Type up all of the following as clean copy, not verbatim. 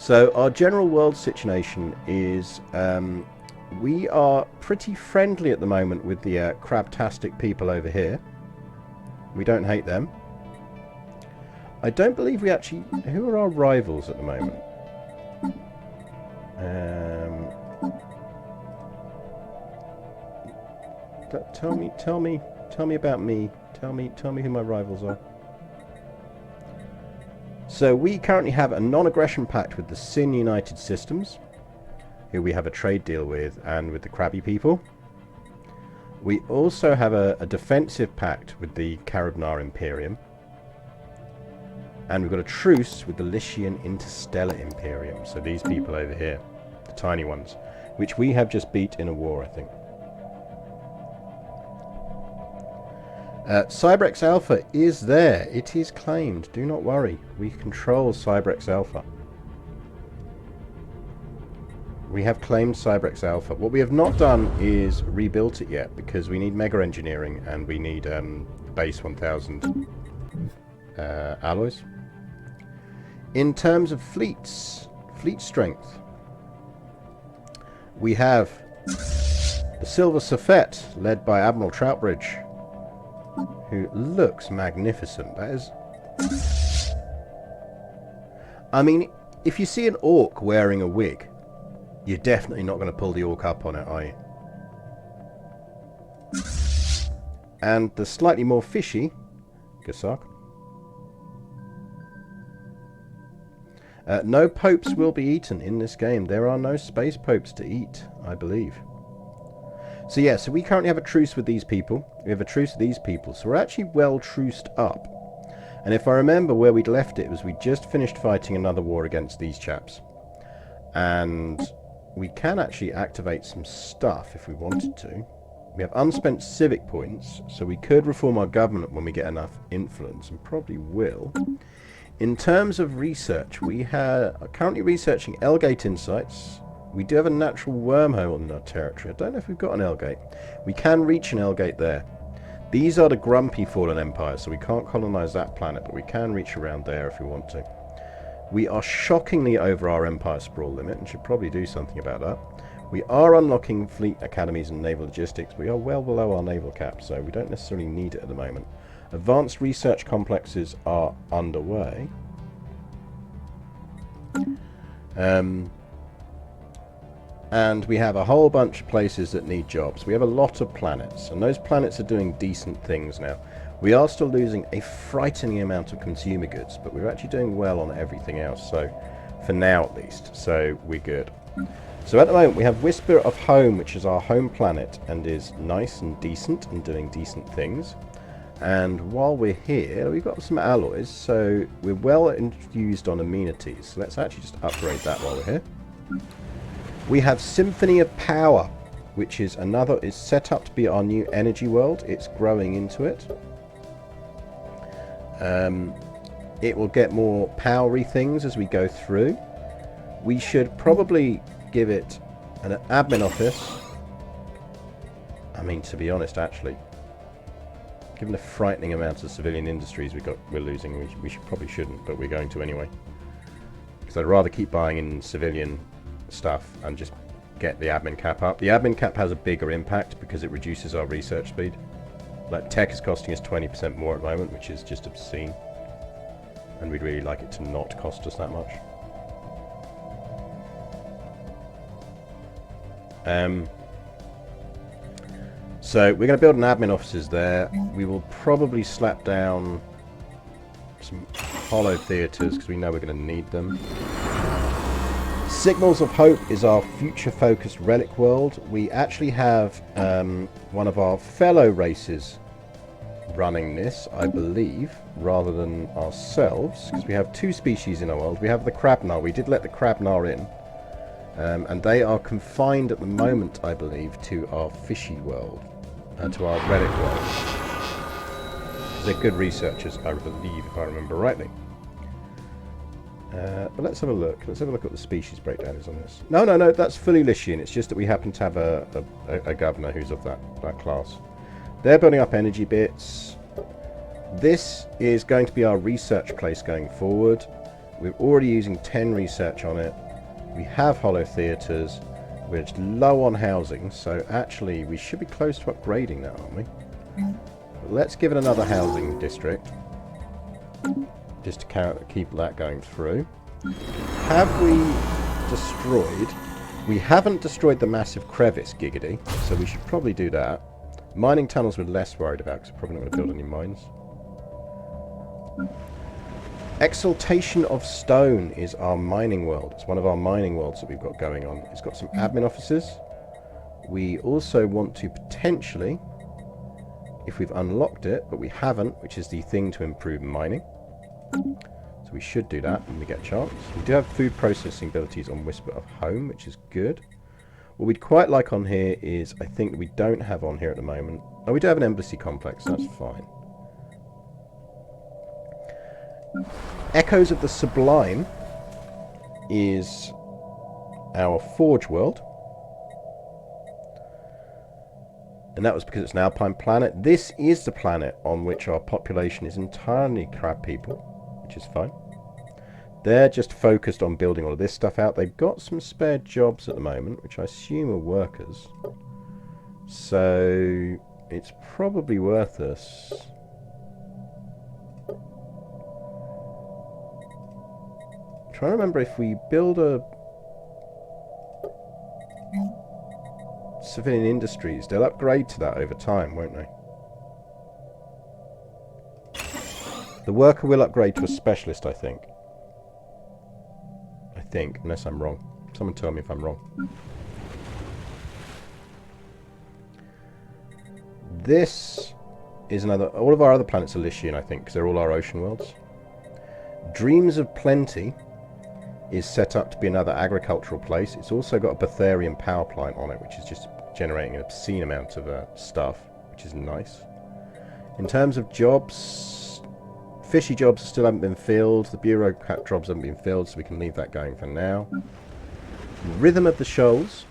So our general world situation is we are pretty friendly at the moment with the crabtastic people over here. We don't hate them. I don't believe we actually... Who are our rivals at the moment? Tell me about me. Tell me who my rivals are. So we currently have a non-aggression pact with the Sin United Systems, who we have a trade deal with, and with the Crabby people. We also have a defensive pact with the Caribnar Imperium. And we've got a truce with the Lycian Interstellar Imperium. So these people over here, the tiny ones, which we have just beat in a war, I think. Cybrex Alpha is there. It is claimed. Do not worry. We control Cybrex Alpha. We have claimed Cybrex Alpha. What we have not done is rebuilt it yet, because we need mega engineering and we need base 1000 alloys. In terms of fleet strength, we have the Silver Safette, led by Admiral Troutbridge, who looks magnificent. That is... I mean, if you see an orc wearing a wig, you're definitely not going to pull the orc up on it, are you? And the slightly more fishy Gasark. No popes will be eaten in this game. There are no space popes to eat, I believe. So yeah, so we currently have a truce with these people. We have a truce with these people. So we're actually well truced up. And if I remember where we'd left it, was we just finished fighting another war against these chaps. And we can actually activate some stuff if we wanted to. We have unspent civic points, so we could reform our government when we get enough influence, and probably will. In terms of research, we are currently researching L-Gate Insights. We do have a natural wormhole in our territory. I don't know if we've got an L-Gate. We can reach an L-Gate there. These are the grumpy fallen empires, so we can't colonize that planet, but we can reach around there if we want to. We are shockingly over our empire sprawl limit and should probably do something about that. We are unlocking fleet academies and naval logistics. We are well below our naval cap, so we don't necessarily need it at the moment. Advanced research complexes are underway. And we have a whole bunch of places that need jobs. We have a lot of planets, and those planets are doing decent things now. We are still losing a frightening amount of consumer goods, but we're actually doing well on everything else, so for now at least, so we're good. So at the moment we have Whisper of Home, which is our home planet, and is nice and decent and doing decent things. And while we're here, we've got some alloys, so we're well infused on amenities. So let's actually just upgrade that while we're here. We have Symphony of Power, which is set up to be our new energy world. It's growing into it. It will get more powery things as we go through. We should probably give it an admin office. I mean, to be honest, actually, given the frightening amount of civilian industries we're losing, we probably shouldn't, but we're going to anyway. Because I'd rather keep buying in civilian stuff and just get the admin cap up. The admin cap has a bigger impact because it reduces our research speed. Like, tech is costing us 20% more at the moment, which is just obscene. And we'd really like it to not cost us that much. So we're going to build an admin offices there. We will probably slap down some hollow theatres because we know we're going to need them. Signals of Hope is our future-focused relic world. We actually have one of our fellow races running this, I believe, rather than ourselves, because we have two species in our world. We have the Crabnar. We did let the Crabnar in, and they are confined at the moment, I believe, to our fishy world, to our relic world. They're good researchers, I believe, if I remember rightly. But let's have a look. Let's have a look at what the species breakdown is on this. No, that's fully Lycian. It's just that we happen to have a governor who's of that class. They're building up energy bits. This is going to be our research place going forward. We're already using 10 research on it. We have hollow theatres. We're just low on housing, so actually we should be close to upgrading that, aren't we? But let's give it another housing district, just to keep that going through. Have we destroyed... We haven't destroyed the massive crevice, Giggity, so we should probably do that. Mining tunnels we're less worried about, because we're probably not going to build any mines. Exaltation of Stone is our mining world. It's one of our mining worlds that we've got going on. It's got some admin offices. We also want to potentially, if we've unlocked it, but we haven't, which is the thing to improve mining. So we should do that when we get a chance. We do have food processing abilities on Whisper of Home, which is good. What we'd quite like on here is, I think that we don't have on here at the moment. Oh, we do have an embassy complex, that's fine. Echoes of the Sublime is our Forge world. And that was because it's an alpine planet. This is the planet on which our population is entirely crab people, which is fine. They're just focused on building all of this stuff out. They've got some spare jobs at the moment, which I assume are workers. So it's probably worth us... trying to remember if we build a civilian industries, they'll upgrade to that over time, won't they? The worker will upgrade to a specialist, I think. Unless I'm wrong. Someone tell me if I'm wrong. This is another... all of our other planets are Lycian, I think, because they're all our ocean worlds. Dreams of Plenty is set up to be another agricultural place. It's also got a Betharian power plant on it, which is just generating an obscene amount of stuff, which is nice. In terms of jobs, fishy jobs still haven't been filled. The bureaucrat jobs haven't been filled, so we can leave that going for now. Rhythm of the Shoals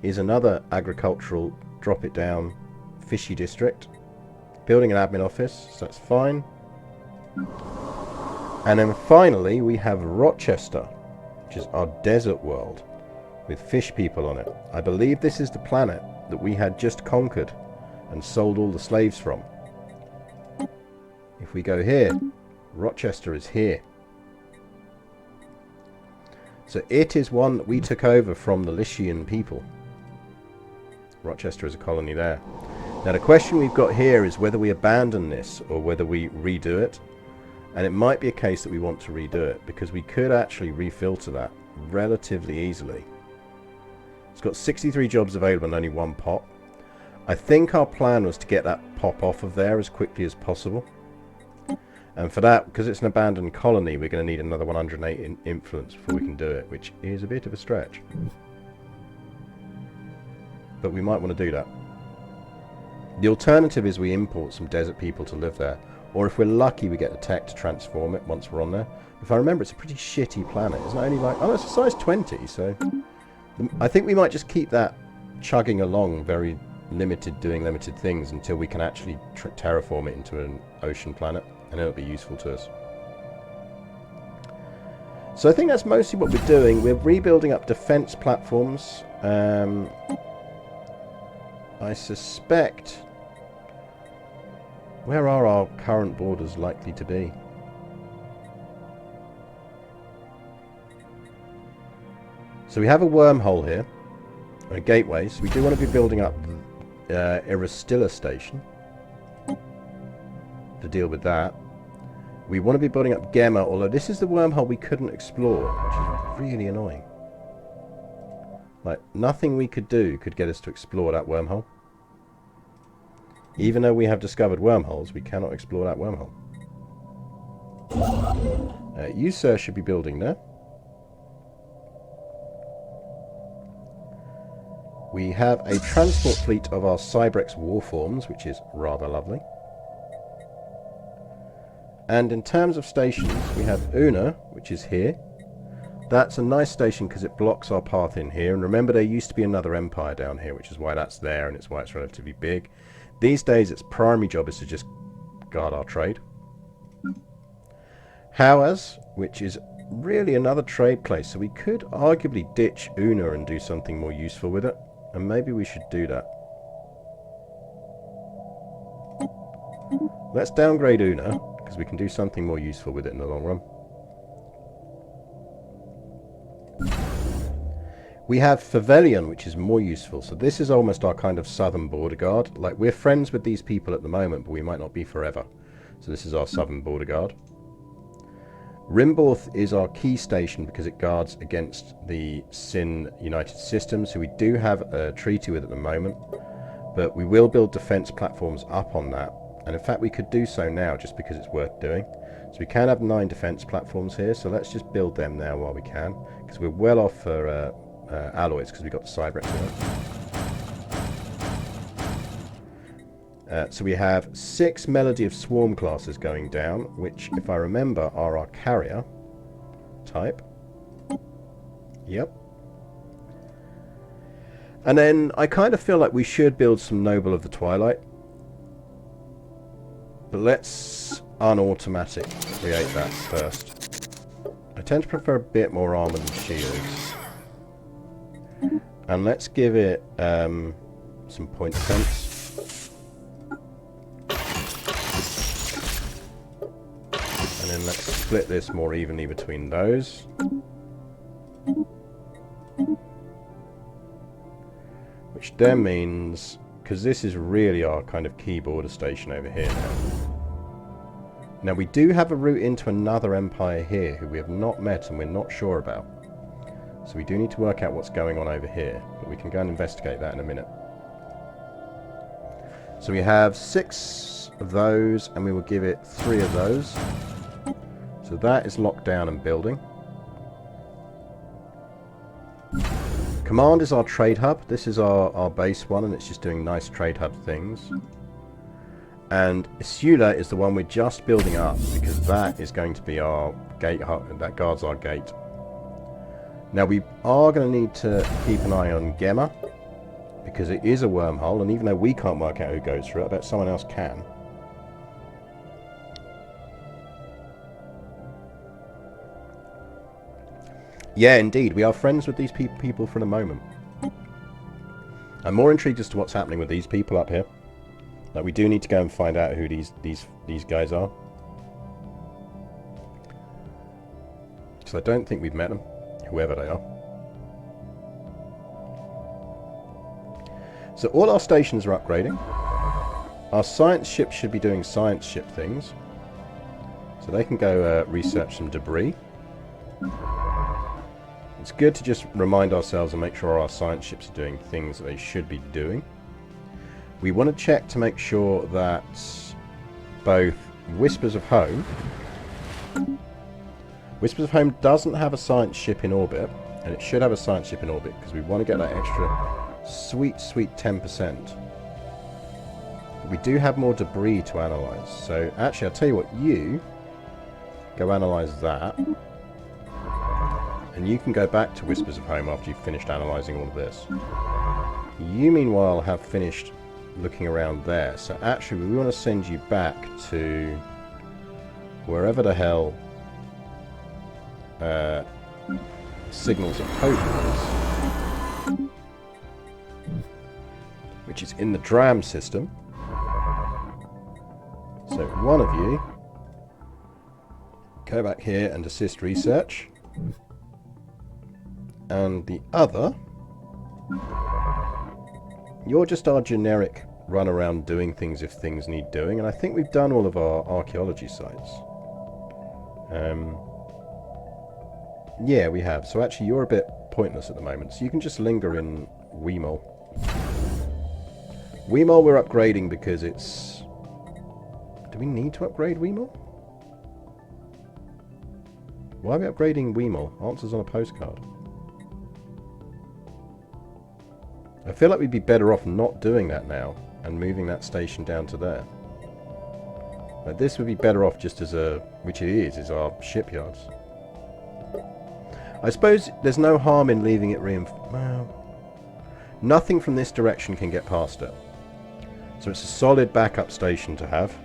is another agricultural, drop it down, fishy district. Building an admin office, so that's fine. And then finally we have Rochester, which is our desert world with fish people on it. I believe this is the planet that we had just conquered and sold all the slaves from. If we go here, Rochester is here. So it is one that we took over from the Lycian people. Rochester is a colony there. Now the question we've got here is whether we abandon this or whether we redo it. And it might be a case that we want to redo it, because we could actually refilter that relatively easily. It's got 63 jobs available and only one pop. I think our plan was to get that pop off of there as quickly as possible. And for that, because it's an abandoned colony, we're going to need another 108 in influence before we can do it, which is a bit of a stretch. But we might want to do that. The alternative is we import some desert people to live there. Or if we're lucky, we get the tech to transform it once we're on there. If I remember, it's a pretty shitty planet. It's not only like... oh, it's a size 20, so... I think we might just keep that chugging along, very limited, doing limited things, until we can actually terraform it into an ocean planet. And it'll be useful to us. So I think that's mostly what we're doing. We're rebuilding up defense platforms. I suspect... where are our current borders likely to be? So we have a wormhole here, a gateway, so we do want to be building up Aristilla Station to deal with that. We want to be building up Gemma, although this is the wormhole we couldn't explore, which is really annoying. Like, nothing we could do could get us to explore that wormhole. Even though we have discovered wormholes, we cannot explore that wormhole. You, sir, should be building there. We have a transport fleet of our Cybrex warforms, which is rather lovely. And in terms of stations, we have Una, which is here. That's a nice station because it blocks our path in here. And remember, there used to be another empire down here, which is why that's there and it's why it's relatively big. These days, its primary job is to just guard our trade. Howes, which is really another trade place. So we could arguably ditch Una and do something more useful with it. And maybe we should do that. Let's downgrade Una, because we can do something more useful with it in the long run. We have Favelion, which is more useful. So this is almost our kind of southern border guard. Like, we're friends with these people at the moment, but we might not be forever. So this is our southern border guard. Rimborth is our key station because it guards against the Sin United Systems, who we do have a treaty with at the moment. But we will build defense platforms up on that. And in fact, we could do so now just because it's worth doing. So we can have 9 defense platforms here. So let's just build them now while we can. Because we're well off for alloys because we've got the Cyber so we have 6 Melody of Swarm classes going down, which, if I remember, are our carrier type. Yep. And then I kind of feel like we should build some Noble of the Twilight. But let's unautomatic create that first. I tend to prefer a bit more armor than shields. And let's give it some point defense. And then let's split this more evenly between those. Which then means, because this is really our kind of key border station over here now. Now we do have a route into another empire here who we have not met and we're not sure about. So we do need to work out what's going on over here, but we can go and investigate that in a minute. So we have 6 of those, and we will give it 3 of those. So that is locked down and building. Command is our trade hub. This is our base one, and it's just doing nice trade hub things. And Isula is the one we're just building up, because that is going to be our gate hub, that guards our gate. Now we are going to need to keep an eye on Gemma, because it is a wormhole, and even though we can't work out who goes through it, I bet someone else can. Yeah, indeed, we are friends with these people for the moment. I'm more intrigued as to what's happening with these people up here. Like, we do need to go and find out who these guys are. So I don't think we've met them, whoever they are. So all our stations are upgrading. Our science ships should be doing science ship things. So they can go research some debris. It's good to just remind ourselves and make sure our science ships are doing things that they should be doing. We want to check to make sure that both Whispers of Home doesn't have a science ship in orbit, and it should have a science ship in orbit because we want to get that extra sweet 10%. But we do have more debris to analyze. So actually, I'll tell you what, you go analyze that. And you can go back to Whispers of Home after you've finished analysing all of this. You, meanwhile, have finished looking around there. So actually, we want to send you back to wherever the hell Signals of Hope is, which is in the DRAM system. So one of you go back here and assist research. And the other, you're just our generic run around doing things if things need doing, and I think we've done all of our archaeology sites. Yeah, we have. So actually you're a bit pointless at the moment, so you can just linger in Weemol. Weemol we're upgrading because it's... Do we need to upgrade Weemol? Why are we upgrading Weemol? Answers on a postcard. I feel like we'd be better off not doing that now and moving that station down to there. Like, this would be better off just as a... which it is our shipyards. I suppose there's no harm in leaving it well, nothing from this direction can get past it. So it's a solid backup station to have.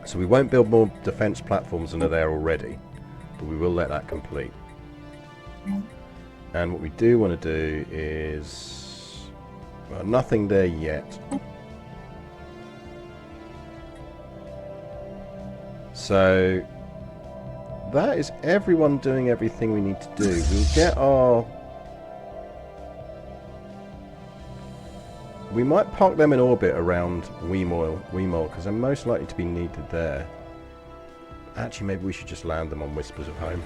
So we won't build more defence platforms than are there already, but we will let that complete. And what we do want to do is... well, nothing there yet. So that is everyone doing everything we need to do. We'll get our... we might park them in orbit around Weemole, because they're most likely to be needed there. Actually, maybe we should just land them on Whispers of Home.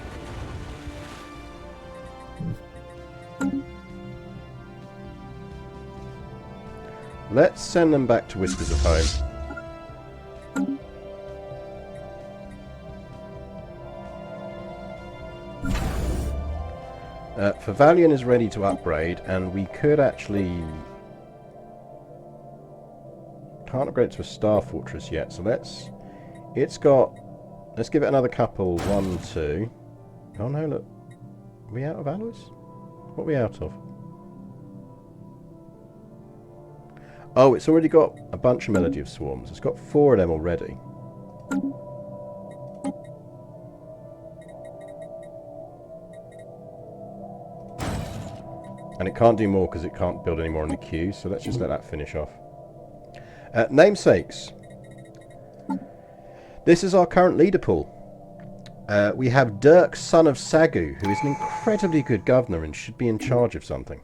Let's send them back to Whispers of Home. Favalion is ready to upgrade, and we could actually... can't upgrade to a Star Fortress yet, so let's... it's got... let's give it another couple. 1, 2... oh no, look. Are we out of alloys? What are we out of? Oh, it's already got a bunch of Melody of Swarms. It's got 4 of them already. And it can't do more because it can't build any more in the queue, so let's just let that finish off. Namesakes. This is our current leader pool. We have Dirk, son of Sagu, who is an incredibly good governor and should be in charge of something.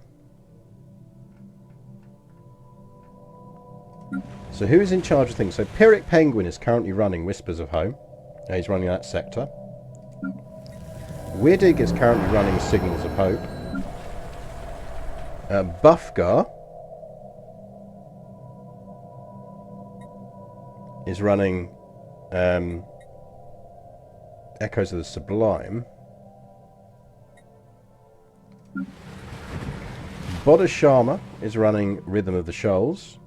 So who is in charge of things? So Pyrrhic Penguin is currently running Whispers of Home. He's running that sector. Widdig is currently running Signals of Hope. Buffgar is running Echoes of the Sublime. Bodhishama is running Rhythm of the Shoals.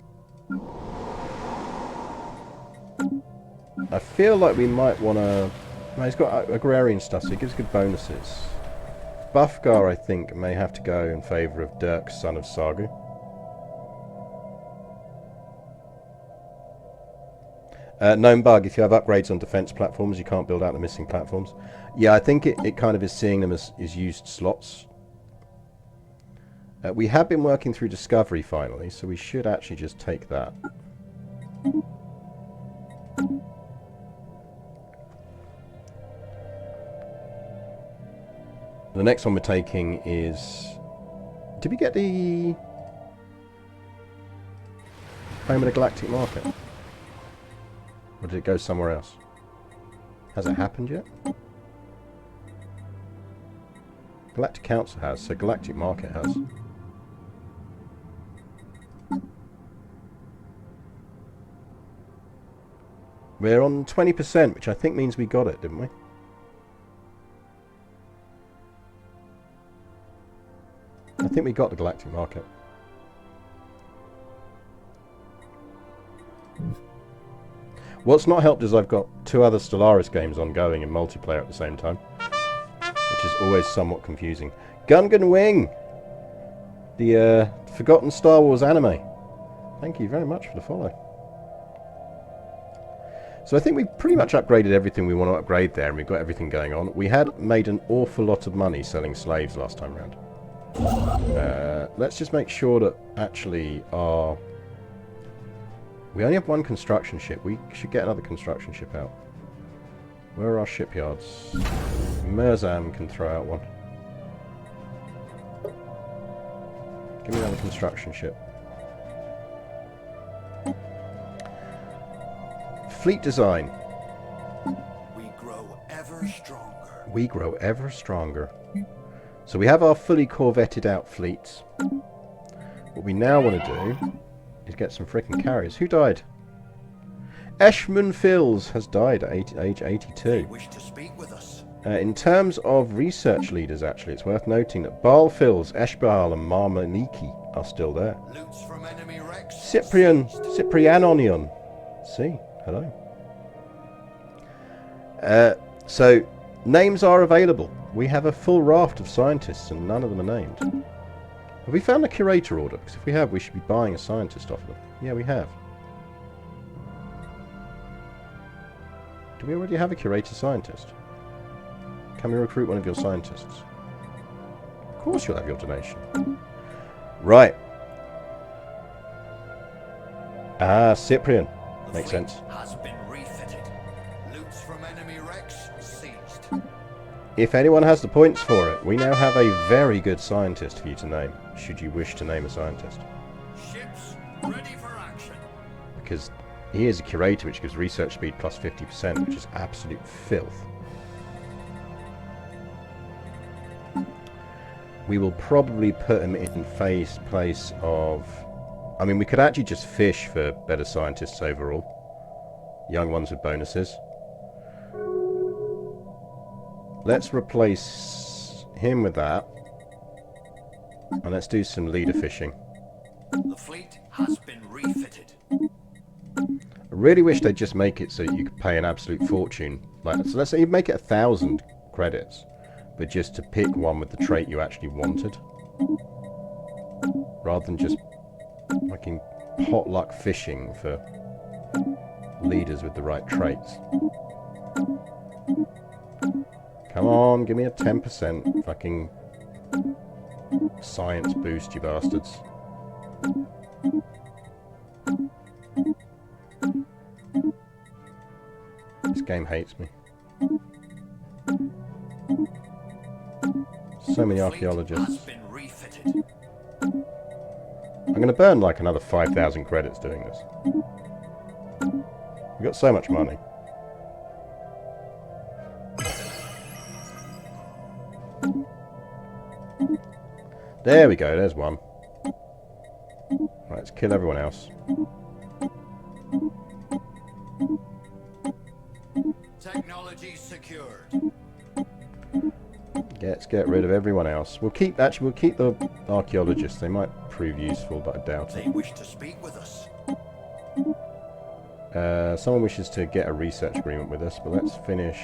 I feel like we might want to... well, he's got agrarian stuff, so he gives good bonuses. Buffgar, I think, may have to go in favour of Dirk, son of Sagu. Gnome Bug, if you have upgrades on defence platforms, you can't build out the missing platforms. Yeah, I think it kind of is seeing them as used slots. We have been working through Discovery finally, so we should actually just take that. The next one we're taking is... did we get the... Home of the Galactic Market? Or did it go somewhere else? Has it happened yet? Galactic Council has, so Galactic Market has. We're on 20%, which I think means we got it, didn't we? I think we got the Galactic Market. What's not helped is I've got 2 other Stellaris games ongoing in multiplayer at the same time, which is always somewhat confusing. Gungan Wing! The forgotten Star Wars anime. Thank you very much for the follow. So I think we've pretty much upgraded everything we want to upgrade there, and we've got everything going on. We had made an awful lot of money selling slaves last time round. Let's just make sure that actually our... we only have 1 construction ship. We should get another construction ship out. Where are our shipyards? Merzam can throw out one. Give me another construction ship. Fleet design. We grow ever stronger. We grow ever stronger. So we have our fully corvetted out fleets. What we now want to do is get some frickin' carriers. Who died? Eshmun Fils has died at age 82. They wish to speak with us. In terms of research leaders, actually, it's worth noting that Baal Fils, Eshbaal and Marmaniki are still there. Loots from enemy wrecks. Cyprianonion. See, hello. So, names are available. We have a full raft of scientists and none of them are named. Have we found a curator order? Because if we have, we should be buying a scientist off them. Yeah, we have. Do we already have a curator scientist? Can we recruit one of your scientists? Of course you'll have your donation. Right. Ah, Cyprian. Makes sense. Has been refitted. Loots from enemy wrecks seized. If anyone has the points for it, we now have a very good scientist for you to name, should you wish to name a scientist. Ships ready for action. Because he is a curator, which gives research speed plus 50%, which is absolute filth. We will probably put him in place of... I mean, we could actually just fish for better scientists overall. Young ones with bonuses. Let's replace him with that. And let's do some leader fishing. The fleet has been refitted. I really wish they'd just make it so you could pay an absolute fortune. Like, so let's say you make it 1,000 credits, but just to pick one with the trait you actually wanted. Rather than just fucking potluck fishing for leaders with the right traits. Come on, give me a 10% fucking science boost, you bastards. This game hates me. So many archaeologists. I'm going to burn like another 5,000 credits doing this. We've got so much money. There we go, there's one. Right, let's kill everyone else. Technology secured. Let's get rid of everyone else. We'll keep the archaeologists. They might prove useful, but I doubt it. They wish to speak with us. Someone wishes to get a research agreement with us, but let's finish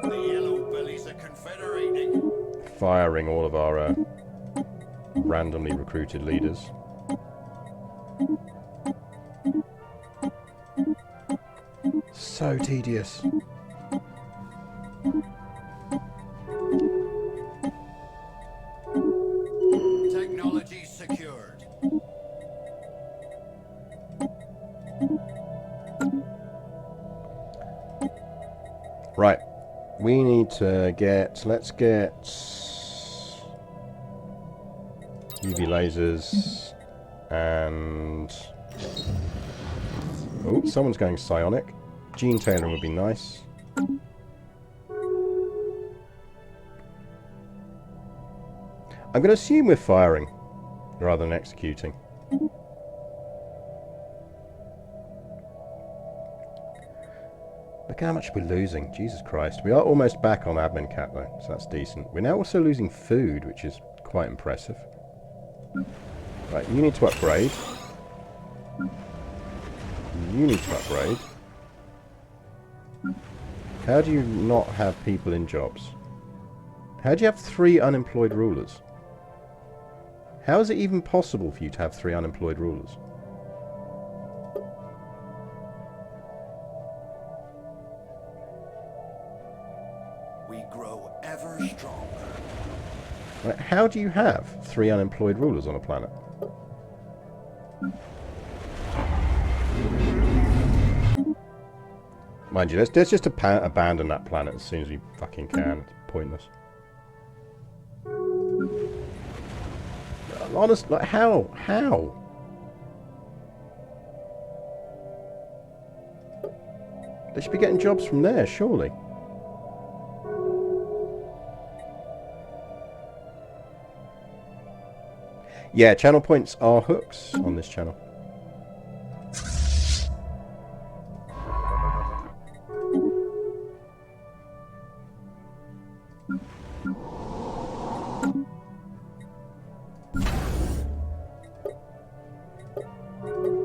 The yellow bellies are confederating. firing all of our randomly recruited leaders. So tedious. Technology secured. Right. We need to get... Let's get... UV lasers. And... Oh, someone's going psionic. Gene tailoring would be nice. I'm going to assume we're firing rather than executing. Look how much we're losing. Jesus Christ. We are almost back on admin cap though, so that's decent. We're now also losing food, which is quite impressive. Right, you need to upgrade. You need to upgrade. How do you not have people in jobs? How do you have 3 unemployed rulers? How is it even possible for you to have 3 unemployed rulers? We grow ever stronger. Right, how do you have 3 unemployed rulers on a planet? Mind you, let's just abandon that planet as soon as we fucking can. It's pointless. Honestly, like, how? How? They should be getting jobs from there, surely. Yeah, channel points are hooks on this channel.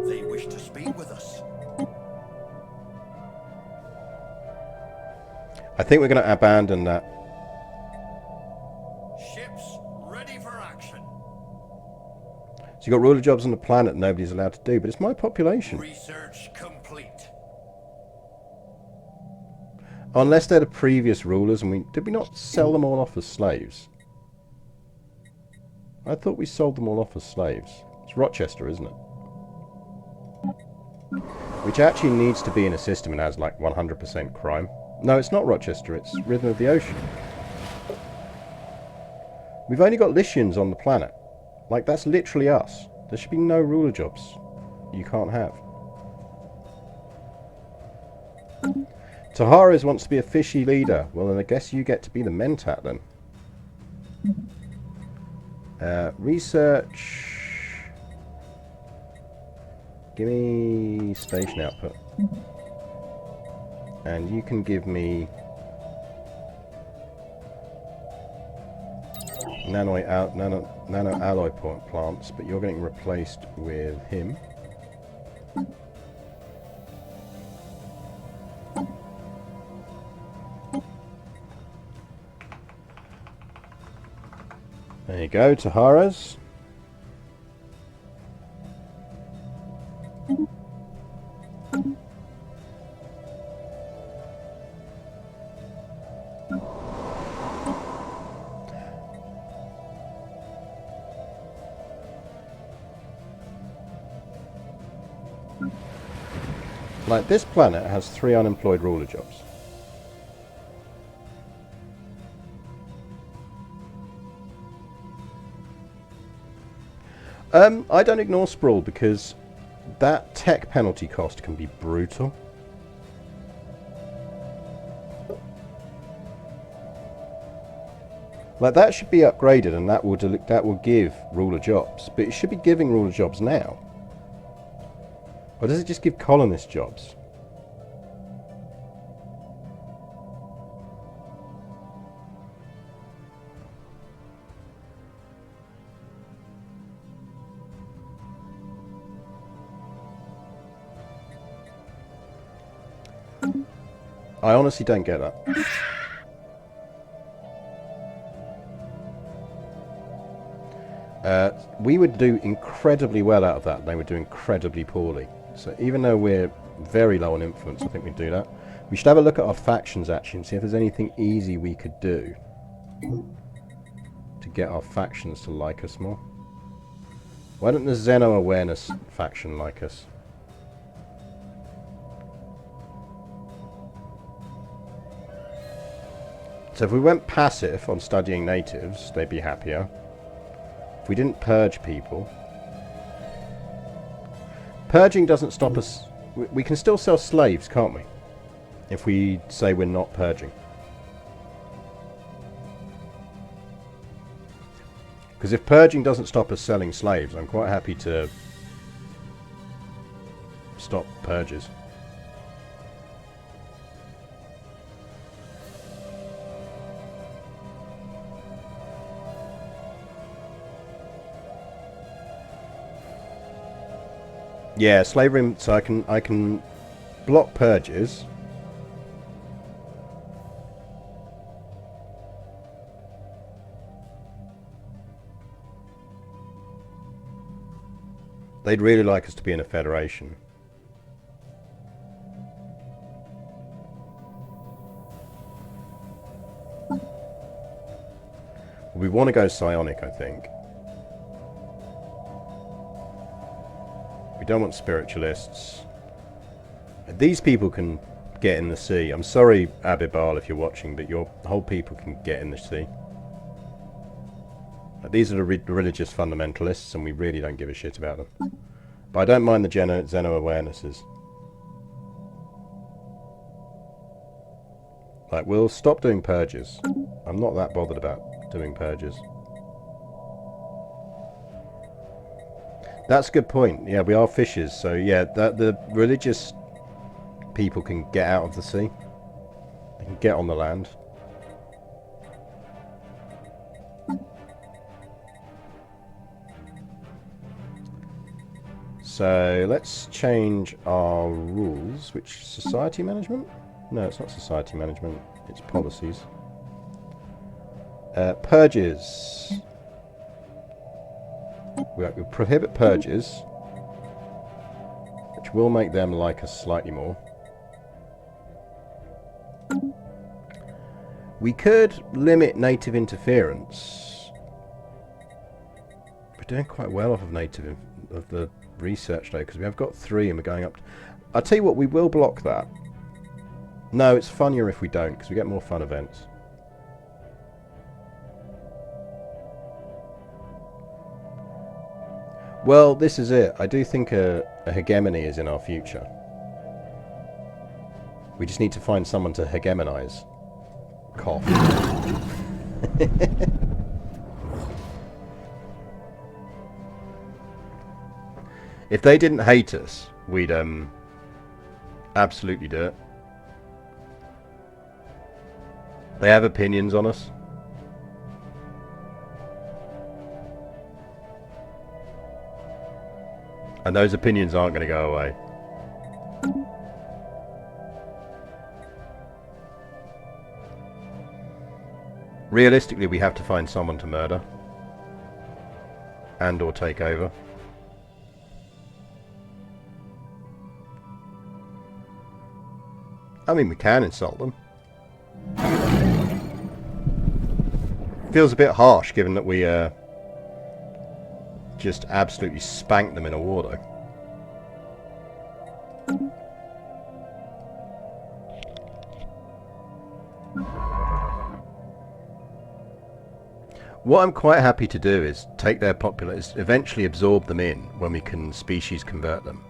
They wish to speak with us. I think we're going to abandon that. Ships ready for action. So you've got ruler jobs on the planet nobody's allowed to do, but it's my population. Research complete. Unless they're the previous rulers, and did we not sell them all off as slaves? I thought we sold them all off as slaves. It's Rochester, isn't it? Which actually needs to be in a system and has like 100% crime. No, it's not Rochester, it's Rhythm of the Ocean. We've only got Lycians on the planet. Like, that's literally us. There should be no ruler jobs you can't have. Taharas wants to be a fishy leader. Well, then I guess you get to be the Mentat then. Research. Give me station output. And you can give me nano alloy plants, but you're getting replaced with him. There you go, Taharas. Like, this planet has 3 unemployed ruler jobs. I don't ignore Sprawl because that tech penalty cost can be brutal. Like, that should be upgraded and that will give ruler jobs, but it should be giving ruler jobs now. Or does it just give colonist jobs? I honestly don't get that. We would do incredibly well out of that, and they would do incredibly poorly. So even though we're very low on influence, I think we'd do that. We should have a look at our factions actually and see if there's anything easy we could do to get our factions to like us more. Why don't the Xeno Awareness faction like us? So if we went passive on studying natives, they'd be happier. If we didn't purge people... Purging doesn't stop us... We can still sell slaves, can't we? If we say we're not purging. Because if purging doesn't stop us selling slaves, I'm quite happy to stop purges. Yeah, slavery. So I can block purges. They'd really like us to be in a federation. We want to go psionic, I think. We don't want spiritualists. These people can get in the sea. I'm sorry, Abibal, if you're watching, but your whole people can get in the sea. These are the religious fundamentalists, and we really don't give a shit about them. But I don't mind the Xeno awarenesses. Like, we'll stop doing purges. I'm not that bothered about doing purges. That's a good point. Yeah, we are fishers, so yeah, the religious people can get out of the sea. They can get on the land. So let's change our rules. Which society management? No, it's not society management. It's policies. Purges. We prohibit purges, which will make them like us slightly more. We could limit native interference. We're doing quite well off of of the research though, because we have got 3 and we're going up. I'll tell you what, we will block that. No, it's funnier if we don't, because we get more fun events. Well, this is it. I do think a hegemony is in our future. We just need to find someone to hegemonize. Cough. If they didn't hate us, we'd absolutely do it. They have opinions on us. And those opinions aren't going to go away. Realistically, we have to find someone to murder. And or take over. I mean, we can insult them. Feels a bit harsh, given that we just absolutely spanked them in a war, though. What I'm quite happy to do is take their populace, eventually absorb them in when we can species convert them.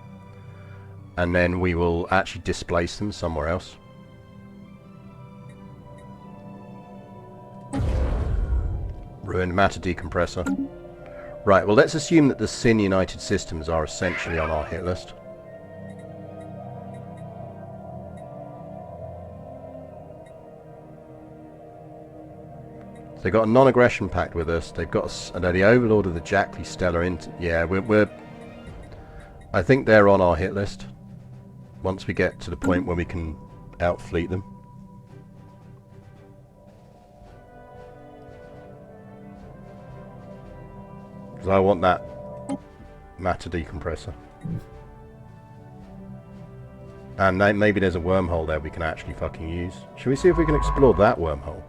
And then we will actually displace them somewhere else. Ruined matter decompressor. Right, well let's assume that the Sin United Systems are essentially on our hit list. They've got a non-aggression pact with us. They've got they're the overlord of the Jackley Stellar yeah, we're I think they're on our hit list. Once we get to the point where we can outfleet them. Because I want that matter decompressor. And maybe there's a wormhole there we can actually fucking use. Should we see if we can explore that wormhole?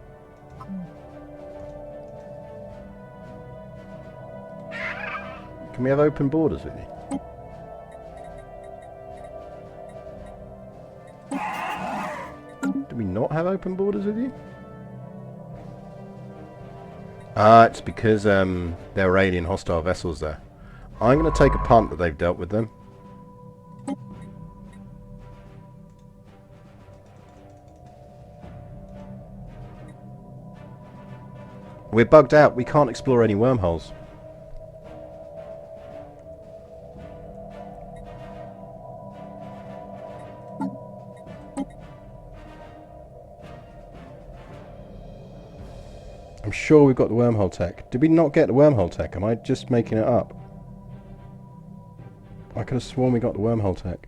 Can we have open borders with you? Do we not have open borders with you? Ah, it's because there are alien hostile vessels there. I'm going to take a punt that they've dealt with them. We're bugged out. We can't explore any wormholes. I'm sure we've got the wormhole tech. Did we not get the wormhole tech? Am I just making it up? I could have sworn we got the wormhole tech.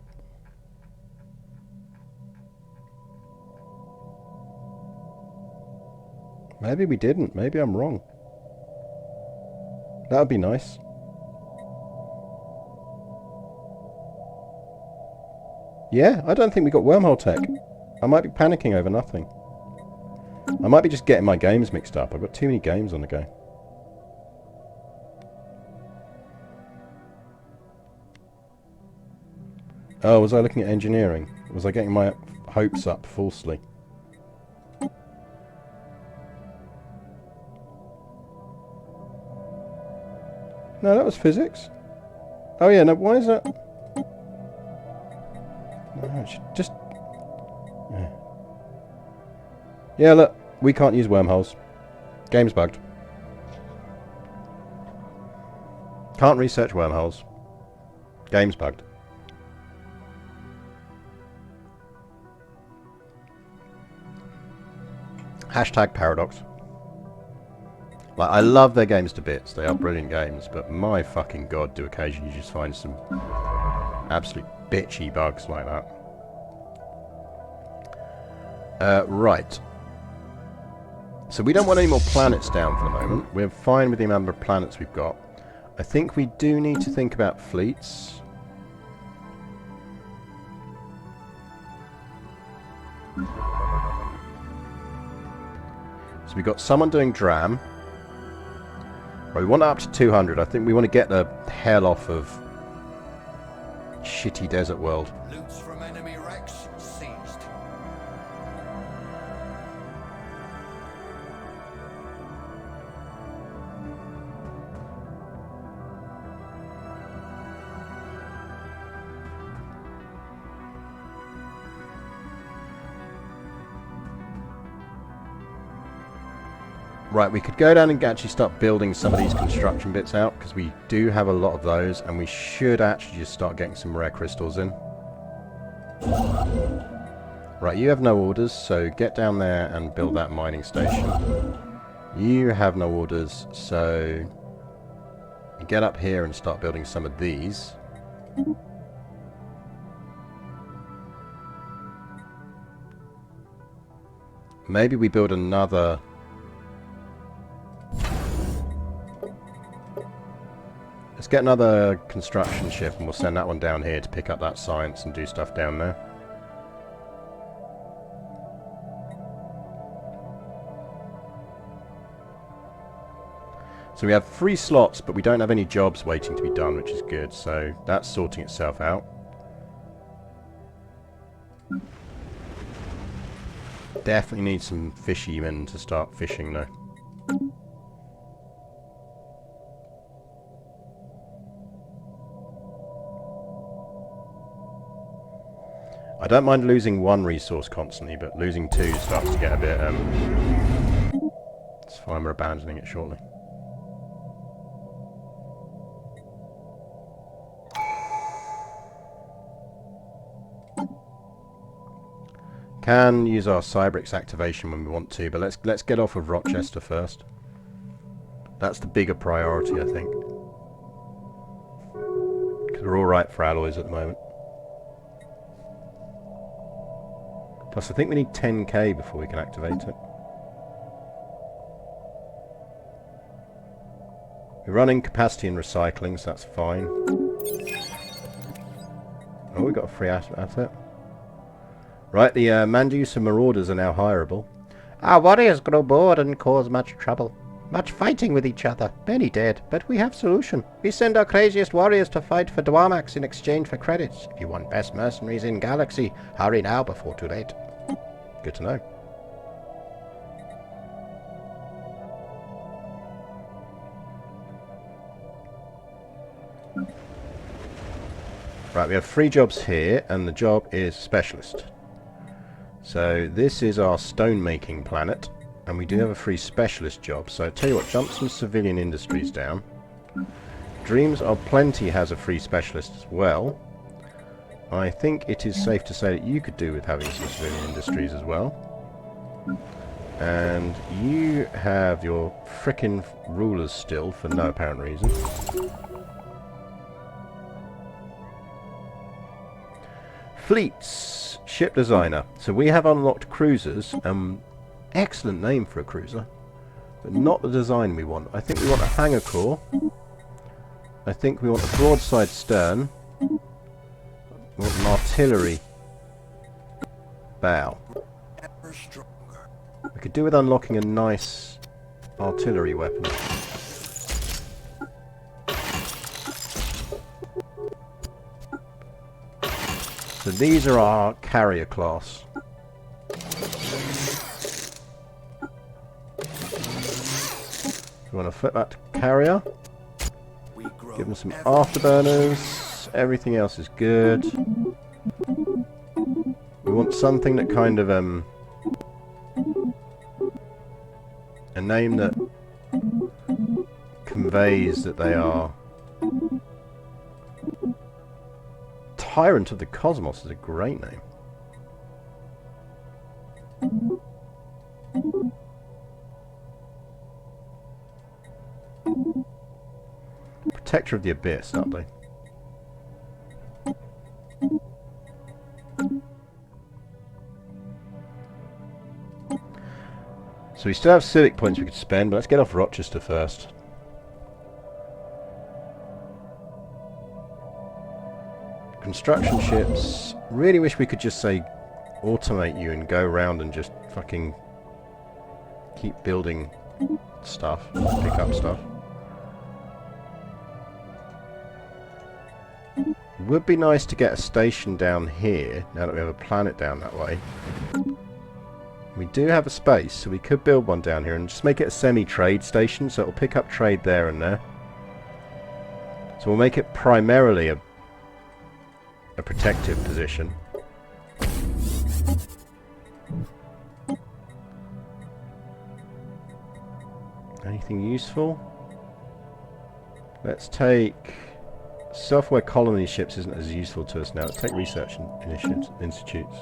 Maybe we didn't. Maybe I'm wrong. That would be nice. Yeah, I don't think we got wormhole tech. I might be panicking over nothing. I might be just getting my games mixed up. I've got too many games on the go. Oh, was I looking at engineering? Was I getting my hopes up falsely? No, that was physics. Oh yeah, no, why is that? No, just... Yeah. Yeah, look, we can't use wormholes. Game's bugged. Can't research wormholes. Game's bugged. Hashtag paradox. Like, I love their games to bits. They are brilliant games, but my fucking god, do occasionally you just find some absolute bitchy bugs like that. Right. So we don't want any more planets down for the moment. We're fine with the number of planets we've got. I think we do need to think about fleets. we've got someone doing Dram. Right, we want it up to 200. I think we want to get the hell off of shitty desert world. Loots from enemy wrecks seized. Right, we could go down and actually start building some of these construction bits out, because we do have a lot of those, and we should actually just start getting some rare crystals in. Right, you have no orders, so get down there and build that mining station. You have no orders, so get up here and start building some of these. Maybe we build another... Let's get another construction ship and we'll send that one down here to pick up that science and do stuff down there. So we have 3 slots, but we don't have any jobs waiting to be done, which is good. So that's sorting itself out. Definitely need some fishermen to start fishing though. I don't mind losing 1 resource constantly, but losing 2 starts to get a bit, it's fine, we're abandoning it shortly. Can use our Cybrix activation when we want to, but let's get off of Rochester first. That's the bigger priority, I think. Because we're alright for alloys at the moment. Plus, I think we need 10k before we can activate it. We're running capacity and recycling, so that's fine. Oh, we got a free asset. Right, the Mandus and Marauders are now hireable. Our warriors grow bored and cause much trouble. Much fighting with each other. Many dead, but we have solution. We send our craziest warriors to fight for Dwarmax in exchange for credits. If you want best mercenaries in Galaxy, hurry now before too late. Good to know. Right, we have 3 jobs here, and the job is Specialist. So this is our stone making planet, and we do have a free Specialist job. So I tell you what, jump some civilian industries down. Dreams of Plenty has a free Specialist as well. I think it is safe to say that you could do with having some civilian industries as well. And you have your frickin' rulers still for no apparent reason. Fleets. Ship designer. So we have unlocked cruisers. Excellent name for a cruiser. But not the design we want. I think we want a hangar core. I think we want a broadside stern. We want an artillery bow. We could do with unlocking a nice artillery weapon. So these are our carrier class. We want to flip that to carrier. Give them some afterburners. Everything else is good. We want something that kind of a name that conveys that they are. Tyrant of the Cosmos is a great name. Protector of the Abyss, aren't they? So we still have civic points we could spend, but let's get off Rochester first. Construction ships. Really wish we could just say automate you and go around and just fucking keep building stuff, pick up stuff. Would be nice to get a station down here, now that we have a planet down that way. We do have a space, so we could build one down here and just make it a semi-trade station, so it'll pick up trade there and there. So we'll make it primarily a protective position. Anything useful? Let's take... Software colony ships isn't as useful to us now. Let's take research institutes.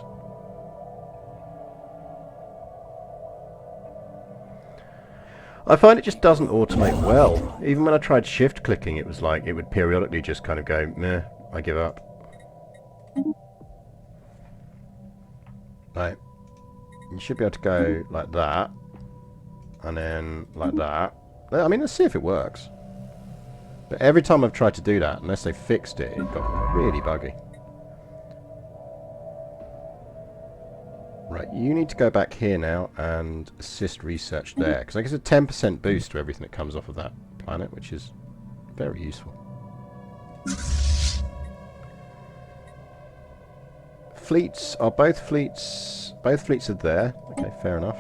I find it just doesn't automate well. Even when I tried shift clicking, it was like it would periodically just kind of go, meh, I give up. Right. You should be able to go like that. And then like that. I mean, let's see if it works. But every time I've tried to do that, unless they fixed it, it got really buggy. Right, you need to go back here now and assist research there. Because I guess a 10% boost to everything that comes off of that planet, which is very useful. Fleets are both fleets are there. Okay, fair enough.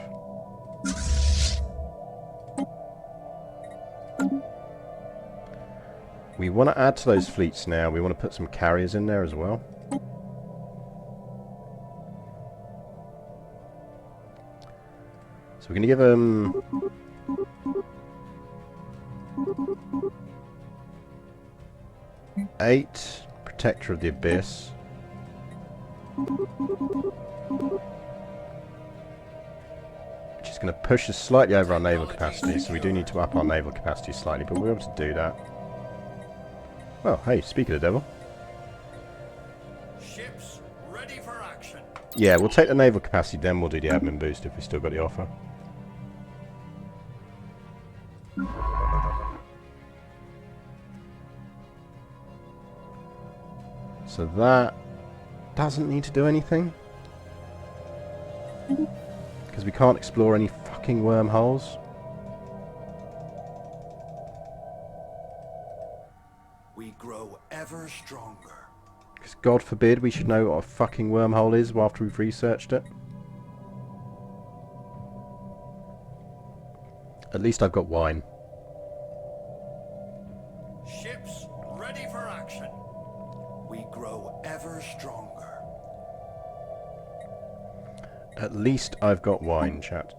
We want to add to those fleets now. We want to put some carriers in there as well. So we're going to give them... eight Protector of the Abyss. Which is going to push us slightly over our naval capacity, so we do need to up our naval capacity slightly, but we're able to do that. Well, hey, speak of the devil. Ships ready for action. Yeah, we'll take the naval capacity, then we'll do the admin boost if we still got the offer. So that doesn't need to do anything. Because we can't explore any fucking wormholes. We grow ever stronger. Because God forbid we should know what a fucking wormhole is after we've researched it. At least I've got wine. Ships ready for action. We grow ever stronger. At least I've got wine, chat.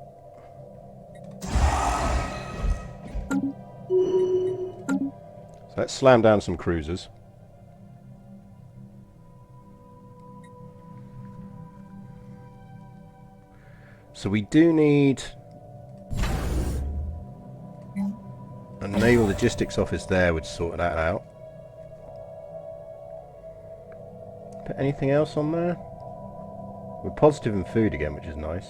So let's slam down some cruisers. So we do need a naval logistics office there would sort that out. Put anything else on there? We're positive in food again, which is nice.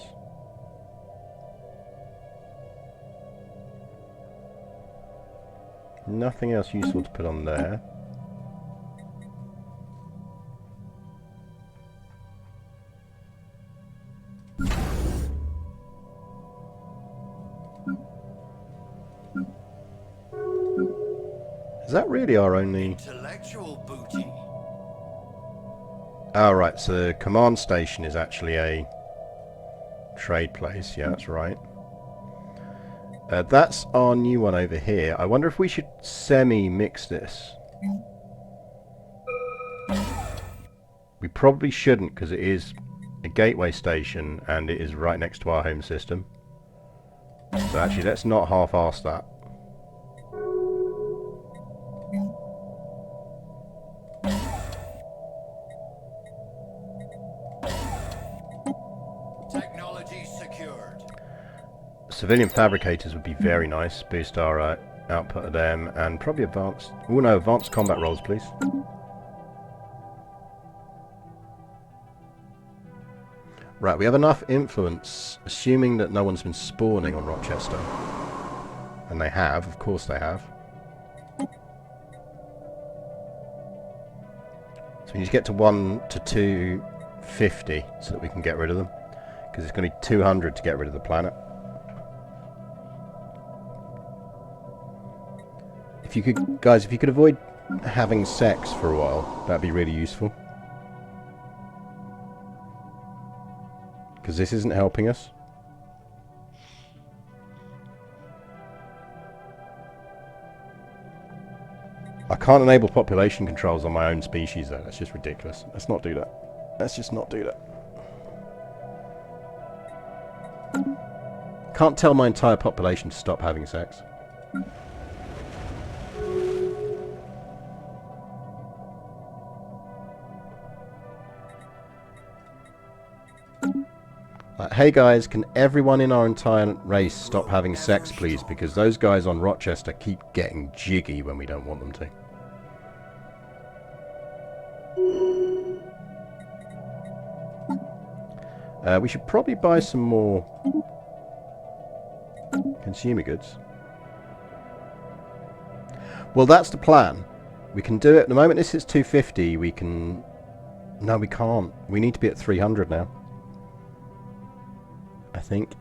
Nothing else useful to put on there. Is that really our only... Intellectual booty. Oh, right, so the command station is actually a trade place. Yeah, that's right. That's our new one over here. I wonder if we should semi-mix this. We probably shouldn't, because it is a gateway station and it is right next to our home system. So actually, let's not half-arse that. Technology secured. Civilian fabricators would be very nice. Boost our output of them, and probably advanced... Oh no, advanced combat roles, please. Right, we have enough influence, assuming that no one's been spawning on Rochester. And they have, of course they have. So we need to get to 1 to 250 so that we can get rid of them. Because it's going to be 200 to get rid of the planet. If you could, guys, if you could avoid having sex for a while, that'd be really useful. Because this isn't helping us. I can't enable population controls on my own species though. That's just ridiculous. Let's not do that. Let's just not do that. Can't tell my entire population to stop having sex. Hey guys, can everyone in our entire race stop having sex please? Because those guys on Rochester keep getting jiggy when we don't want them to. We should probably buy some more consumer goods. Well, that's the plan. We can do it. At the moment this is 250, we can... No, we can't. We need to be at 300 now. I think.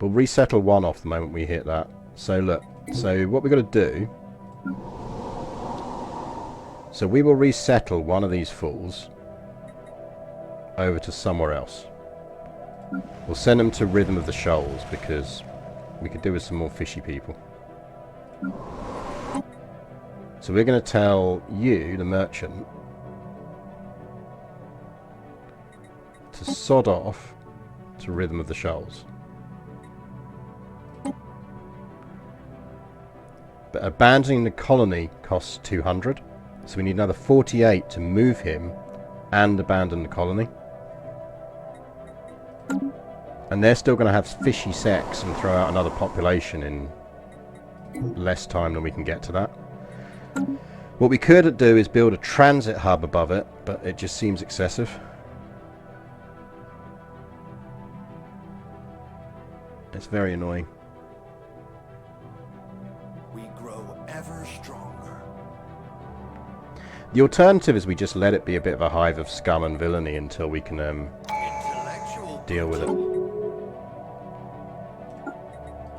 We'll resettle one off the moment we hit that. So look, so what we've got to do... So we will resettle one of these fools over to somewhere else. We'll send them to Rhythm of the Shoals because we could do with some more fishy people. So we're going to tell you, the merchant, to sod off to Rhythm of the Shoals. But abandoning the colony costs 200, so we need another 48 to move him and abandon the colony. And they're still going to have fishy sex and throw out another population in less time than we can get to that. What we could do is build a transit hub above it, but it just seems excessive. It's very annoying. We grow ever stronger. The alternative is we just let it be a bit of a hive of scum and villainy until we can deal with it.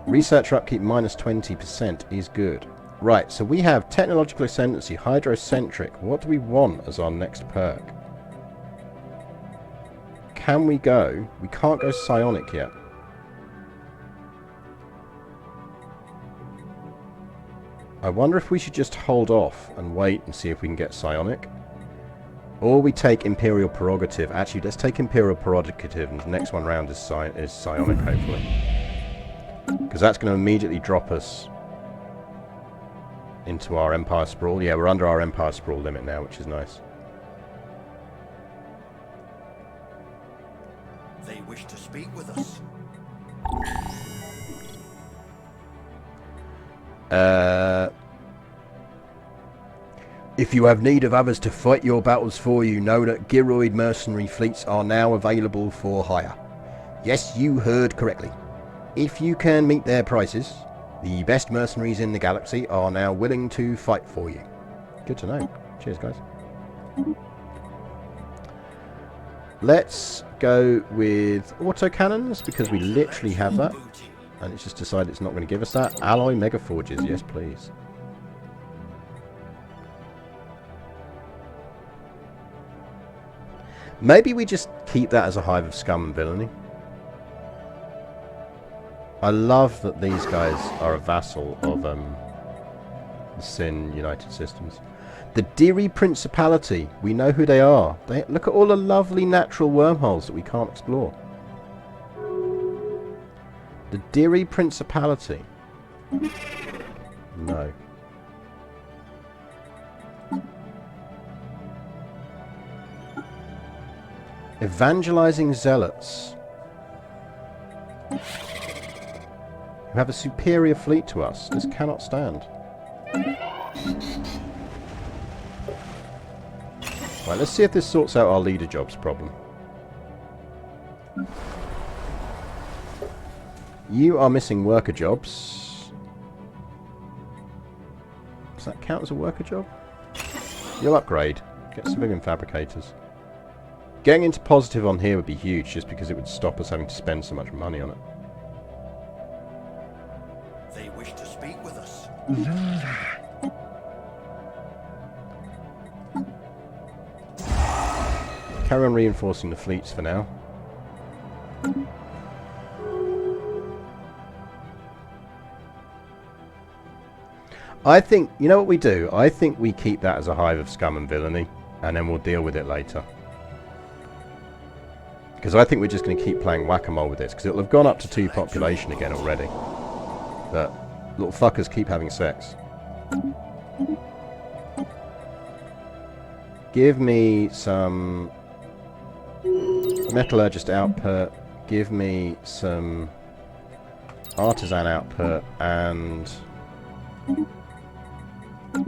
Research upkeep minus 20% is good. Right, so we have technological ascendancy, hydrocentric. What do we want as our next perk? Can we go? We can't go psionic yet. I wonder if we should just hold off and wait and see if we can get psionic. Or we take Imperial Prerogative. Actually, let's take Imperial Prerogative and the next one round is psionic, hopefully. Because that's going to immediately drop us into our Empire Sprawl. Yeah, we're under our Empire Sprawl limit now, which is nice. They wish to speak with us. If you have need of others to fight your battles for you, know that Giroid mercenary fleets are now available for hire. Yes, you heard correctly. If you can meet their prices, the best mercenaries in the galaxy are now willing to fight for you. Good to know. Cheers, guys. Let's go with autocannons, because we literally have that. And it's just decided it's not going to give us that. Alloy megaforges, yes please. Maybe we just keep that as a hive of scum and villainy. I love that these guys are a vassal of the Sin United Systems. The Diri Principality, we know who they are. Look at all the lovely natural wormholes that we can't explore. The Diri Principality. No. Evangelizing Zealots. Who have a superior fleet to us. This cannot stand. Right, let's see if this sorts out our leader jobs problem. You are missing worker jobs. Does that count as a worker job? You'll upgrade. Get civilian fabricators. Getting into positive on here would be huge, just because it would stop us having to spend so much money on it. They wish to speak with us. Carry on reinforcing the fleets for now. I think, you know what we do? I think we keep that as a hive of scum and villainy, and then we'll deal with it later. Because I think we're just going to keep playing whack-a-mole with this, because it'll have gone up to 2 population again already. But little fuckers keep having sex. Give me some metallurgist output, give me some artisan output, and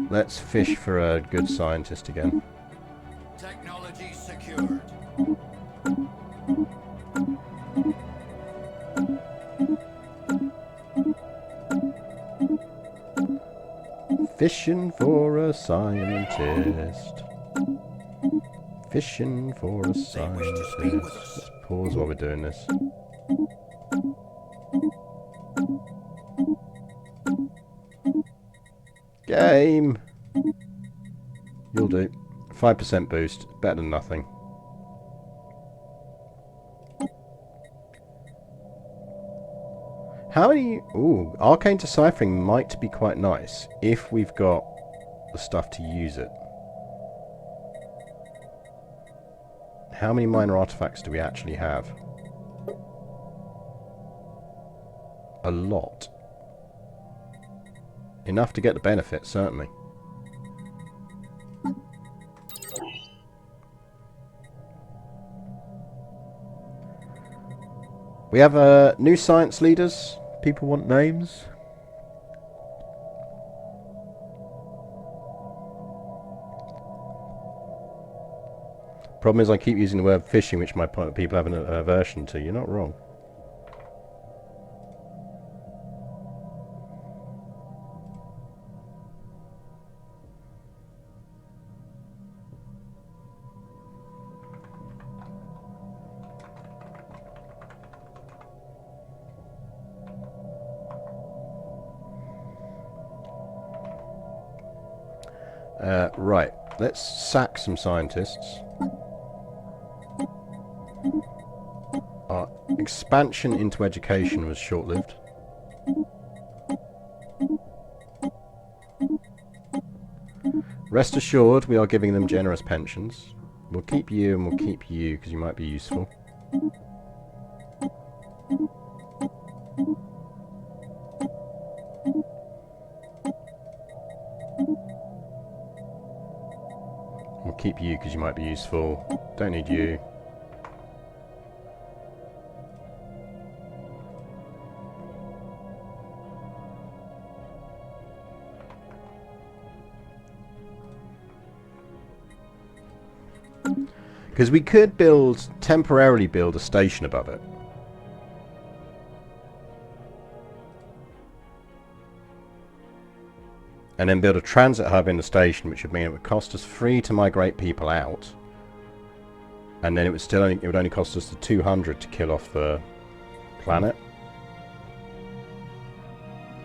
let's fish for a good scientist again. Technology secured. Fishing for a scientist. Fishing for a scientist. Let's pause while we're doing this. Game! You'll do. 5% boost. Better than nothing. How many... Ooh, arcane deciphering might be quite nice if we've got the stuff to use it. How many minor artifacts do we actually have? A lot. Enough to get the benefit, certainly. We have new science leaders. People want names. Problem is I keep using the word fishing, which my people have an aversion to. You're not wrong. Right, let's sack some scientists. Our expansion into education was short-lived. Rest assured, we are giving them generous pensions. We'll keep you and we'll keep you because you might be useful. We'll keep you because you might be useful. Don't need you. Because we could temporarily build a station above it. And then build a transit hub in the station, which would mean it would cost us 3 to migrate people out. And then it would only cost us the 200 to kill off the planet.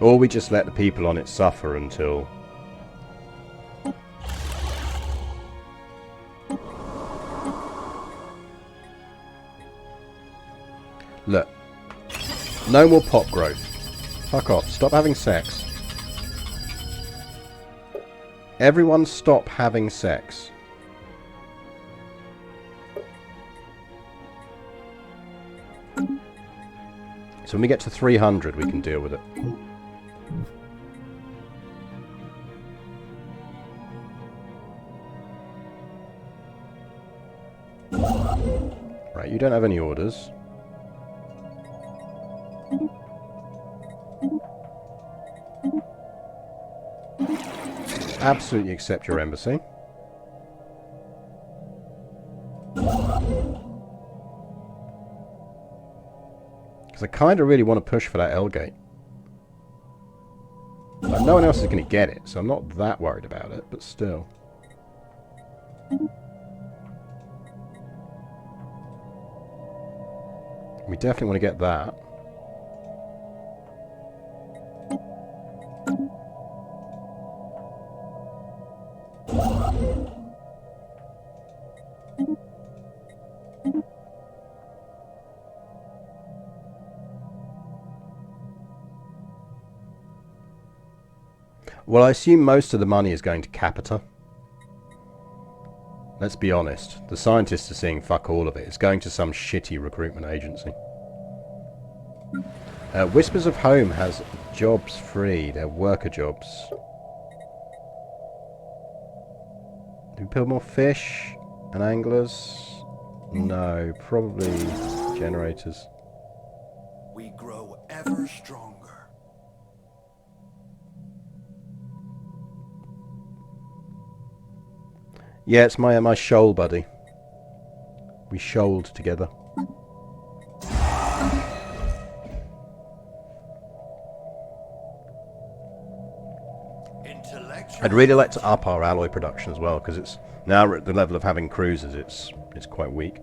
Or we just let the people on it suffer until... Look. No more pop growth. Fuck off. Stop having sex. Everyone stop having sex. So when we get to 300, we can deal with it. Right, you don't have any orders. Absolutely accept your embassy. Because I kind of really want to push for that L gate. Like, no one else is going to get it, so I'm not that worried about it, but still. We definitely want to get that. Well, I assume most of the money is going to Capita. Let's be honest. The scientists are seeing fuck all of it. It's going to some shitty recruitment agency. Whispers of Home has jobs free. They're worker jobs. Do we build more fish and anglers? No, probably generators. We grow ever stronger. Yeah, it's my shoal buddy. We shoaled together. I'd really like to up our alloy production as well, because it's now we're at the level of having cruisers. It's quite weak.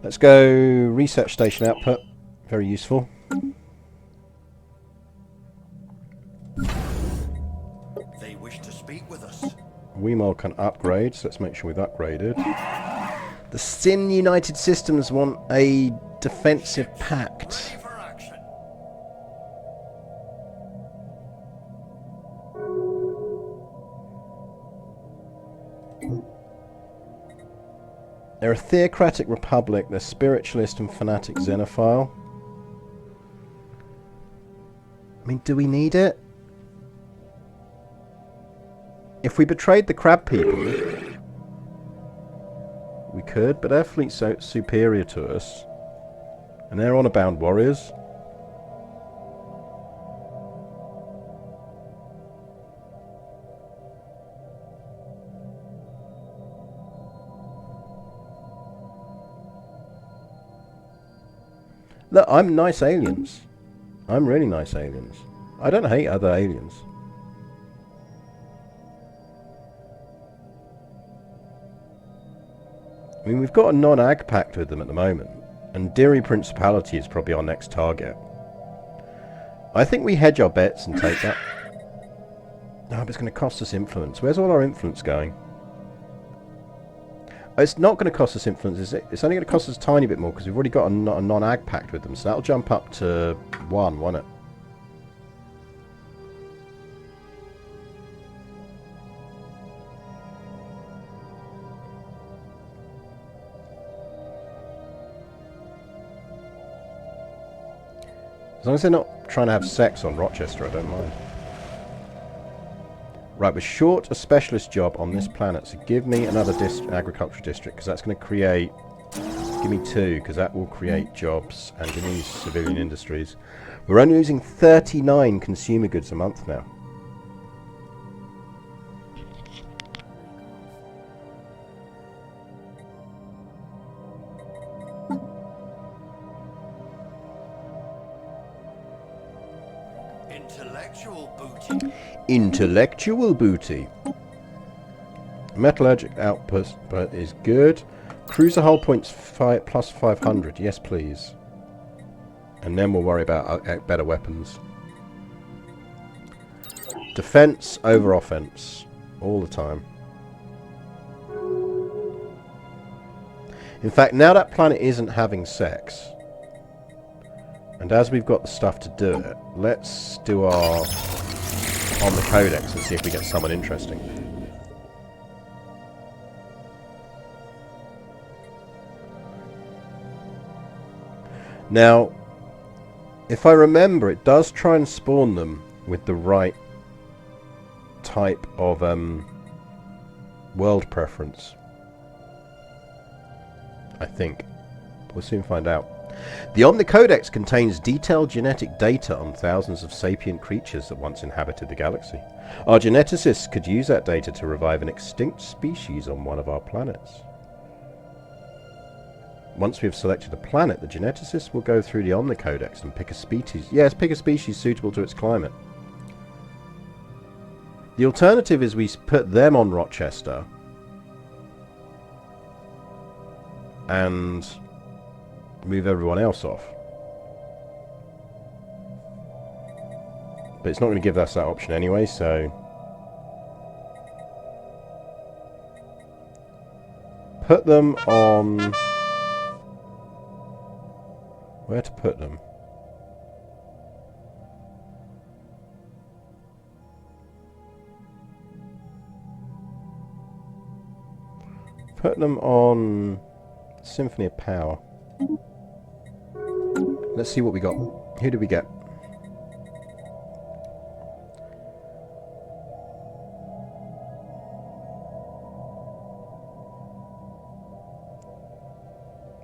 Let's go research station output. Very useful. They wish to speak with us. Weemol can upgrade, so let's make sure we've upgraded. The Sin United Systems want a defensive pact. Ready for action. They're a theocratic republic. They're spiritualist and fanatic xenophile. I mean, do we need it? If we betrayed the crab people, we could, but their fleet's so superior to us. And they're honor-bound warriors. Look, I'm nice aliens. I'm really nice aliens. I don't hate other aliens. I mean, we've got a non-ag pact with them at the moment. And Diri Principality is probably our next target. I think we hedge our bets and take that. No, but it's going to cost us influence. Where's all our influence going? It's not going to cost us influence, is it? It's only going to cost us a tiny bit more because we've already got a non-ag pact with them. So that'll jump up to 1, won't it? As long as they're not trying to have sex on Rochester, I don't mind. Right, we're short a specialist job on this planet, so give me another agricultural district, because that's going to create... Give me 2, because that will create jobs, and give me civilian industries. We're only using 39 consumer goods a month now. Intellectual booty. Intellectual booty. Metallurgic output is good. Cruiser hull points plus 500. Yes, please. And then we'll worry about better weapons. Defense over offense. All the time. In fact, now that planet isn't having sex, and as we've got the stuff to do it, let's do our on the codex and see if we get someone interesting. Now, if I remember, it does try and spawn them with the right type of world preference. I think. We'll soon find out. The Omnicodex contains detailed genetic data on thousands of sapient creatures that once inhabited the galaxy. Our geneticists could use that data to revive an extinct species on one of our planets. Once we have selected a planet, the geneticists will go through the Omnicodex and pick a species. Yes, pick a species suitable to its climate. The alternative is we put them on Rochester and move everyone else off. But it's not going to give us that option anyway, so... Put them on... Where to put them? Put them on Symphony of Power. Let's see what we got. Who do we get?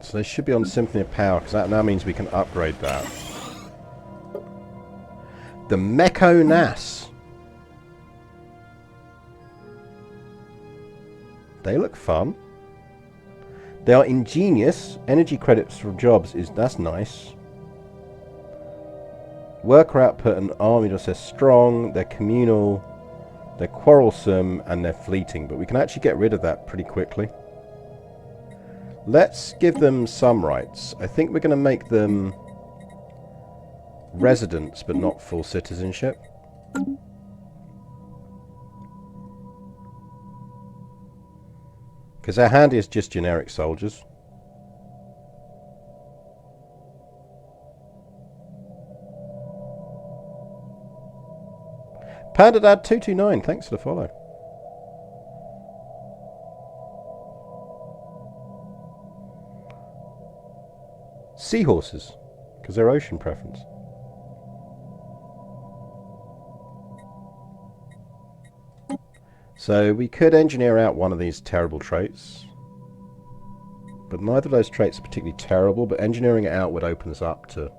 So they should be on Symphony of Power, because that now means we can upgrade that. The Meko Nas. They look fun. They are ingenious. Energy credits from jobs that's nice. Worker output and army just says strong. They're communal. They're quarrelsome and they're fleeting. But we can actually get rid of that pretty quickly. Let's give them some rights. I think we're going to make them residents, but not full citizenship. Because they're handy as just generic soldiers. PandaDad229, thanks for the follow. Seahorses, because they're ocean preference. So we could engineer out one of these terrible traits. But neither of those traits are particularly terrible, but engineering it out would open us up to...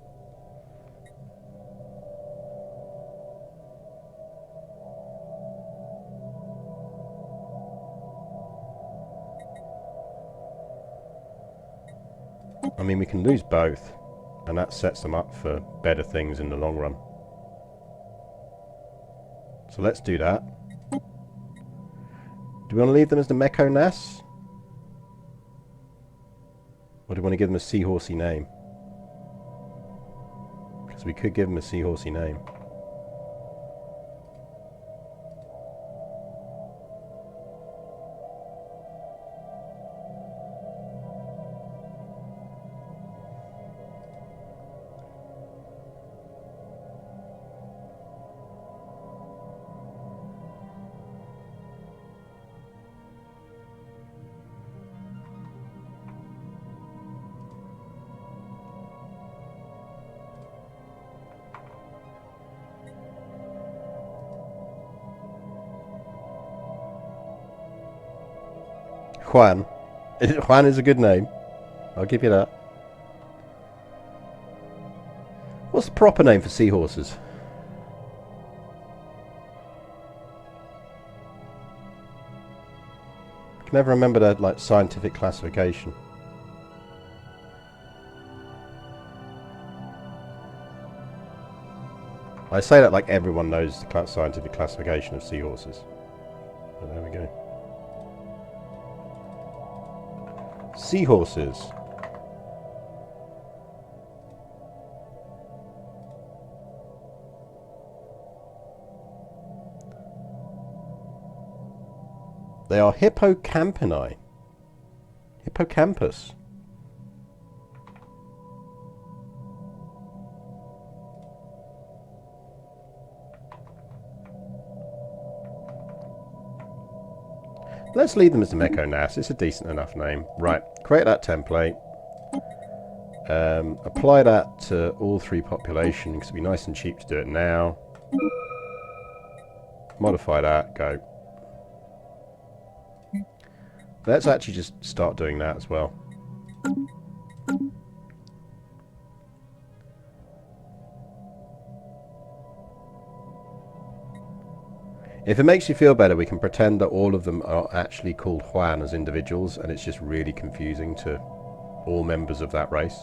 I mean, we can lose both, and that sets them up for better things in the long run. So let's do that. Do we want to leave them as the Meko Nas? Or do we want to give them a seahorsey name? Because we could give them a seahorsey name. Juan. Juan is a good name. I'll give you that. What's the proper name for seahorses? I can never remember that, like, scientific classification. I say that like everyone knows the scientific classification of seahorses. But there we go. Seahorses. They are hippocampini. Hippocampus. Let's leave them as the Meko Nas. It's a decent enough name. Right, create that template. Apply that to all three population because it'd be nice and cheap to do it now. Modify that, go. Let's actually just start doing that as well. If it makes you feel better, we can pretend that all of them are actually called Juan as individuals, and it's just really confusing to all members of that race.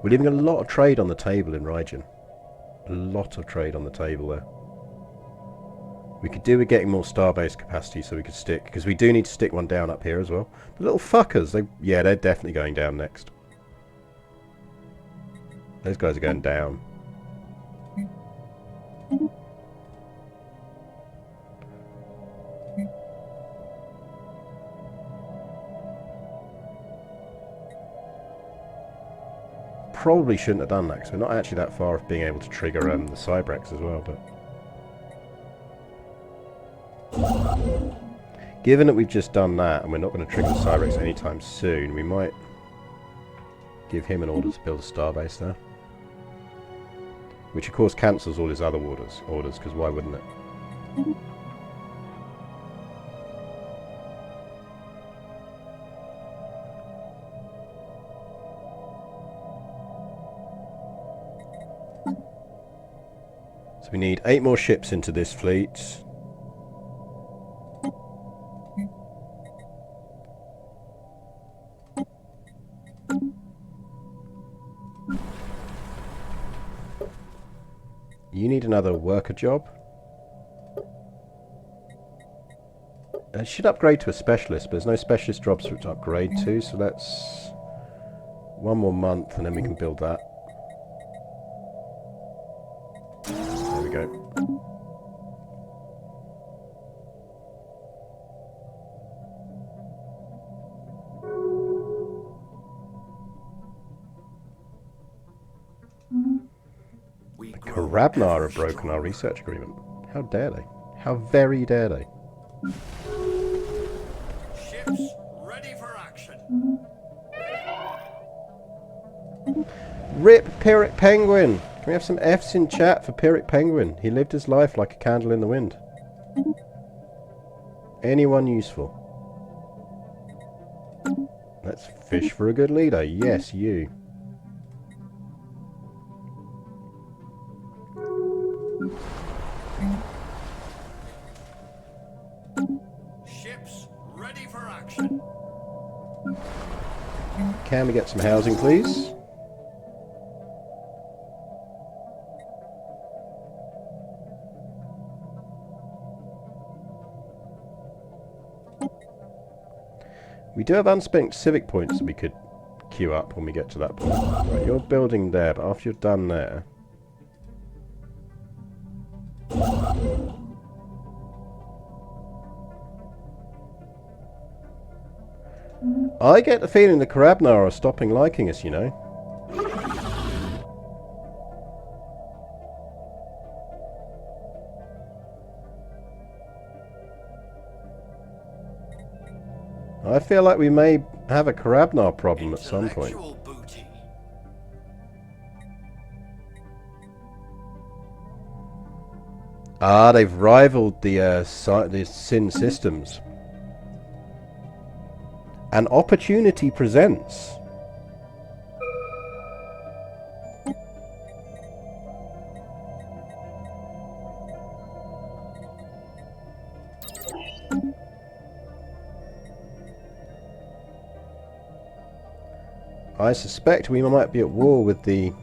We're leaving a lot of trade on the table in Raijin. A lot of trade on the table there. We could do with getting more starbase capacity so we could stick, because we do need to stick one down up here as well. The little fuckers, they're definitely going down next. Those guys are going down. probably shouldn't have done that, because we're not actually that far off being able to trigger the Cybrex as well, but... Given that we've just done that, and we're not going to trigger the Cybrex anytime soon, we might give him an order to build a starbase there. Which of course cancels all his other orders, because why wouldn't it? So we need 8 more ships into this fleet. You need another worker job. It should upgrade to a specialist, but there's no specialist jobs for it to upgrade to, so let's... 1 more month and then we can build that. There we go. Karabnar have broken our research agreement. How dare they? How very dare they? Ships ready for action. RIP Pyrrhic Penguin! Can we have some Fs in chat for Pyrrhic Penguin? He lived his life like a candle in the wind. Anyone useful? Let's fish for a good leader. Yes, you. Ships ready for action. Can we get some housing, please? We do have unspent civic points that we could queue up when we get to that point. Right, you're building there, but after you're done there... I get the feeling the Karabnar are stopping liking us, you know. I feel like we may have a Karabnar problem at some point. Booty. Ah, they've rivaled the Sin systems. An opportunity presents. I suspect we might be at war with the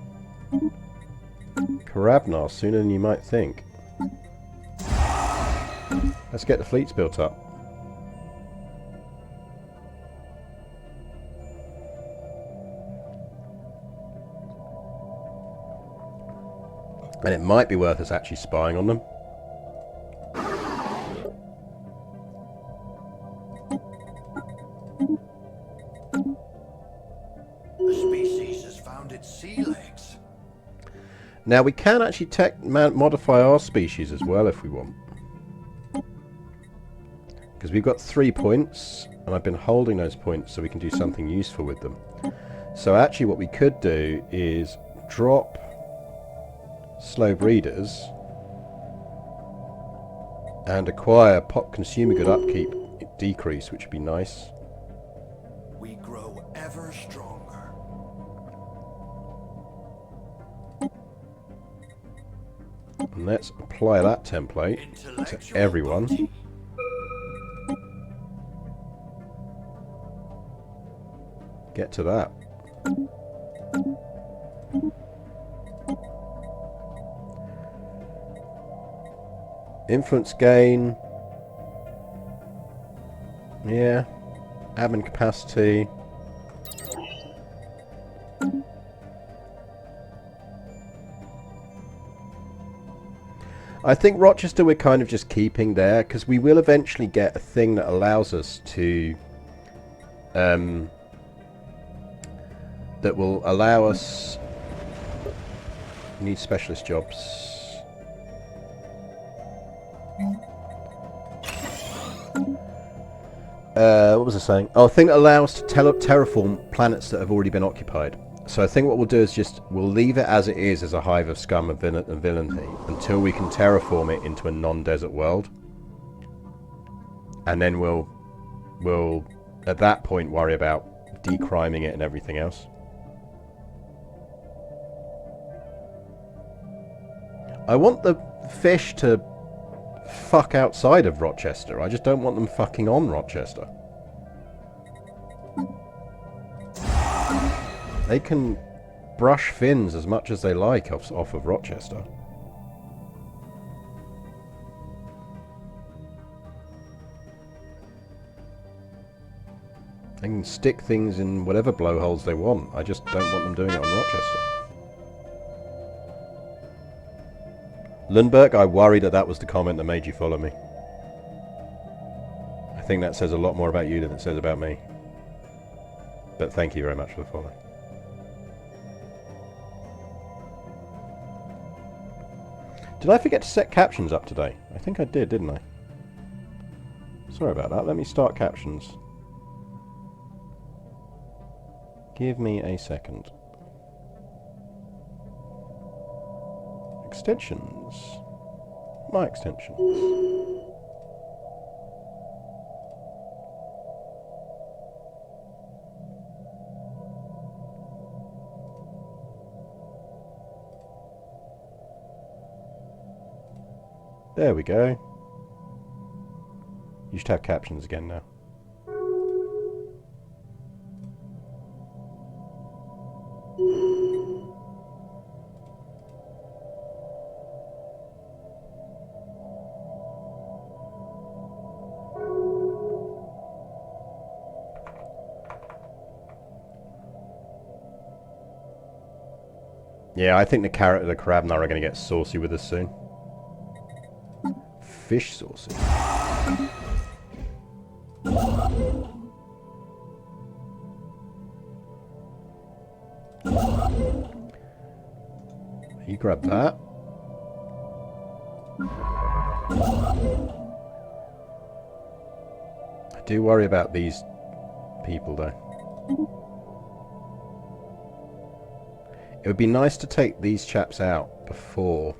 Karabnar sooner than you might think. Let's get the fleets built up. And it might be worth us actually spying on them. A species has found its sea legs. Now we can actually modify our species as well if we want. Because we've got 3 points, and I've been holding those points so we can do something useful with them. So actually what we could do is drop slow breeders and acquire consumer good upkeep decrease, which would be nice. We grow ever stronger. And let's apply that template to everyone. Booty. Get to that. Influence gain. Yeah. Admin capacity. I think Rochester we're kind of just keeping there, because we will eventually get a thing that allows us to... that will allow us We need specialist jobs. What was I saying? Oh, a thing that allows to terraform planets that have already been occupied. So I think what we'll do is we'll leave it as it is, as a hive of scum and villainy, until we can terraform it into a non-desert world. And then we'll at that point worry about decriming it and everything else. I want the fish to fuck outside of Rochester. I just don't want them fucking on Rochester. They can brush fins as much as they like off of Rochester. They can stick things in whatever blowholes they want. I just don't want them doing it on Rochester. Lundberg, I worried that was the comment that made you follow me. I think that says a lot more about you than it says about me. But thank you very much for the follow. Did I forget to set captions up today? I think I did, didn't I? Sorry about that. Let me start captions. Give me a second. Extensions. My extensions. There we go. You should have captions again now. Yeah, I think the Crabnar are going to get saucy with us soon. Fish saucy. You grab that. I do worry about these people though. It would be nice to take these chaps out before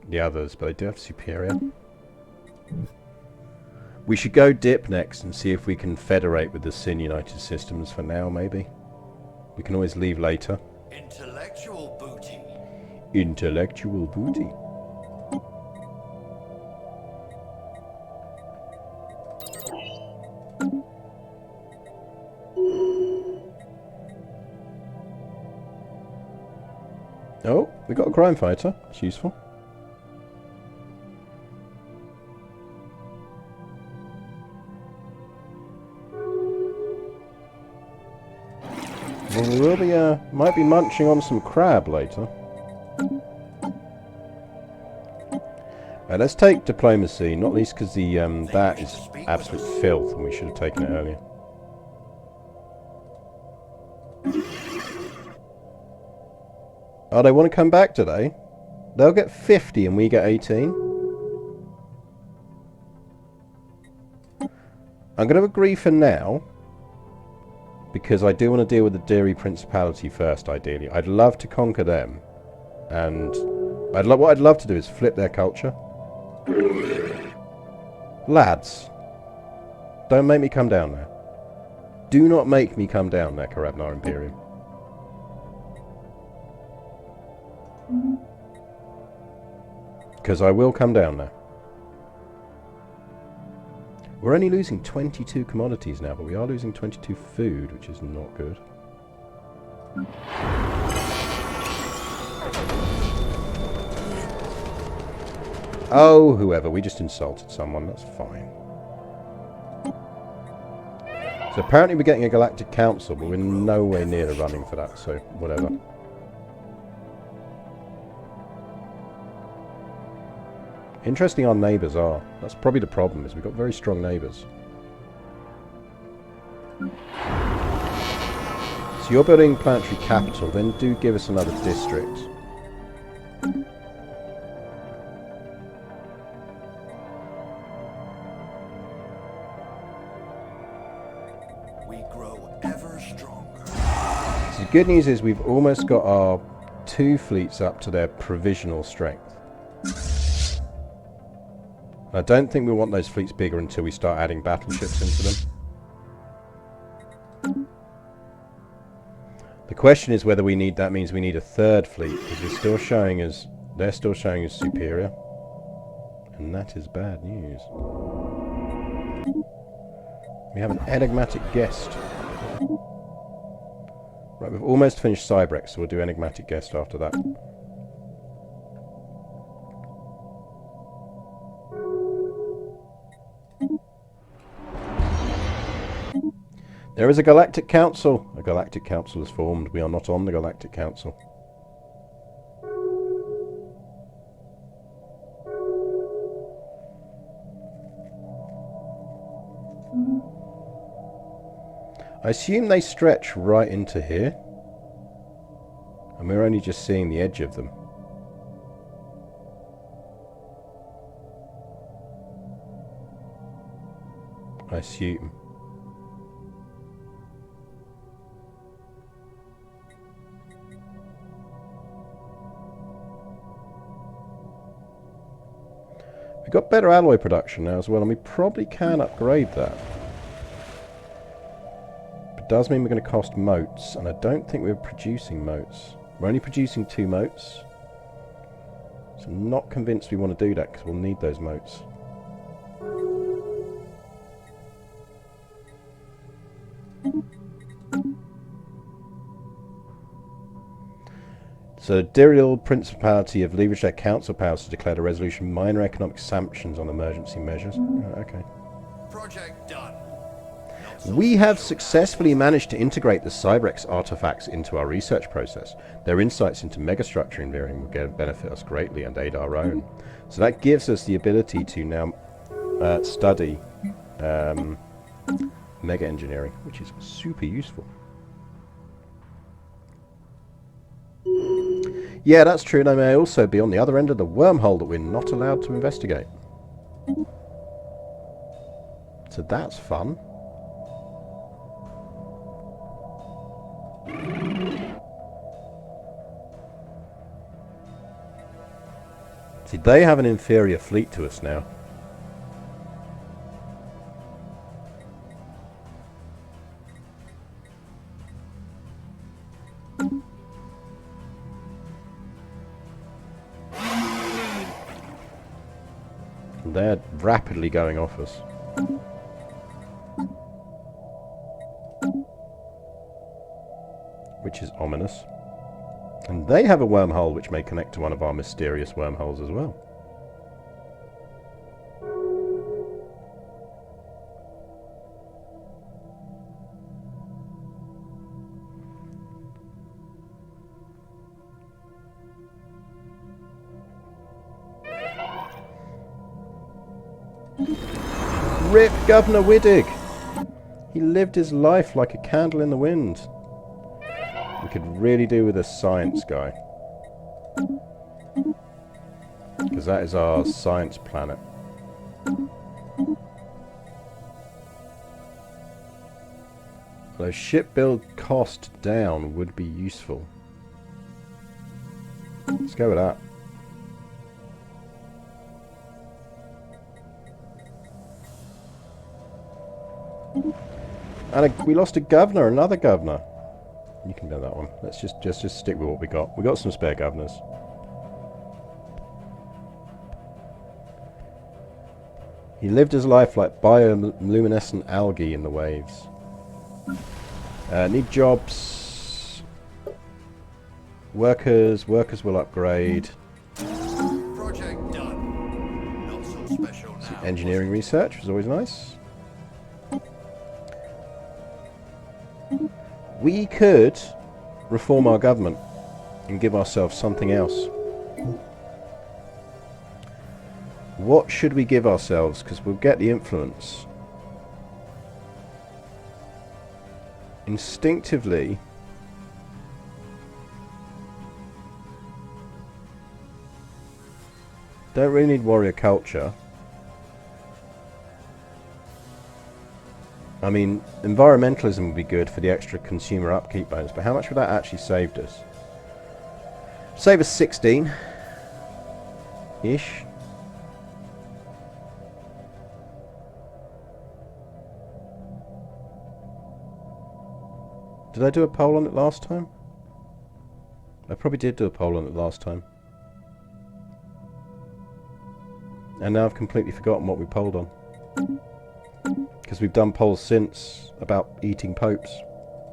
the others, but I do have Superior. We should go dip next and see if we can federate with the Sin United Systems for now, maybe. We can always leave later. Intellectual booty. Intellectual booty. Oh, we got a crime fighter. It's useful. Well, we will be, might be munching on some crab later. Let's take diplomacy, not least because the that is absolute filth, and we should have taken it earlier. Oh, they want to come back today? They'll get 50 and we get 18. I'm going to agree for now, because I do want to deal with the Dairy Principality first, ideally. I'd love to conquer them, and what I'd love to do is flip their culture. Lads, don't make me come down there. Do not make me come down there, Karabnar Imperium. Because I will come down there. We're only losing 22 commodities now, but we are losing 22 food, which is not good. Oh, whoever. We just insulted someone. That's fine. So apparently we're getting a Galactic Council, but we're nowhere near the running for that, so whatever. Interesting our neighbours are. That's probably the problem, is we've got very strong neighbours. So you're building planetary capital, then do give us another district. We grow ever stronger. So the good news is we've almost got our 2 fleets up to their provisional strength. I don't think we want those fleets bigger until we start adding battleships into them. The question is whether we need, that means we need a 3rd fleet, because they're still showing as superior. And that is bad news. We have an enigmatic guest. Right, we've almost finished Cybrex, so we'll do enigmatic guest after that. There is a Galactic Council. A Galactic Council is formed. We are not on the Galactic Council. I assume they stretch right into here. And we're only just seeing the edge of them. I assume. We've got better alloy production now as well, and we probably can upgrade that. But it does mean we're going to cost motes, and I don't think we're producing motes. We're only producing 2 motes. So I'm not convinced we want to do that, because we'll need those motes. So, Dirial Principality have leveraged their council powers to declare a resolution minor economic sanctions on emergency measures. Oh, okay. Project done. We have successfully managed to integrate the Cybrex artifacts into our research process. Their insights into megastructure engineering will benefit us greatly and aid our own. So that gives us the ability to now study mega engineering, which is super useful. Yeah, that's true, and I may also be on the other end of the wormhole that we're not allowed to investigate. So that's fun. See, they have an inferior fleet to us now. They're rapidly going off us. Which is ominous. And they have a wormhole which may connect to one of our mysterious wormholes as well. Rip Governor Widdig! He lived his life like a candle in the wind. We could really do with a science guy. Because that is our science planet. Although ship build cost down would be useful. Let's go with that. And we lost a governor, another governor. You can build that one. Let's just stick with what we got. We got some spare governors. He lived his life like bioluminescent algae in the waves. Need jobs. Workers will upgrade. Project done. Not so special now. Some engineering research was always nice. We could reform our government and give ourselves something else. What should we give ourselves? Because we'll get the influence. Instinctively, Don't really need warrior culture. I mean, environmentalism would be good for the extra consumer upkeep bonus, but how much would that actually saved us? Save us 16-ish. Did I do a poll on it last time? I probably did do a poll on it last time. And now I've completely forgotten what we polled on. Because we've done polls since about eating popes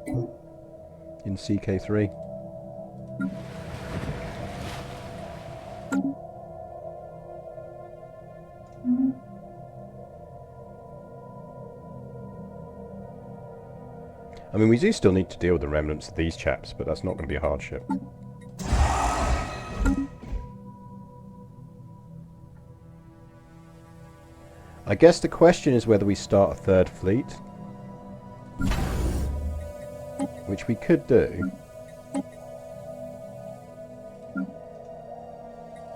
in CK3. I mean, we do still need to deal with the remnants of these chaps, but that's not going to be a hardship. I guess the question is whether we start a third fleet. Which we could do.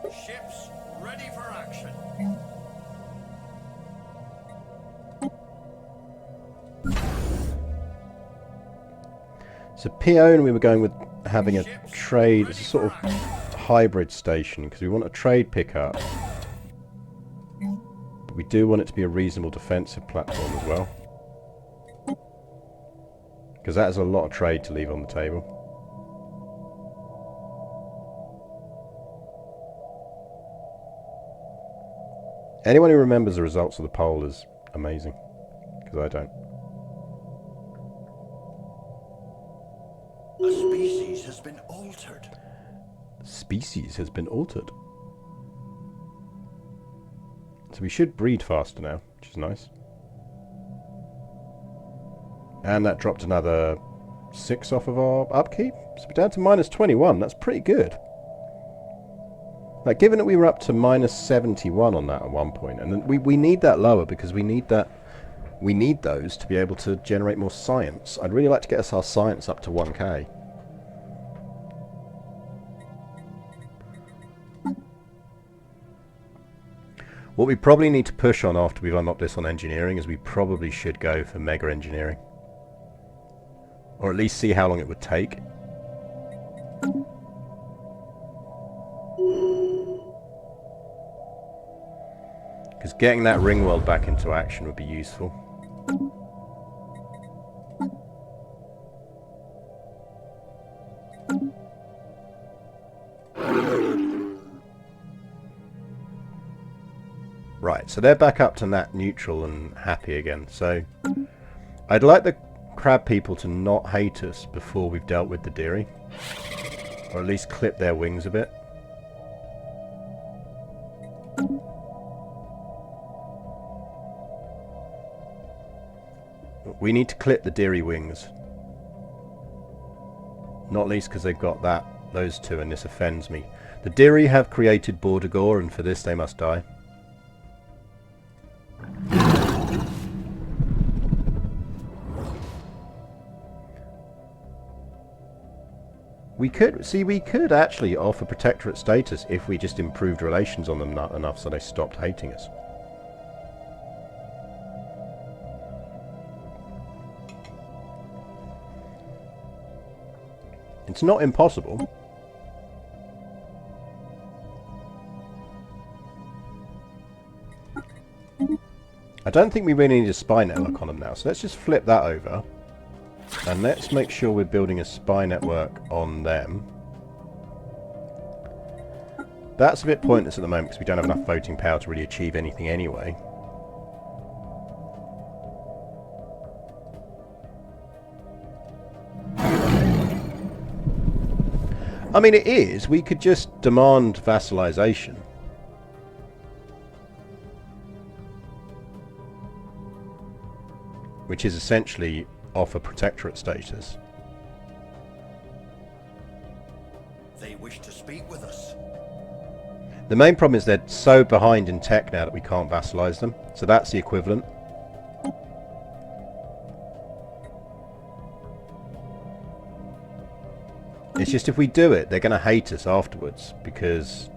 Ships ready for action. So Pione, we were going with having a trade, it's a sort of hybrid station, because we want a trade pickup. But we do want it to be a reasonable defensive platform as well. Because that is a lot of trade to leave on the table. Anyone who remembers the results of the poll is amazing. Because I don't. A species has been altered. Species has been altered. So we should breed faster now, which is nice. And that dropped another 6 off of our upkeep. So we're down to minus 21. That's pretty good. Like, given that we were up to minus 71 on that at one point, and then we need that lower because we need that. We need those to be able to generate more science. I'd really like to get us our science up to 1k. What we probably need to push on after we've unlocked this on engineering is we probably should go for mega engineering. Or at least see how long it would take. Because getting that ring world back into action would be useful. Right, so they're back up to nat neutral and happy again. So I'd like the crab people to not hate us before we've dealt with the Deary. Or at least clip their wings a bit. We need to clip the Deary wings. Not least because they've got those two, and this offends me. The Deary have created Bordagore, and for this they must die. We could actually offer protectorate status if we just improved relations on them enough so they stopped hating us. It's not impossible. I don't think we really need a spy network on them now, so let's just flip that over. And let's make sure we're building a spy network on them. That's a bit pointless at the moment because we don't have enough voting power to really achieve anything anyway. I mean, it is. We could just demand vassalization. Which is essentially offer protectorate status. They wish to speak with us. The main problem is they're so behind in tech now that we can't vassalize them. So that's the equivalent. It's just if we do it, they're going to hate us afterwards because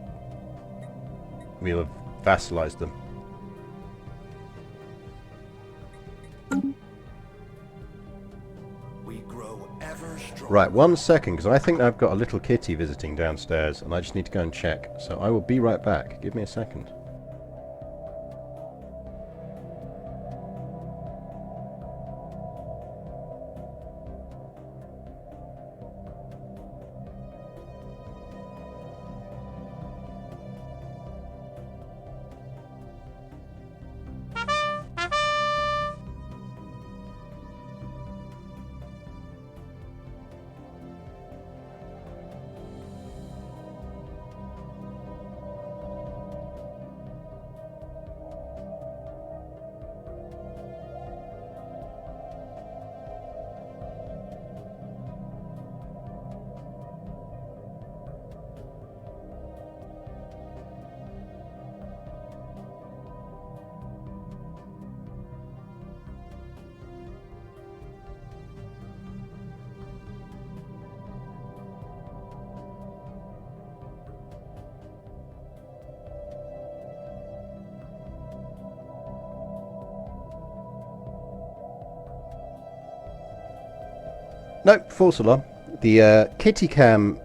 we'll have vassalized them. We grow ever stronger. Right, 1 second, because I think I've got a little kitty visiting downstairs, and I just need to go and check. So I will be right back. Give me a second. Nope, false alarm. The kitty cam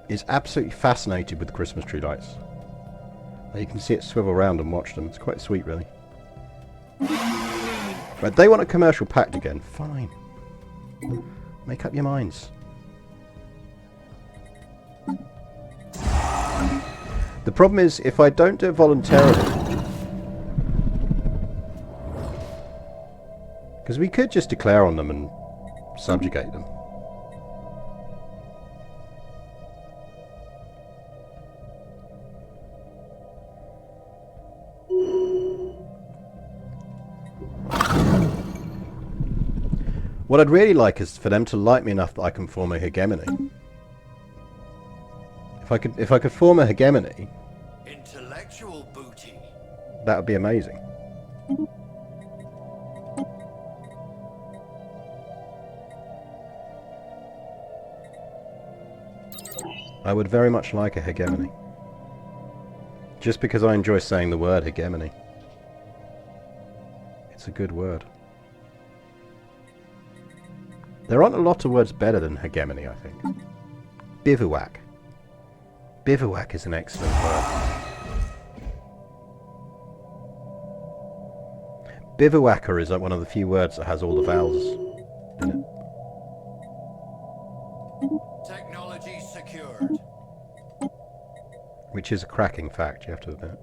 is absolutely fascinated with the Christmas tree lights. You can see it swivel around and watch them. It's quite sweet, really. Right, they want a commercial pact again. Fine. Make up your minds. The problem is, if I don't do it voluntarily... Because we could just declare on them and subjugate them. What I'd really like is for them to like me enough that I can form a hegemony. If I could form a hegemony, Intellectual booty. that would be amazing. I would very much like a hegemony. Just because I enjoy saying the word hegemony. It's a good word. There aren't a lot of words better than hegemony, I think. Bivouac. Bivouac is an excellent word. Bivouacker is like one of the few words that has all the vowels in it. Technology secured. Which is a cracking fact, you have to admit.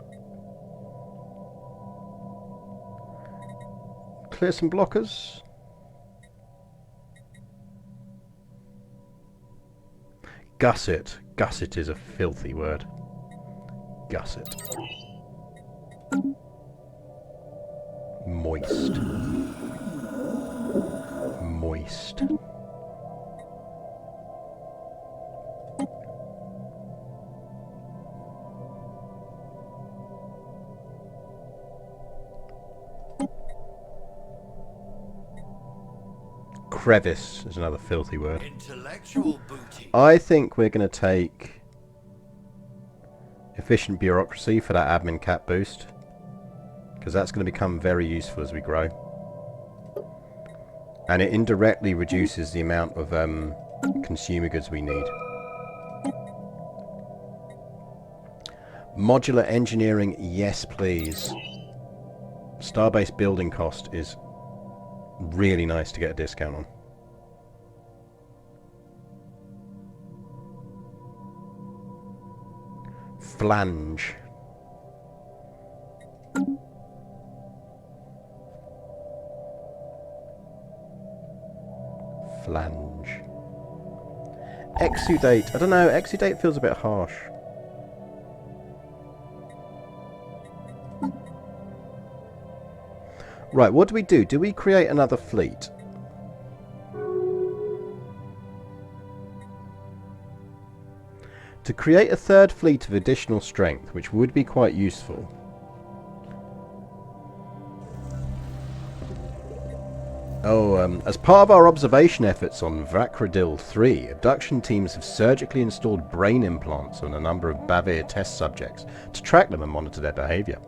Clear some blockers. Gusset. Gusset is a filthy word. Gusset. Moist. Moist. Crevice is another filthy word. Intellectual booty. I think we're going to take efficient bureaucracy for that admin cap boost, because that's going to become very useful as we grow, and it indirectly reduces the amount of consumer goods we need. Modular engineering, yes please. Starbase building cost is really nice to get a discount on. Flange. Flange. Exudate. I don't know, exudate feels a bit harsh. Right, what do? Do we create another fleet? To create a third fleet of additional strength, which would be quite useful. As part of our observation efforts on Vakradil 3, abduction teams have surgically installed brain implants on a number of Bavir test subjects to track them and monitor their behaviour.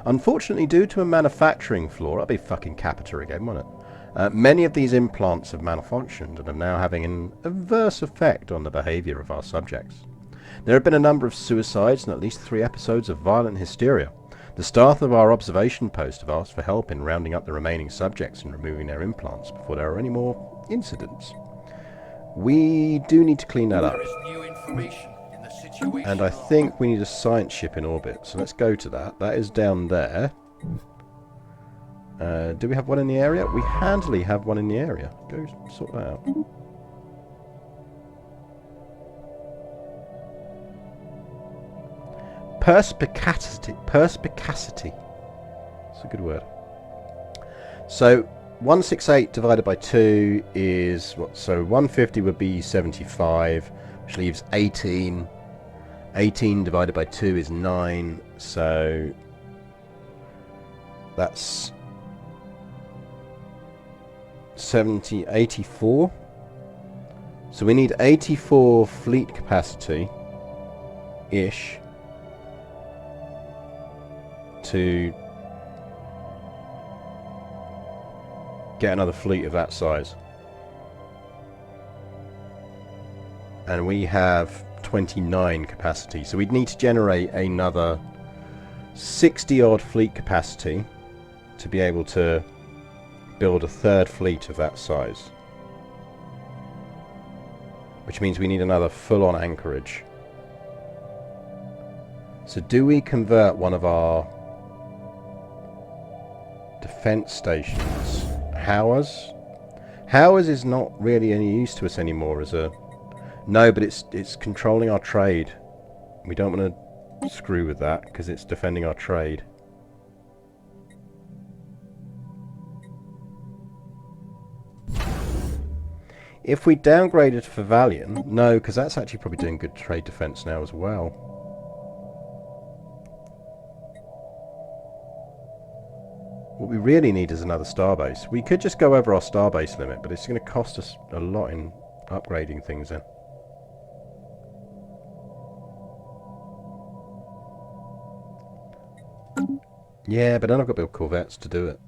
Unfortunately, due to a manufacturing flaw, that'd be fucking Capita again, wouldn't it? Many of these implants have malfunctioned and are now having an adverse effect on the behaviour of our subjects. There have been a number of suicides and at least 3 episodes of violent hysteria. The staff of our observation post have asked for help in rounding up the remaining subjects and removing their implants before there are any more incidents. We do need to clean that up. There is new information in the situation. And I think we need a science ship in orbit, so let's go to that. That is down there. Do we have one in the area? We handily have one in the area. Go sort that out. Perspicacity. That's a good word. So 168 divided by 2 is what? So 150 would be 75, which leaves 18. 18 divided by 2 is 9. So that's 84. So we need 84 fleet capacity ish to get another fleet of that size. And we have 29 capacity, so we'd need to generate another 60 odd fleet capacity to be able to build a third fleet of that size, which means we need another full-on anchorage. So do we convert one of our defense stations? Howers? Howers is not really any use to us anymore as a... No, but it's controlling our trade. We don't want to screw with that because it's defending our trade. If we downgraded for Valiant, no, because that's actually probably doing good trade defense now as well. What we really need is another starbase. We could just go over our starbase limit, but it's going to cost us a lot in upgrading things then. Yeah, but then I've got to build corvettes to do it.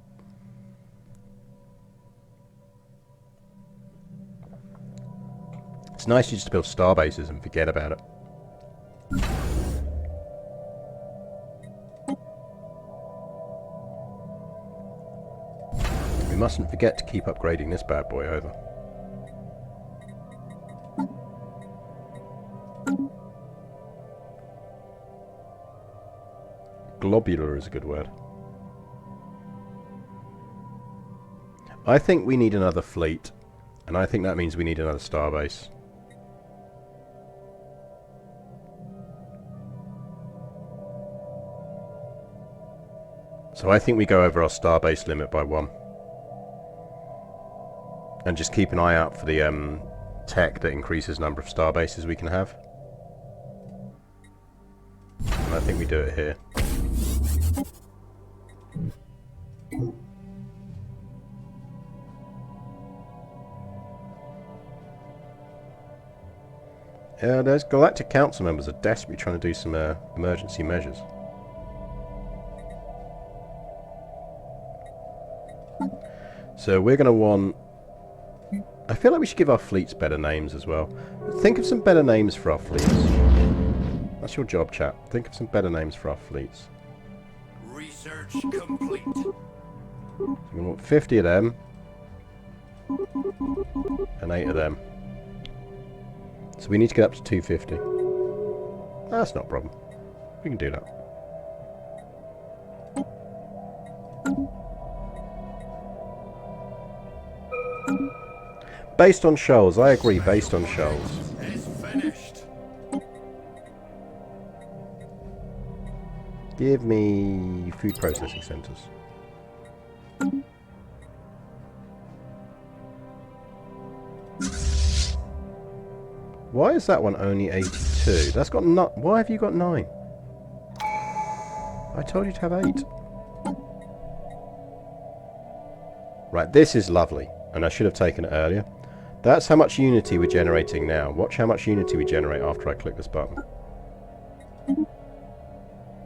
It's nice to just build starbases and forget about it. We mustn't forget to keep upgrading this bad boy over. Globular is a good word. I think we need another fleet, and I think that means we need another starbase. So I think we go over our starbase limit by 1. And just keep an eye out for the tech that increases the number of starbases we can have. And I think we do it here. Yeah, those Galactic Council members are desperately trying to do some emergency measures. So we're going to want... I feel like we should give our fleets better names as well. Think of some better names for our fleets. That's your job, chap. Think of some better names for our fleets. Research complete. So we want 50 of them. And 8 of them. So we need to get up to 250. That's not a problem. We can do that. Based on shoals, I agree, based on shoals. Is finished. Give me food processing centres. Why is that one only 82? That's got not. Why have you got 9? I told you to have 8. Right, this is lovely. And I should have taken it earlier. That's how much unity we're generating now. Watch how much unity we generate after I click this button.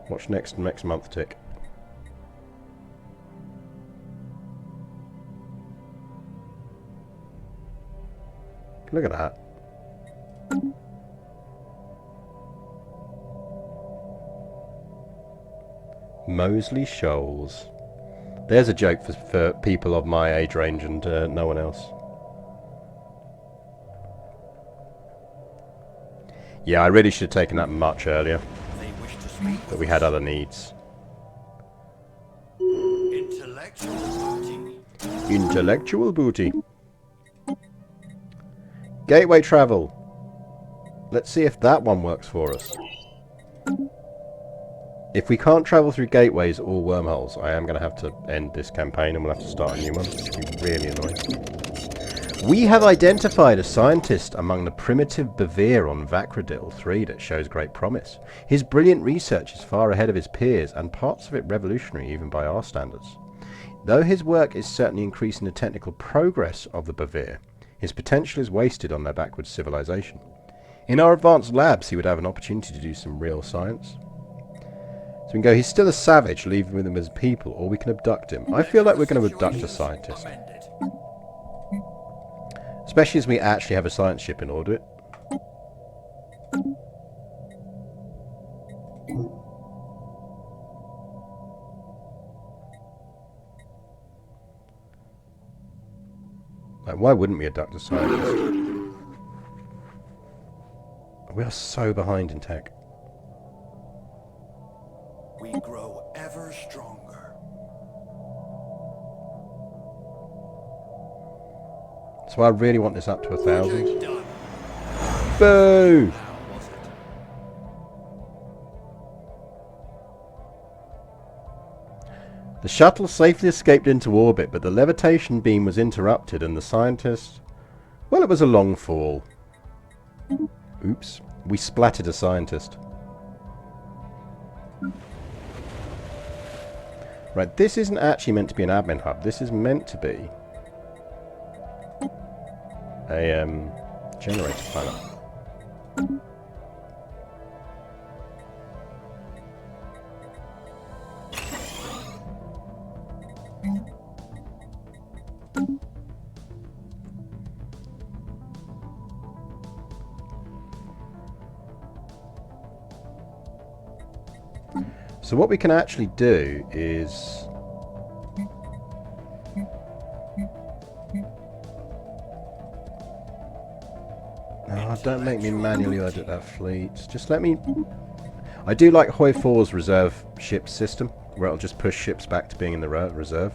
Watch next month tick. Look at that. Moseley Shoals. There's a joke for people of my age range and no one else. Yeah, I really should have taken that much earlier. But we had other needs. Intellectual booty. Gateway travel. Let's see if that one works for us. If we can't travel through gateways or wormholes, I am going to have to end this campaign and we'll have to start a new one, which would be really annoying. We have identified a scientist among the primitive Bavir on Vakradil 3 that shows great promise. His brilliant research is far ahead of his peers, and parts of it revolutionary even by our standards. Though his work is certainly increasing the technical progress of the Bavir, his potential is wasted on their backward civilization. In our advanced labs, he would have an opportunity to do some real science. So we can go, he's still a savage, leaving with him as people, or we can abduct him. I feel like we're going to abduct a scientist. Especially as we actually have a science ship in orbit. Like, why wouldn't we abduct a scientist? We are so behind in tech. We grow ever stronger. So I really want this up to 1,000. Boo! The shuttle safely escaped into orbit, but the levitation beam was interrupted and the scientist... Well, it was a long fall. Oops. We splattered a scientist. Right, this isn't actually meant to be an admin hub. This is meant to be a generator planet. So what we can actually do is... Oh, don't make me manually edit that fleet. Just let me... I do like Hoi 4's reserve ship system, where it'll just push ships back to being in the reserve.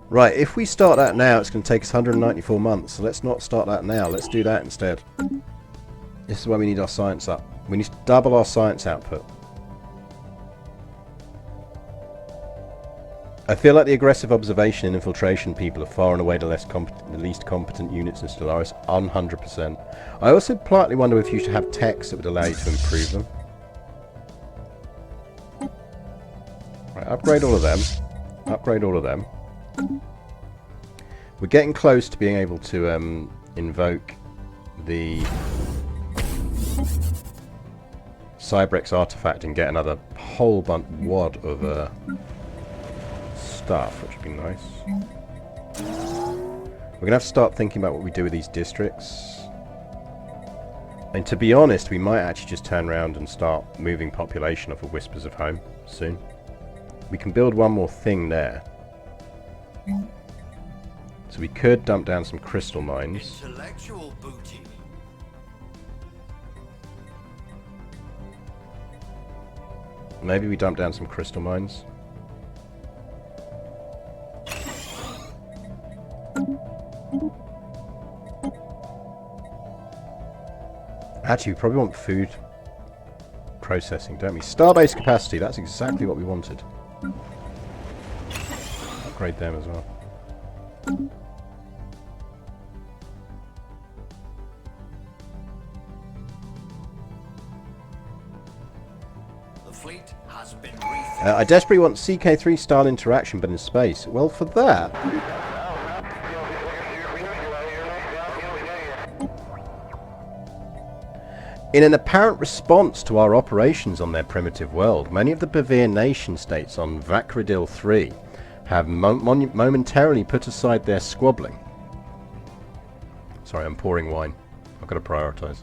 Right, if we start that now, it's going to take us 194 months, so let's not start that now. Let's do that instead. This is why we need our science up. We need to double our science output. I feel like the aggressive observation and infiltration people are far and away the least competent units in Stellaris, 100%. I also politely wonder if you should have techs that would allow you to improve them. Right, upgrade all of them. Upgrade all of them. We're getting close to being able to invoke the Cybrex artifact and get another whole wad of stuff, which would be nice. We're going to have to start thinking about what we do with these districts. And to be honest, we might actually just turn around and start moving population off of Whispers of Home soon. We can build one more thing there. So we could dump down some crystal mines. Intellectual booty. Maybe we dump down some crystal mines. Actually, we probably want food processing, don't we? Starbase capacity, that's exactly what we wanted. Upgrade them as well. The fleet has been I desperately want CK3 style interaction, but in space. Well, for that, In an apparent response to our operations on their primitive world, many of the Bavir nation-states on Vakradil 3 have momentarily put aside their squabbling. Sorry, I'm pouring wine. I've got to prioritise.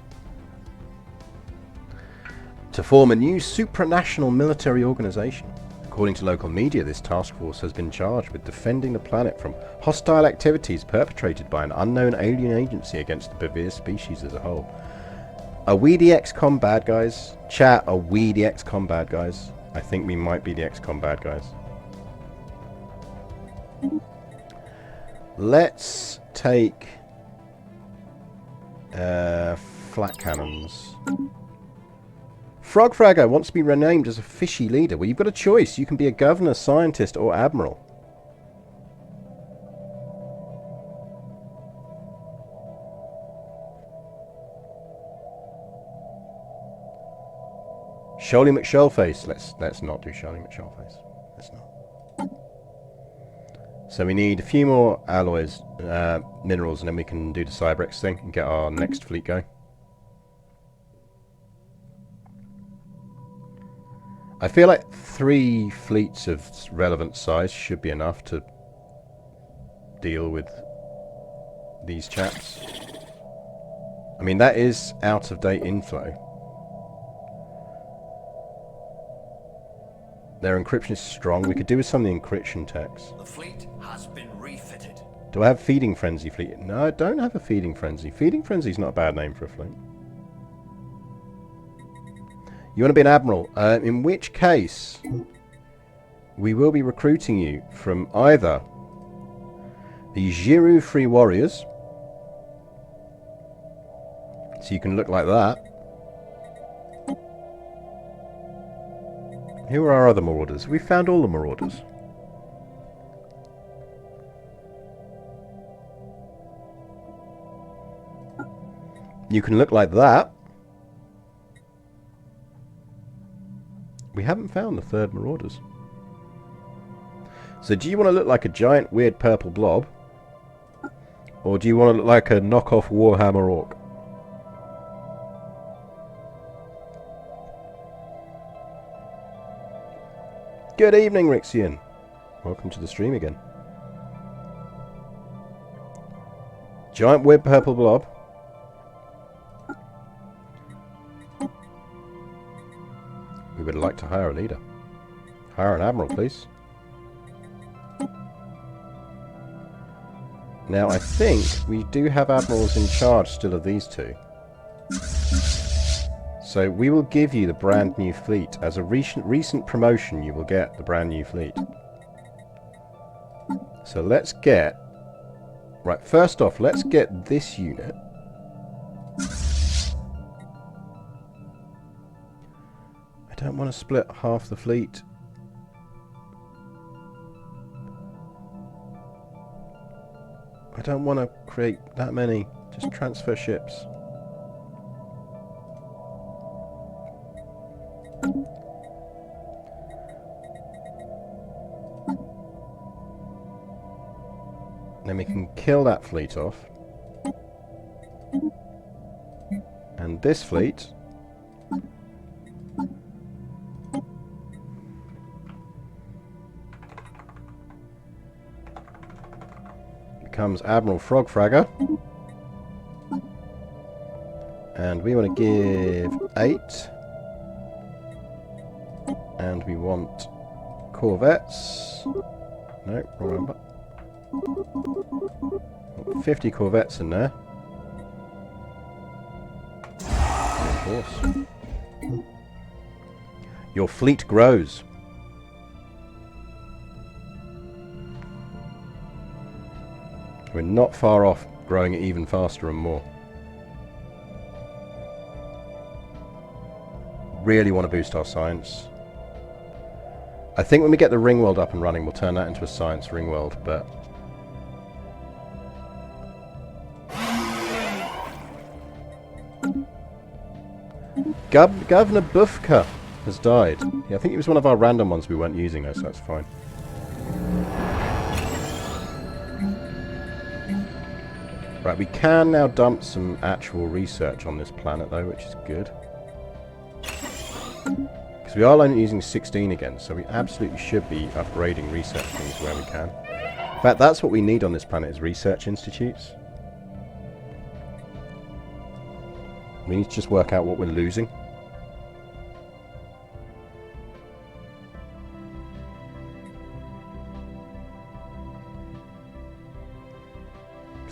To form a new supranational military organisation. According to local media, this task force has been charged with defending the planet from hostile activities perpetrated by an unknown alien agency against the Bavir species as a whole. Are we the XCOM bad guys? Chat, are we the XCOM bad guys? I think we might be the XCOM bad guys. Let's take flat cannons. Frogfragger wants to be renamed as a fishy leader. Well, you've got a choice. You can be a governor, scientist, or admiral. Sholly McShoalface. Let's not do Sholly McShoalface. Let's not. So we need a few more alloys, minerals, and then we can do the Cybrex thing and get our next fleet going. I feel like 3 fleets of relevant size should be enough to deal with these chaps. I mean, that is out-of-date inflow. Their encryption is strong. We could do with some of the encryption techs. The fleet has been refitted. Do I have Feeding Frenzy fleet? No, I don't have a Feeding Frenzy. Feeding Frenzy is not a bad name for a fleet. You want to be an admiral? In which case, we will be recruiting you from either the Giroux Free Warriors, so you can look like that. Who are our other Marauders? We found all the Marauders. You can look like that. We haven't found the third Marauders. So do you want to look like a giant weird purple blob? Or do you want to look like a knockoff Warhammer Orc? Good evening, Rixian. Welcome to the stream again. Giant weird purple blob. We would like to hire a leader. Hire an admiral, please. Now, I think we do have admirals in charge still of these two. So we will give you the brand new fleet. As a recent promotion, you will get the brand new fleet. So let's get... Right, first off, let's get this unit. I don't want to split half the fleet. I don't want to create that many. Just transfer ships. Then we can kill that fleet off. And this fleet becomes Admiral Frogfragger. And we want to give 8. And we want corvettes. No, wrong number. 50 corvettes in there. Of course. Your fleet grows. We're not far off growing it even faster and more. Really want to boost our science. I think when we get the ring world up and running, we'll turn that into a science ring world, but... Governor Bufka has died. Yeah, I think it was one of our random ones we weren't using though, so that's fine. Right, we can now dump some actual research on this planet, though, which is good. Because we are only using 16 again, so we absolutely should be upgrading research things where we can. In fact, that's what we need on this planet, is research institutes. We need to just work out what we're losing.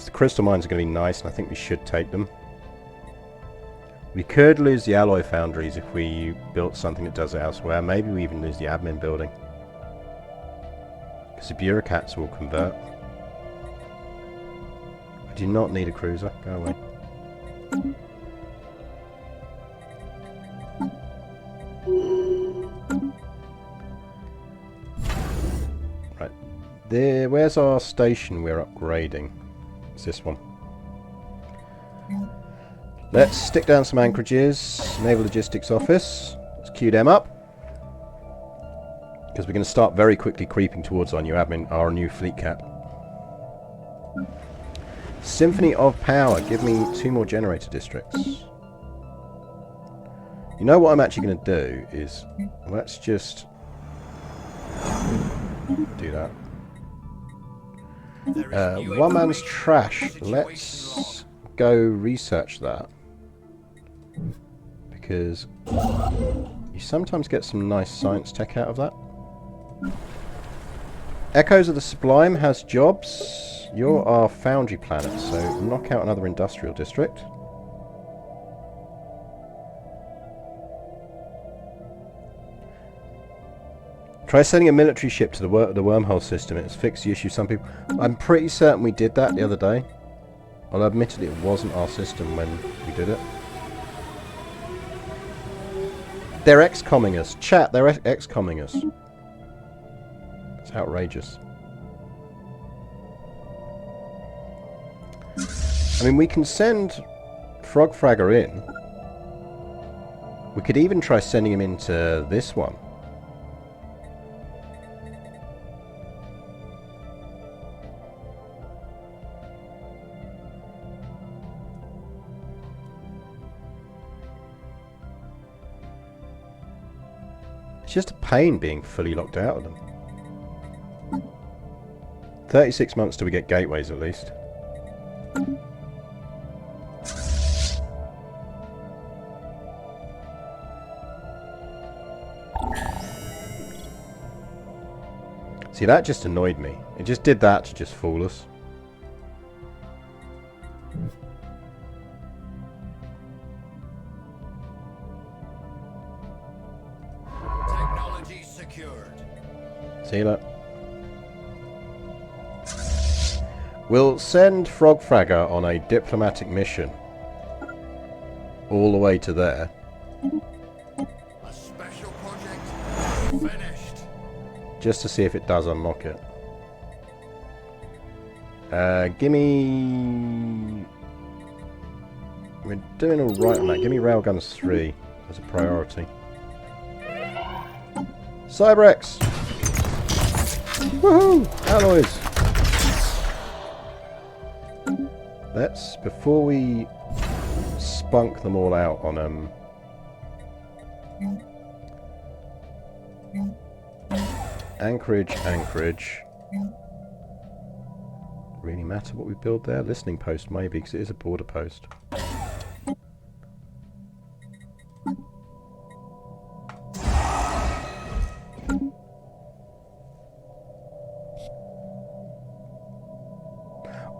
The crystal mines are going to be nice, and I think we should take them. We could lose the alloy foundries if we built something that does it elsewhere. Maybe we even lose the admin building. Because the bureaucrats will convert. I do not need a cruiser. Go away. Right. There. Where's our station we're upgrading? It's this one. Let's stick down some anchorages. Naval Logistics Office. Let's queue them up. Because we're going to start very quickly creeping towards our new fleet cap. Symphony of Power. Give me 2 more generator districts. You know what I'm actually going to do is... Let's just... do that. One man's trash. Let's go research that. Because you sometimes get some nice science tech out of that. Echoes of the Sublime has jobs. You're our foundry planet, so knock out another industrial district. Try sending a military ship to the wormhole system. It's fixed the issue. Some people... I'm pretty certain we did that the other day. Although admittedly it wasn't our system when we did it. They're XCOMing us. Chat, they're XCOMing us. It's outrageous. I mean, we can send Frogfragger in. We could even try sending him into this one. It's just a pain being fully locked out of them. 36 months till we get gateways at least. See, that just annoyed me. It just did that to just fool us. Technology secured. See that? We'll send Frogfragger on a diplomatic mission. All the way to there. A special project finished. Just to see if it does unlock it. Gimme... We're doing alright on that. Gimme Railguns 3 as a priority. Cyberx! Woohoo! Alloys! Let's, before we spunk them all out on Anchorage. Really matter what we build there? Listening post maybe, because it is a border post.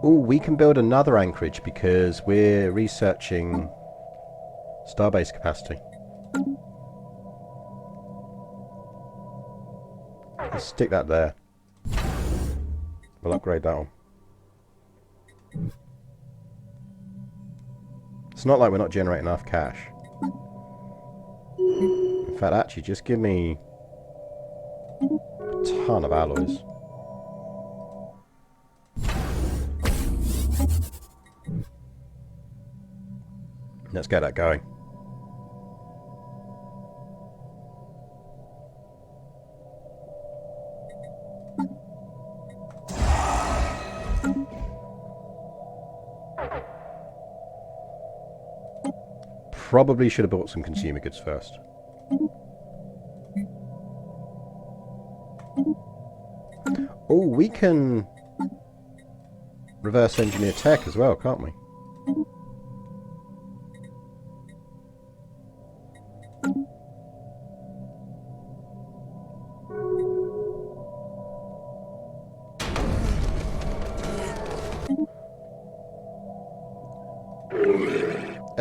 Oh, we can build another anchorage because we're researching starbase capacity. Let's stick that there. We'll upgrade that one. It's not like we're not generating enough cash. In fact, actually, just give me a ton of alloys. Let's get that going. probably should have bought some consumer goods first. Oh, we can reverse engineer tech as well, can't we?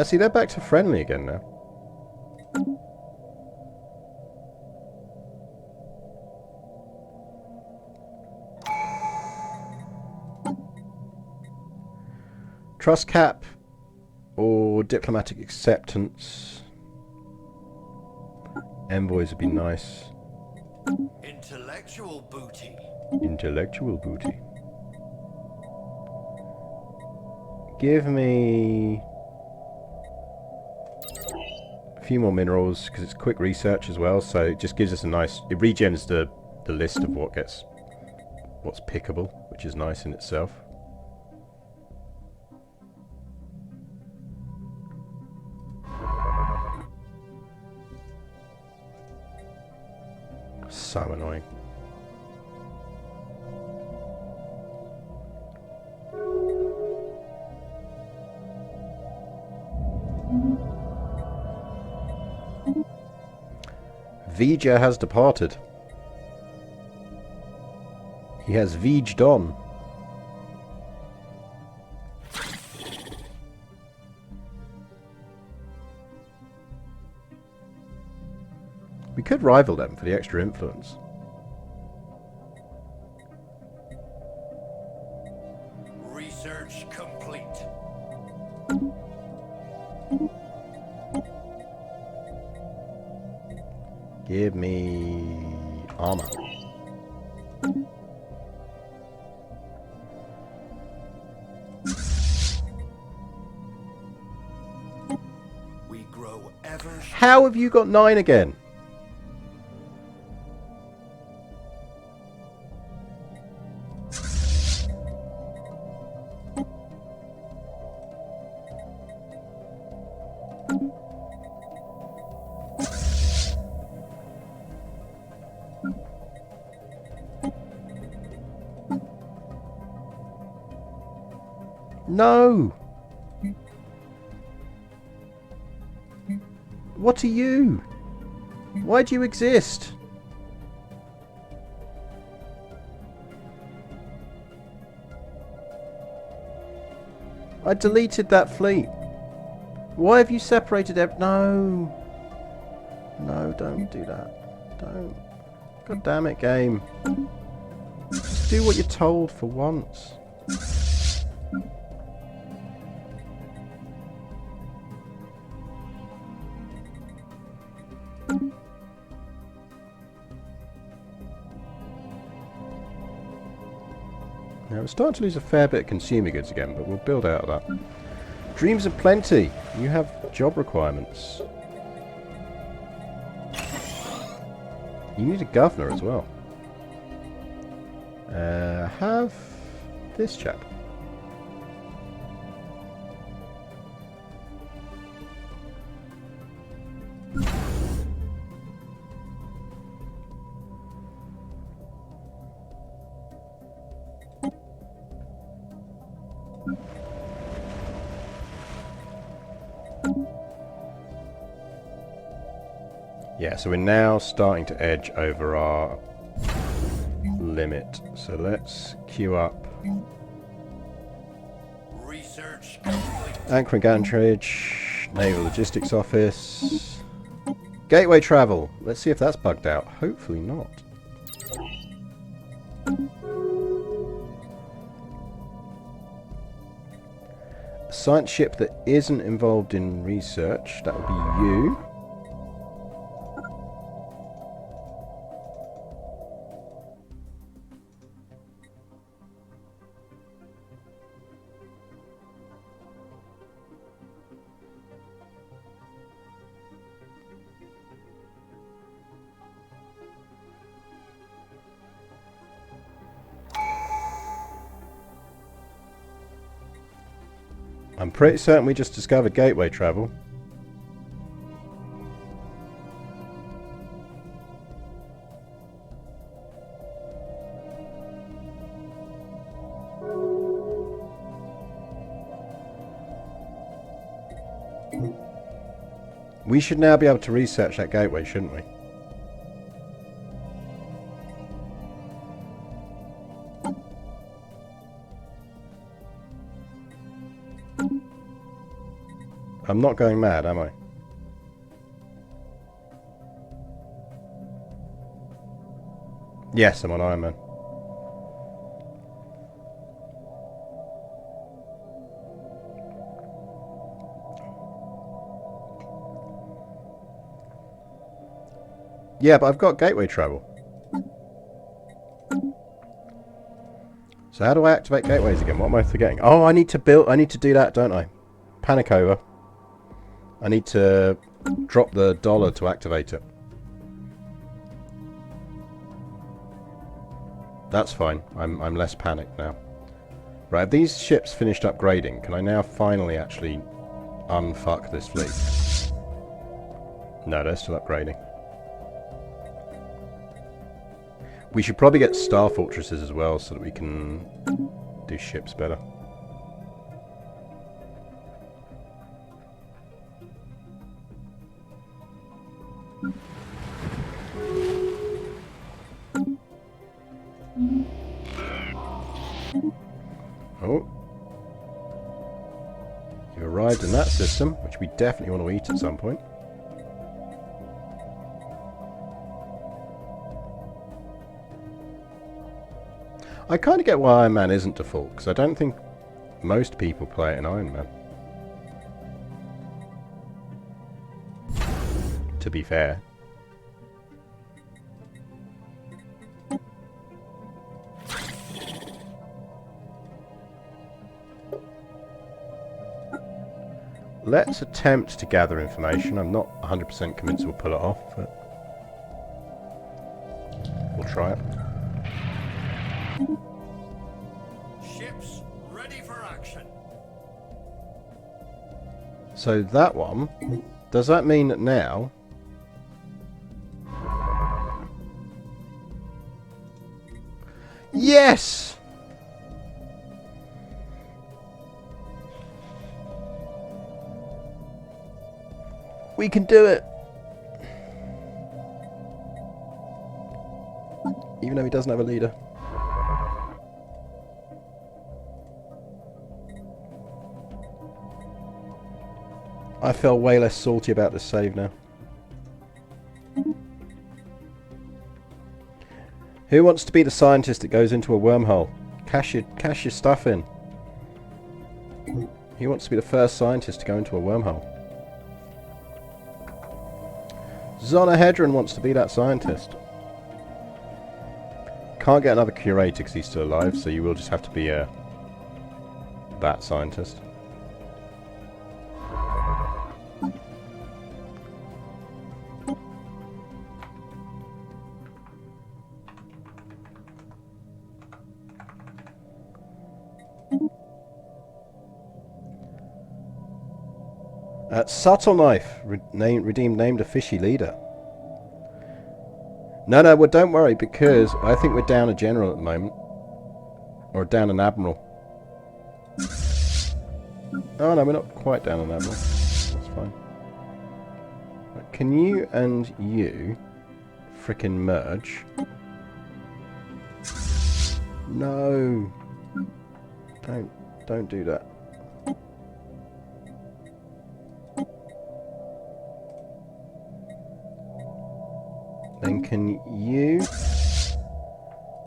See, they're back to friendly again now. Trust cap or diplomatic acceptance. Envoys would be nice. Intellectual booty. Intellectual booty. Give me a few more minerals, because it's quick research as well, so it just gives us a nice... It regens the list of what's pickable, which is nice in itself. So annoying. Vija has departed. He has Vijed on. We could rival them for the extra influence. Research complete. Give me armor. We grow ever. How have you got 9 again? No! What are you? Why do you exist? I deleted that fleet. Why have you separated No! No, don't do that. Don't. God damn it, game. Just do what you're told for once. Now we're starting to lose a fair bit of consumer goods again, but we'll build out of that. Dreams of plenty. You have job requirements. You need a governor as well. Have this chap. Yeah, so we're now starting to edge over our limit. So let's queue up. Research complete. Anchoring Gantridge, Naval Logistics Office. Gateway travel. Let's see if that's bugged out. Hopefully not. A science ship that isn't involved in research. That would be you. I'm pretty certain we just discovered gateway travel. We should now be able to research that gateway, shouldn't we? I'm not going mad, am I? Yes, I'm on Iron Man. Yeah, but I've got gateway travel. So how do I activate gateways again? What am I forgetting? Oh, I need to do that, don't I? Panic over. I need to drop the dollar to activate it. That's fine. I'm less panicked now. Right, have these ships finished upgrading? Can I now finally actually unfuck this fleet? No, they're still upgrading. We should probably get star fortresses as well so that we can do ships better. Oh. You've arrived in that system, which we definitely want to eat at some point. I kind of get why Iron Man isn't default, because I don't think most people play it in Iron Man. To be fair. Let's attempt to gather information. I'm not 100% convinced we'll pull it off, but we'll try it. Ships ready for action. So that one, does that mean that now yes! We can do it! Even though he doesn't have a leader. I feel way less salty about this save now. Who wants to be the scientist that goes into a wormhole? Cash your stuff in. Who wants to be the first scientist to go into a wormhole? Zonahedron wants to be that scientist. Can't get another curator because he's still alive, so you will just have to be that scientist. Subtle Knife, named a fishy leader. No, well, don't worry, because I think we're down a general at the moment. Or down an admiral. Oh no, we're not quite down an admiral. That's fine. Can you and you frickin' merge? No. Don't do that. Then can you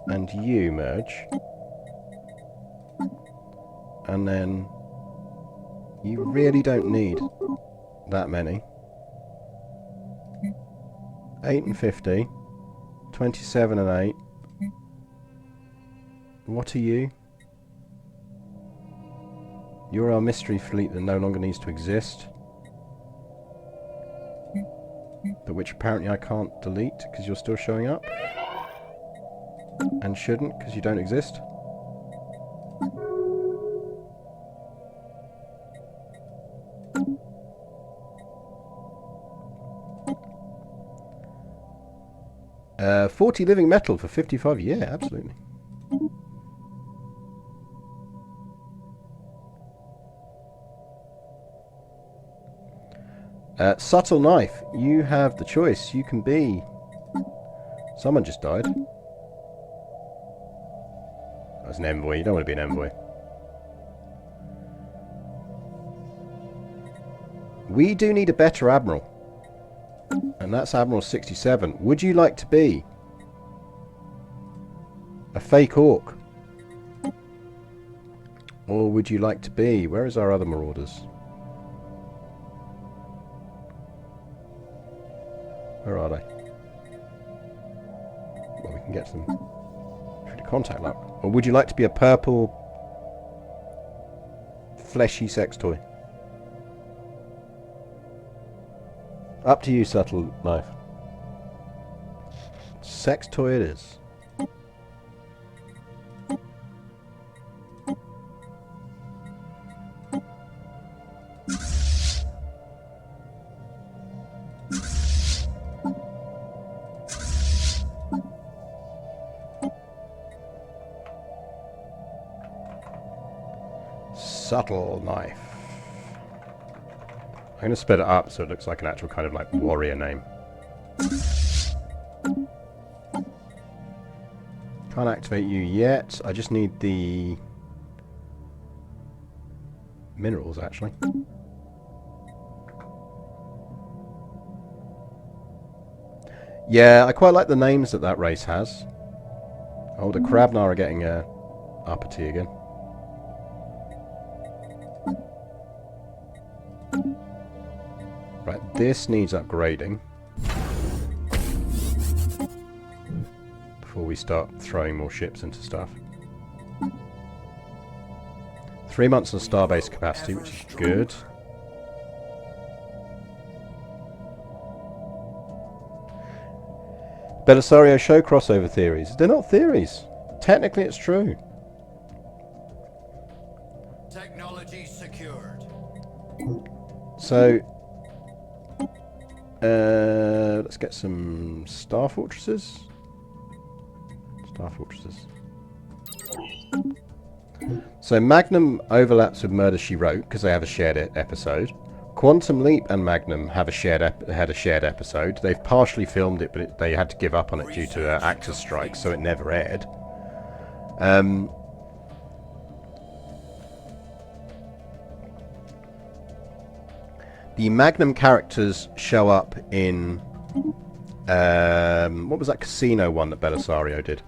and you merge? And then you really don't need that many. 8 and 50. 27 and 8. What are you? You're our mystery fleet that no longer needs to exist. But which apparently I can't delete because you're still showing up. And shouldn't because you don't exist. Uh, 40 living metal for 55, yeah, absolutely. Subtle Knife, you have the choice. You can be... Someone just died. That was an envoy. You don't want to be an envoy. We do need a better admiral. And that's Admiral 67. Would you like to be a fake orc? Or would you like to be... Where is our other Marauders? Where are they? Well, we can get to them through the contact lock. Or would you like to be a purple, fleshy sex toy? Up to you, Subtle Knife. Sex toy it is. Subtle Knife. I'm going to split it up so it looks like an actual kind of like warrior name. Can't activate you yet. I just need the minerals actually. Yeah, I quite like the names that race has. Oh, the Krabnar are getting uppity again. Right, this needs upgrading before we start throwing more ships into stuff. 3 months on starbase capacity, which is good. Belisario show crossover theories. They're not theories. Technically it's true. Technology secured. So, let's get some Star Fortresses. Star Fortresses. So Magnum overlaps with Murder, She Wrote because they have a shared episode. Quantum Leap and Magnum have had a shared episode. They've partially filmed it, but they had to give up on it due to actors' strikes, so it never aired. The Magnum characters show up in what was that casino one that Belisario did?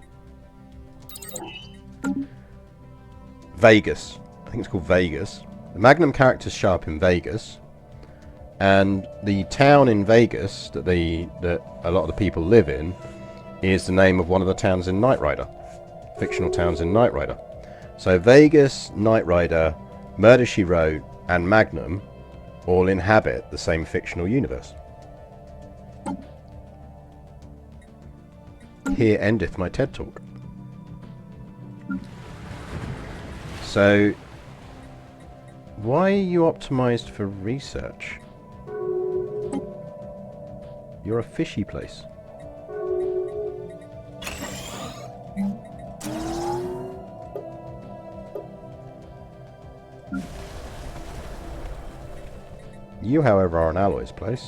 Vegas. I think it's called Vegas. The Magnum characters show up in Vegas. And the town in Vegas that a lot of the people live in is the name of one of the towns in Knight Rider. Fictional towns in Knight Rider. So Vegas, Knight Rider, Murder, She Wrote, and Magnum all inhabit the same fictional universe. Here endeth my TED Talk. So, why are you optimized for research? You're a fishy place. You, however, are an alloy's place.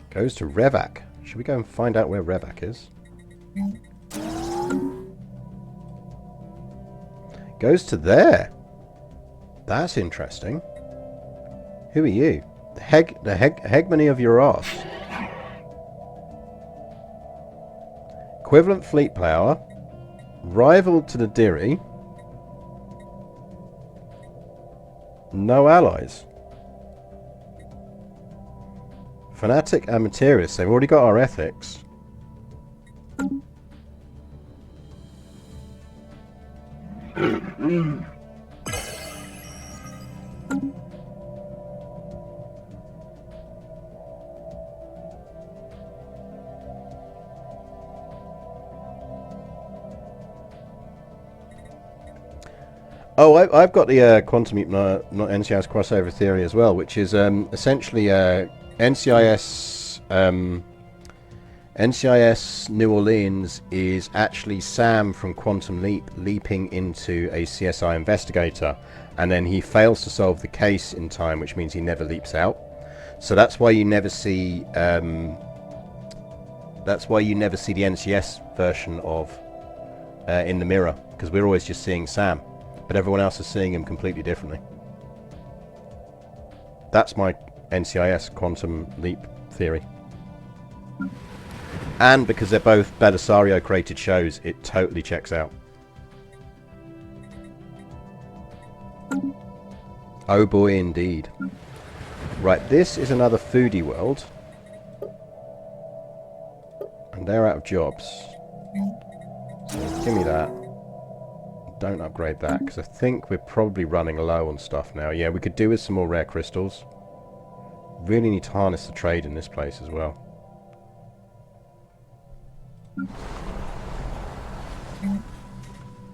Goes to Revak. Should we go and find out where Revak is? Goes to there. That's interesting. Who are you? The hegemony of your arse. Equivalent fleet power. Rival to the Diri. No allies. Fanatic and materialist. They've already got our ethics. Oh, I've got the Quantum Leap, not NCIS crossover theory as well, which is essentially NCIS NCIS New Orleans is actually Sam from Quantum Leap leaping into a CSI investigator, and then he fails to solve the case in time, which means he never leaps out. So that's why you never see the NCS version of in the mirror, because we're always just seeing Sam, but everyone else is seeing him completely differently. That's my NCIS Quantum Leap theory. And because they're both Belisario created shows, it totally checks out. Oh boy, indeed. Right, this is another foodie world. And they're out of jobs. So give me that. Don't upgrade that, because I think we're probably running low on stuff now. Yeah, we could do with some more rare crystals. Really need to harness the trade in this place as well.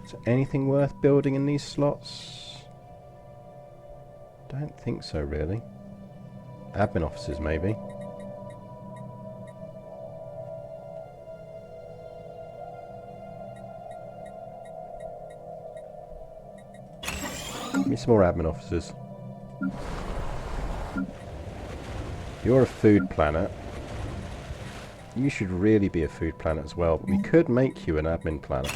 Is there anything worth building in these slots? Don't think so, really. Admin offices, maybe. Give me some more admin offices. You're a food planet. You should really be a food planet as well, but we could make you an admin planet.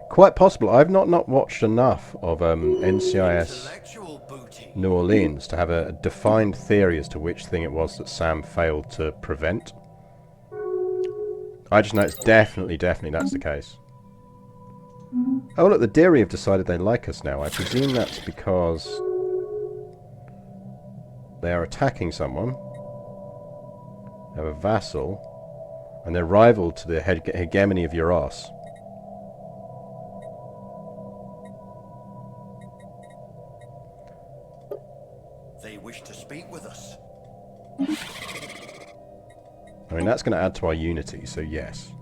Quite possible. I've not watched enough of NCIS New Orleans to have a defined theory as to which thing it was that Sam failed to prevent. I just know it's definitely that's the case. Oh look, the Deary have decided they like us now. I presume that's because they are attacking someone. They have a vassal, and they're rival to the hegemony of Euros. They wish to speak with us. I mean, that's going to add to our unity, so yes.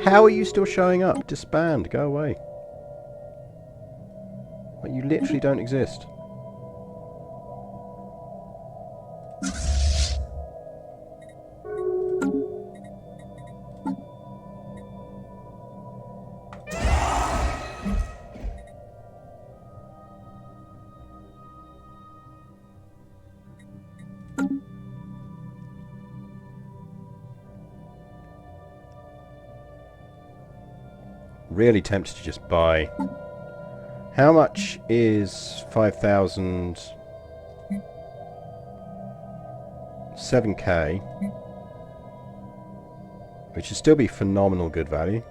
How are you still showing up? Disband, go away. Like, you literally don't exist. Really tempted to just buy. How much is 5,000? 7k. Which would still be phenomenal good value.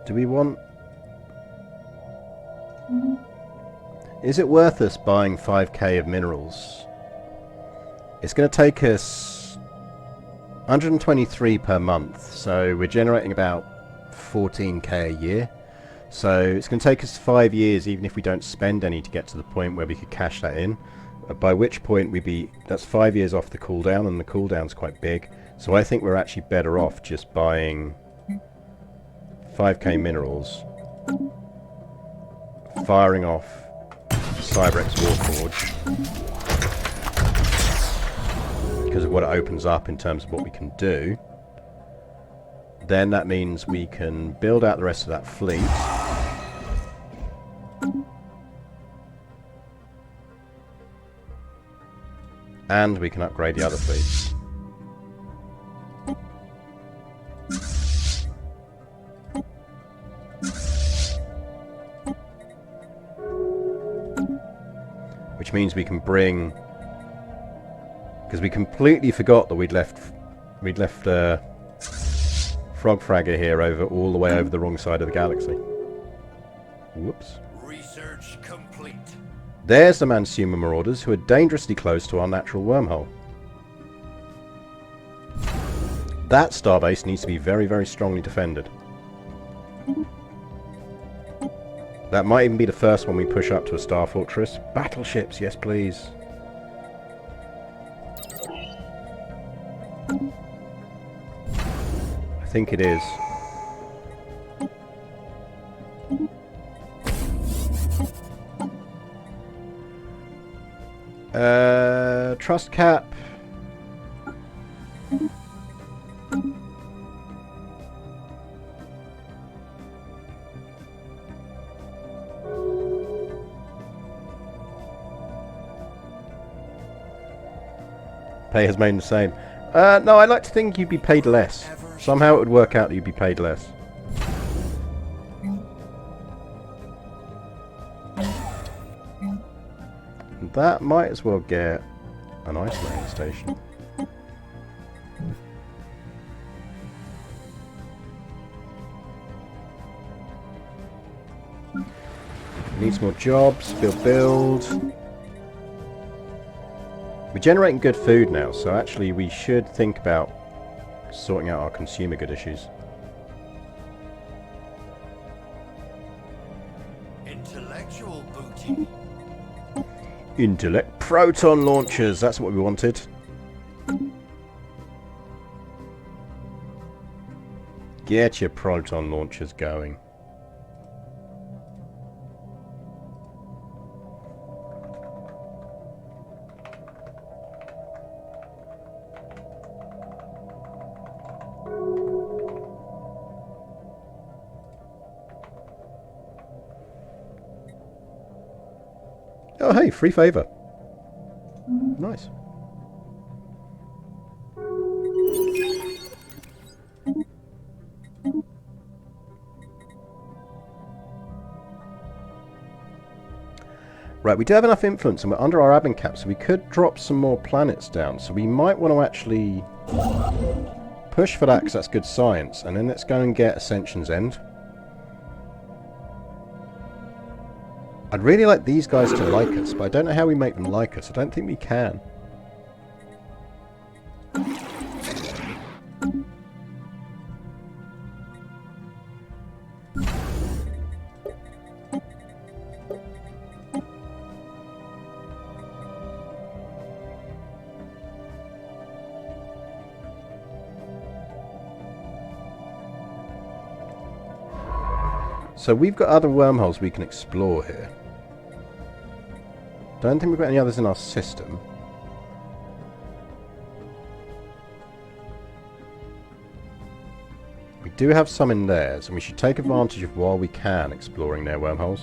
Do we want... Is it worth us buying 5k of minerals? It's going to take us 123 per month, so we're generating about 14k a year. So it's going to take us 5 years, even if we don't spend any, to get to the point where we could cash that in. By which point we'd be... That's 5 years off the cooldown, and the cooldown's quite big. So I think we're actually better off just buying 5k minerals, firing off Cyberx Warforge because of what it opens up in terms of what we can do. Then that means we can build out the rest of that fleet. And we can upgrade the other fleets. Which means we can bring, because we completely forgot that we'd left 4 frog fragger here all the way over the wrong side of the galaxy. Whoops. Research complete. There's the Mansumer Marauders, who are dangerously close to our natural wormhole. That starbase needs to be very, very strongly defended. That might even be the first one we push up to a star fortress. Battleships, yes please. I think it is. Trust cap. Pay has made the same. No, I'd like to think you'd be paid less. Somehow it would work out that you'd be paid less. That might as well get an isolating station. Needs more jobs, build. We're generating good food now, so actually we should think about sorting out our consumer good issues. Intellectual booty. Proton launchers, that's what we wanted. Get your proton launchers going. Oh hey, free favour. Nice. Right, we do have enough influence and we're under our admin cap, so we could drop some more planets down. So we might want to actually push for that because that's good science. And then let's go and get Ascension's End. I'd really like these guys to like us, but I don't know how we make them like us. I don't think we can. So we've got other wormholes we can explore here. Don't think we've got any others in our system. We do have some in theirs, and we should take advantage of while we can exploring their wormholes.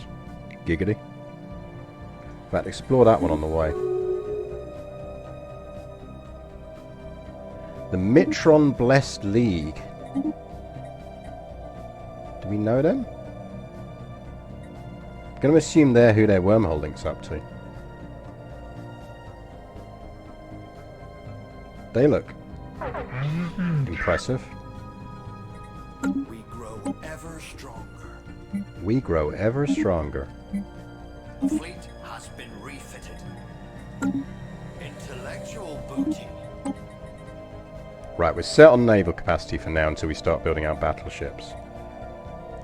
Giggity. In fact, explore that one on the way. The Mitron Blessed League. Do we know them? I'm going to assume they're who their wormhole links up to. They look impressive. We grow ever stronger. We grow ever stronger. The fleet has been refitted. Intellectual booty. Right, we're set on naval capacity for now until we start building our battleships.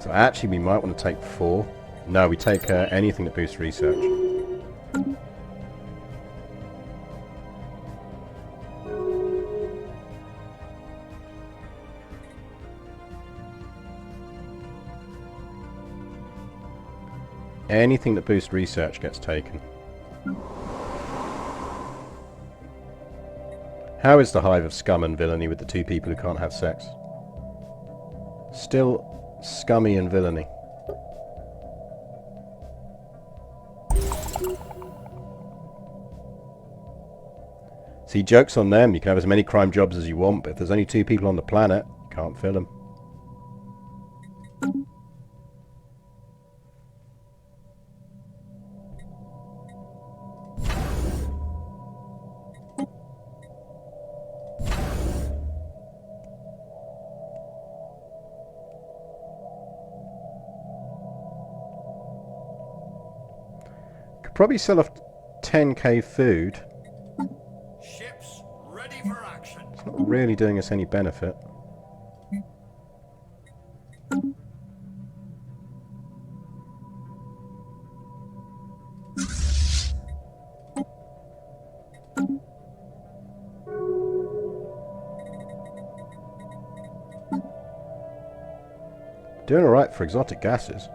So actually we might want to take 4. No, we take anything that boosts research. Anything that boosts research gets taken. How is the hive of scum and villainy with the 2 people who can't have sex? Still scummy and villainy. See, joke's on them. You can have as many crime jobs as you want, but if there's only 2 people on the planet, you can't fill them. probably sell off 10k food. Ships ready for action. It's not really doing us any benefit. Doing alright for exotic gases.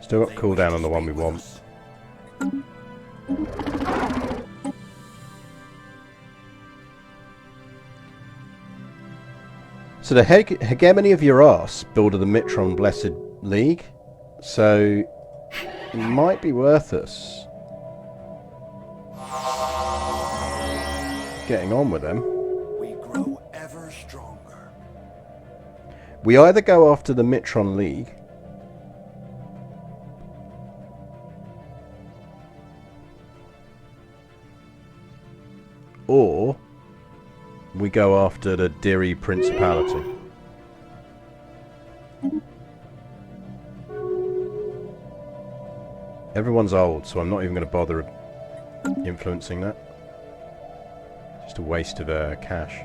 Still got cooldown on the one we want. So the hegemony of your arse build of the Mitron Blessed League. So it might be worth us getting on with them. We grow ever stronger. We either go after the Mitron League, or we go after the Diri Principality. Everyone's old, so I'm not even going to bother influencing that. Just a waste of cash.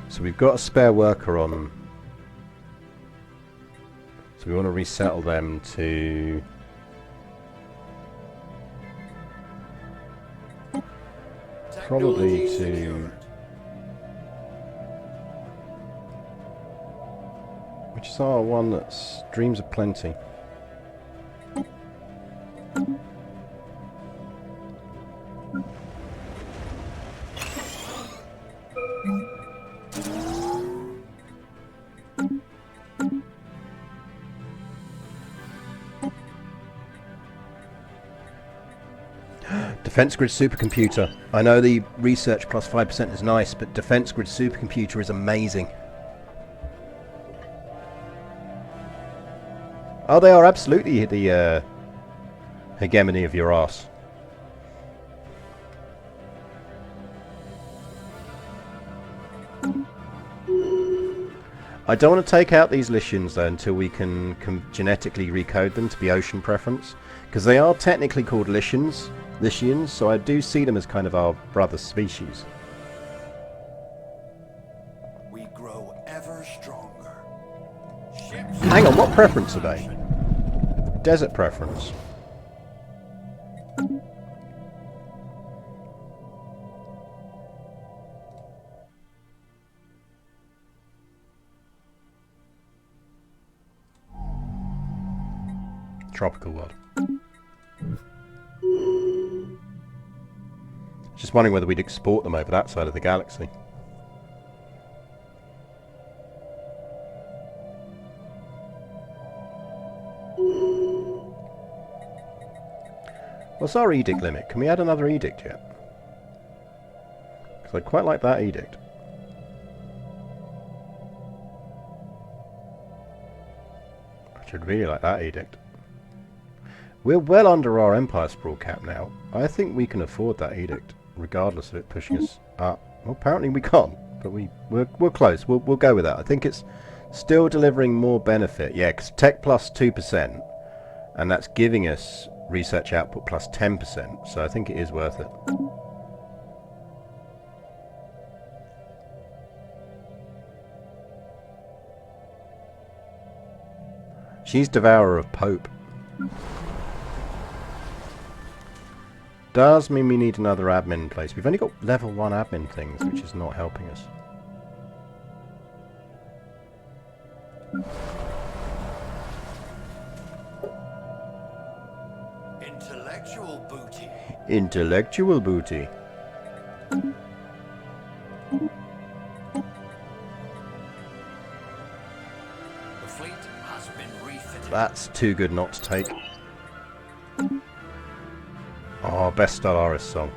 So we've got a spare worker on. So we want to resettle them to... probably to... which is our one that's Dreams of Plenty. Defense Grid Supercomputer. I know the research plus 5% is nice, but Defense Grid Supercomputer is amazing. Oh, they are absolutely the hegemony of your arse. I don't want to take out these Lycians though until we can genetically recode them to be ocean preference, because they are technically called Lycians, so I do see them as kind of our brother species. We grow ever stronger. Ships Hang on, what preference are they? Desert preference. Tropical world. Just wondering whether we'd export them over that side of the galaxy. What's our edict limit? Can we add another edict yet? Because I'd quite like that edict. I should really like that edict. We're well under our Empire Sprawl cap now. I think we can afford that edict, regardless of it pushing us up. Well, apparently we can't, but we're close. We'll go with that. I think it's still delivering more benefit. Yeah, because tech plus 2%, and that's giving us research output plus 10%, so I think it is worth it. She's Devourer of Pope. Does mean we need another admin in place. We've only got level 1 admin things, which is not helping us. intellectual booty. Intellectual booty. The fleet has been refitted. That's too good not to take. Oh, best Stellaris song.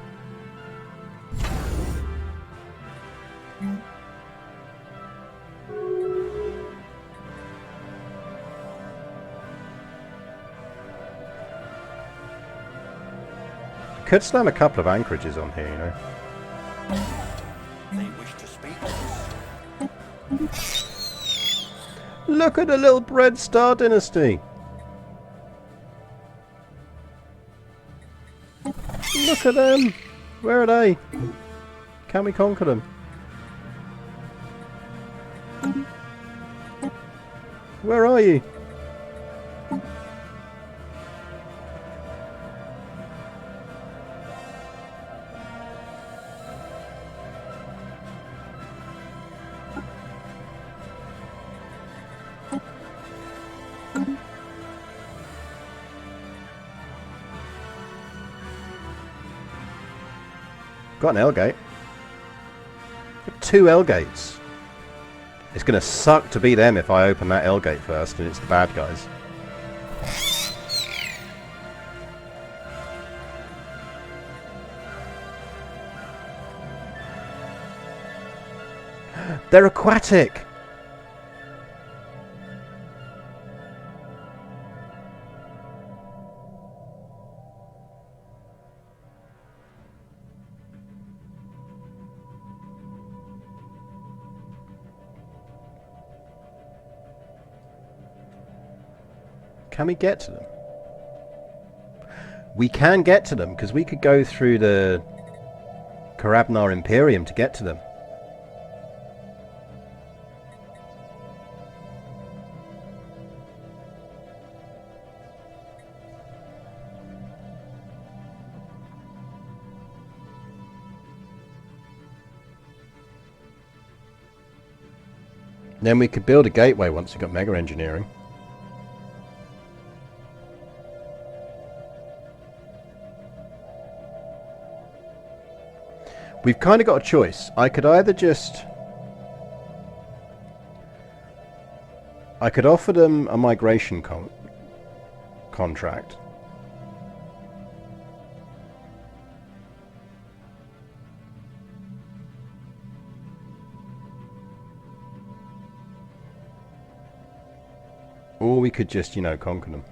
could slam a couple of anchorages on here, you know. They wish to speak to us. Look at the little Red Star Dynasty. Look at them. Where are they? Can we conquer them? Where are you? Got an L gate. Got 2 L gates. It's going to suck to be them if I open that L gate first and it's the bad guys. They're aquatic! Can we get to them? We can get to them, because we could go through the Karabnar Imperium to get to them. Then we could build a gateway once we got mega engineering. We've kind of got a choice. I could either just... I could offer them a migration contract. Or we could just, you know, conquer them.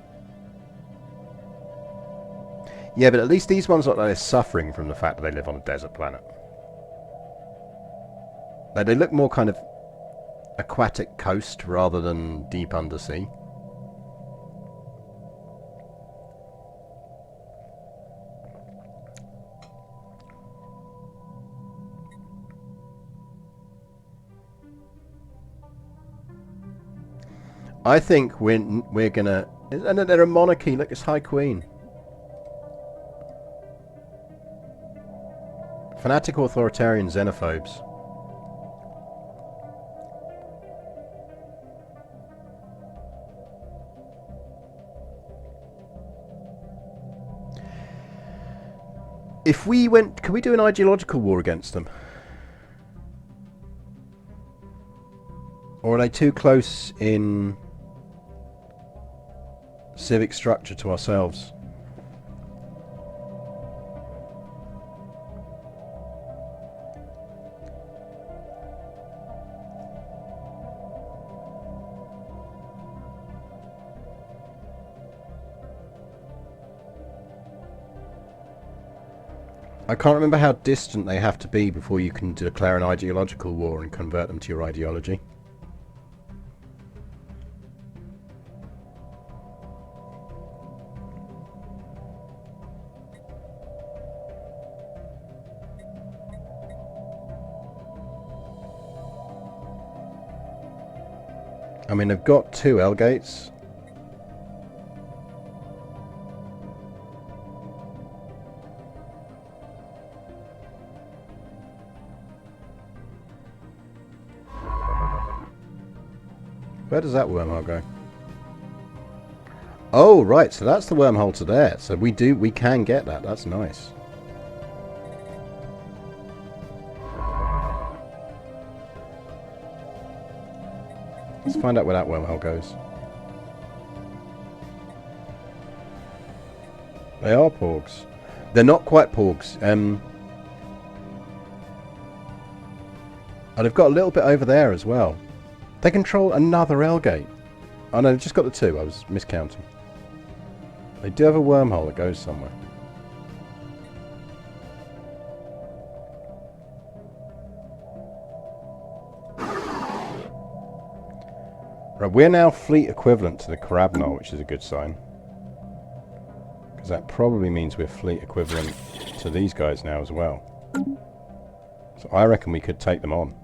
Yeah, but at least these ones look like they're suffering from the fact that they live on a desert planet. Like, they look more kind of aquatic coast rather than deep undersea. I think we're gonna... And they're a monarchy. Look, it's High Queen. Fanatic authoritarian xenophobes. If we went... Could we do an ideological war against them? Or are they too close in civic structure to ourselves? I can't remember how distant they have to be before you can declare an ideological war and convert them to your ideology. I mean, they've got 2 L gates. Where does that wormhole go? Oh, right, so that's the wormhole to there. So we can get that. That's nice. Let's find out where that wormhole goes. They are porgs. They're not quite porgs. Oh, they've got a little bit over there as well. They control another L gate. Oh no, they've just got the 2. I was miscounting. They do have a wormhole that goes somewhere. Right, we're now fleet equivalent to the Carabinol, which is a good sign. Because that probably means we're fleet equivalent to these guys now as well. So I reckon we could take them on.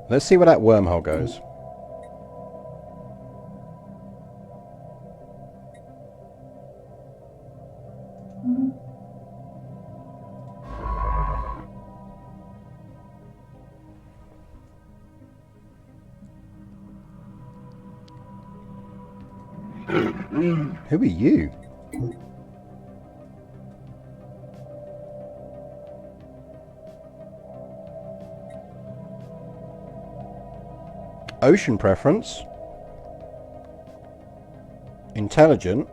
Let's see where that wormhole goes. Who are you? Ocean preference. Intelligent.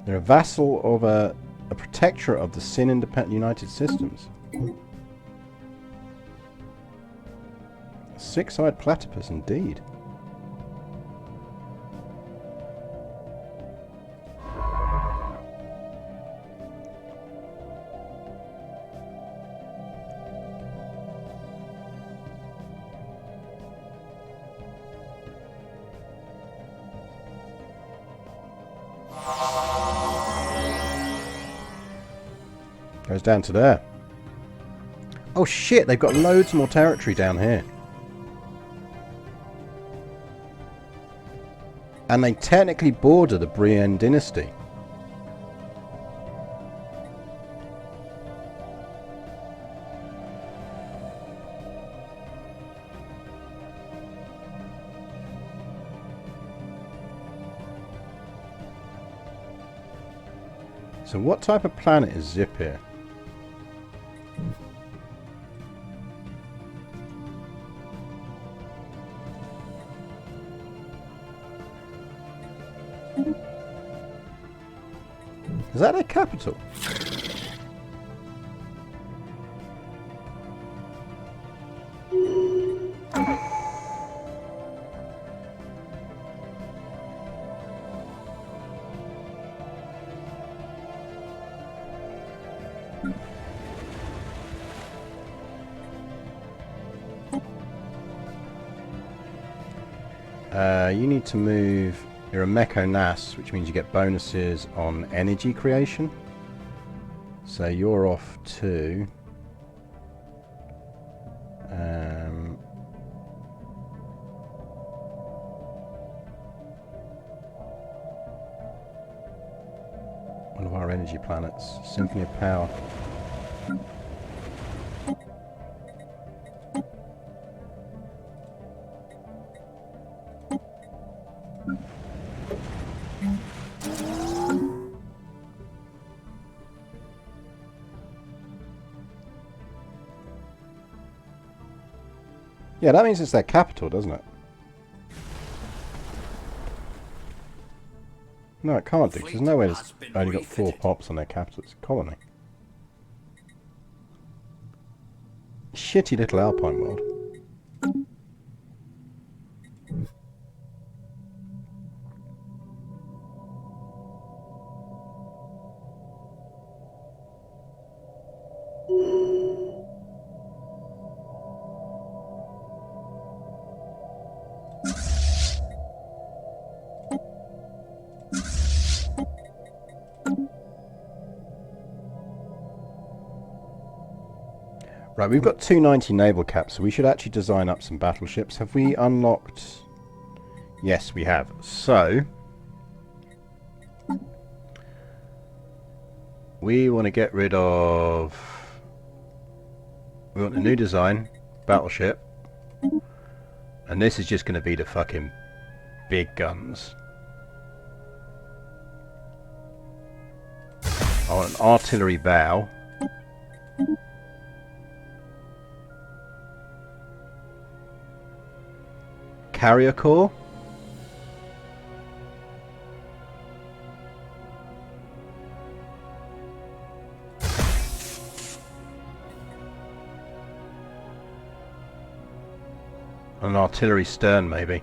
They're a vassal of a protectorate of the Sin-Independent United Systems. Six-eyed platypus, indeed. Goes down to there. Oh shit, they've got loads more territory down here. And they technically border the Brienne dynasty. So what type of planet is Zip here? Is that their capital? You need to move. You're a Meko Nas, which means you get bonuses on energy creation. So you're off to one of our energy planets, Symphony of Power. Yeah, that means it's their capital, doesn't it? No, it can't do, because there's no way it's only got 4 pops on their capital. It's a colony. Shitty little Alpine world. Right, we've got 290 naval caps, so we should actually design up some battleships. Have we unlocked? Yes, we have. So we want to get rid of... We want a new design, battleship. And this is just going to be the fucking big guns. I want an artillery bow. Carrier core. An artillery stern, maybe.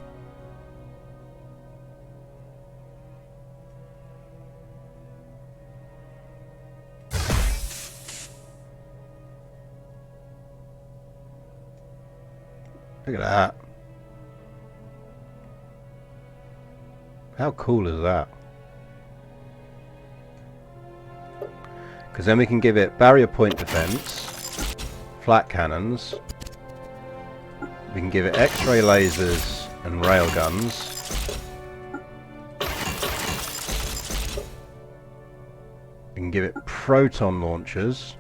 Look at that. How cool is that? Because then we can give it barrier point defense, flat cannons. We can give it X-ray lasers and railguns. We can give it proton launchers.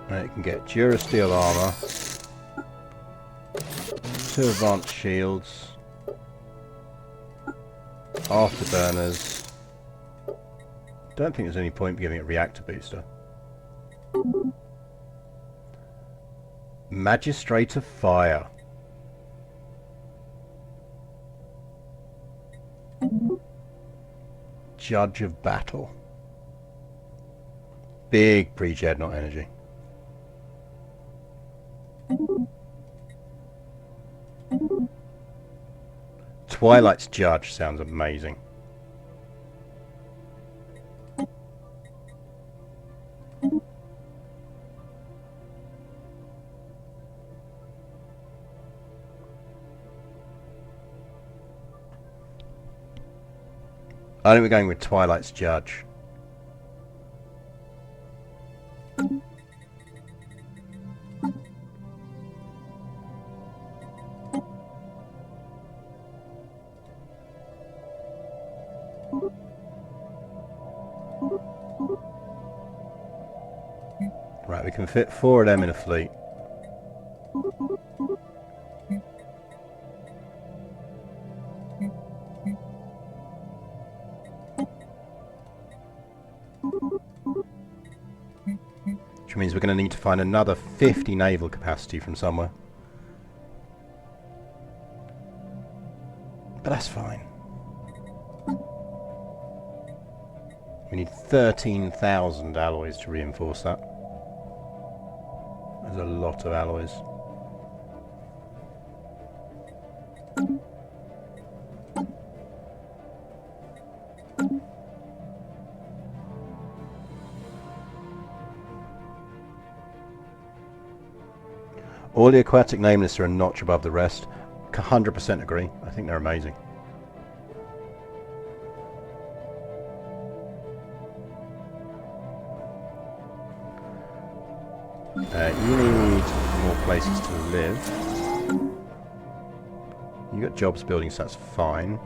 And it can get Durasteel armor, 2 advanced shields, afterburners. Don't think there's any point giving it reactor booster. Magistrate of Fire. Judge of Battle. Big pre-Dreadnought energy. Twilight's Judge sounds amazing. I think we're going with Twilight's Judge. Right, we can fit 4 of them in a fleet. Which means we're going to need to find another 50 naval capacity from somewhere. But that's fine. We need 13,000 alloys to reinforce that. There's a lot of alloys. All the aquatic nameless are a notch above the rest. 100% agree. I think they're amazing. You need more places to live. You got jobs building, so that's fine.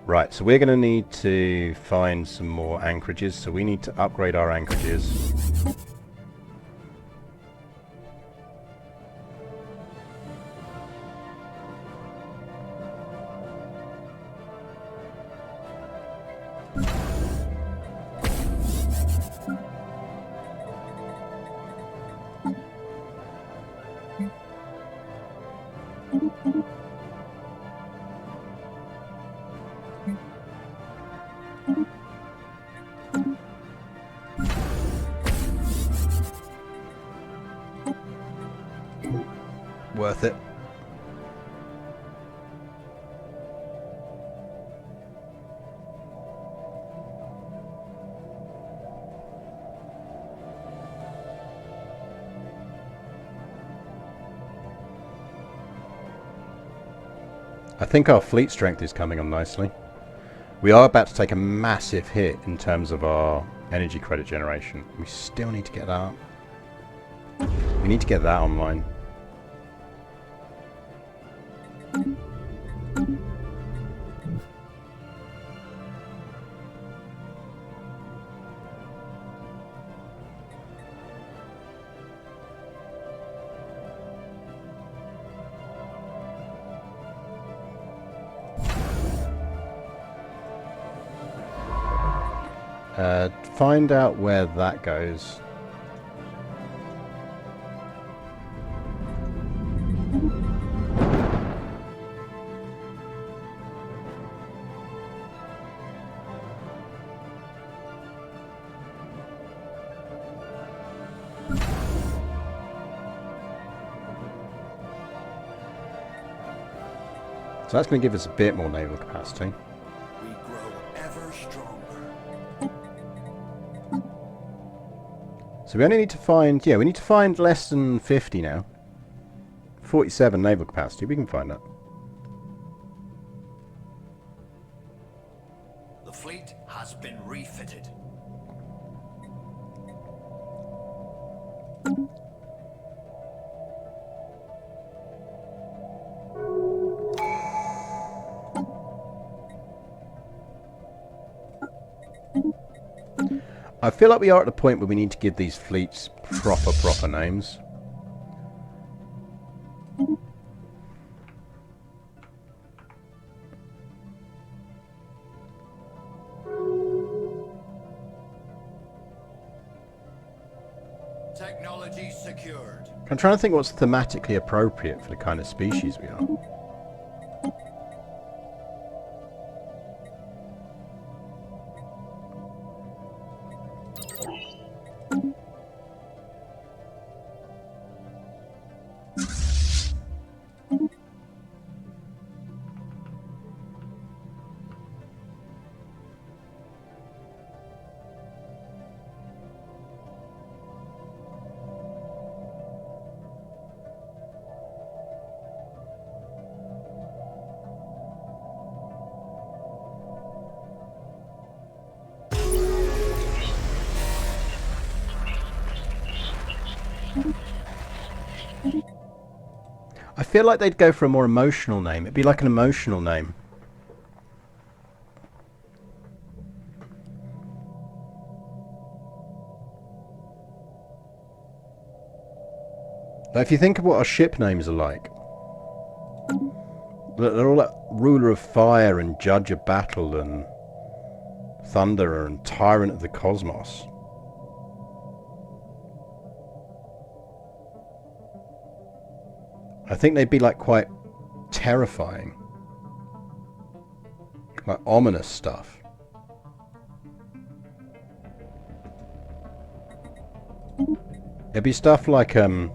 Right, so we're going to need to find some more anchorages, so we need to upgrade our anchorages. Worth it. I think our fleet strength is coming on nicely. We are about to take a massive hit in terms of our energy credit generation. We still need to get that up. We need to get that online. Find out where that goes. So that's going to give us a bit more naval capacity. We grow ever stronger. So we only need to find, yeah, we need to find less than 50 now. 47 naval capacity, we can find that. The fleet has been refitted. I feel like we are at the point where we need to give these fleets proper names. Technology secured. I'm trying to think what's thematically appropriate for the kind of species we are. I feel like they'd go for a more emotional name. It'd be like an emotional name. Now, if you think of what our ship names are like, they're all like Ruler of Fire and Judge of Battle and Thunderer and Tyrant of the Cosmos. I think they'd be like quite terrifying. Like ominous stuff. It'd be stuff like it'd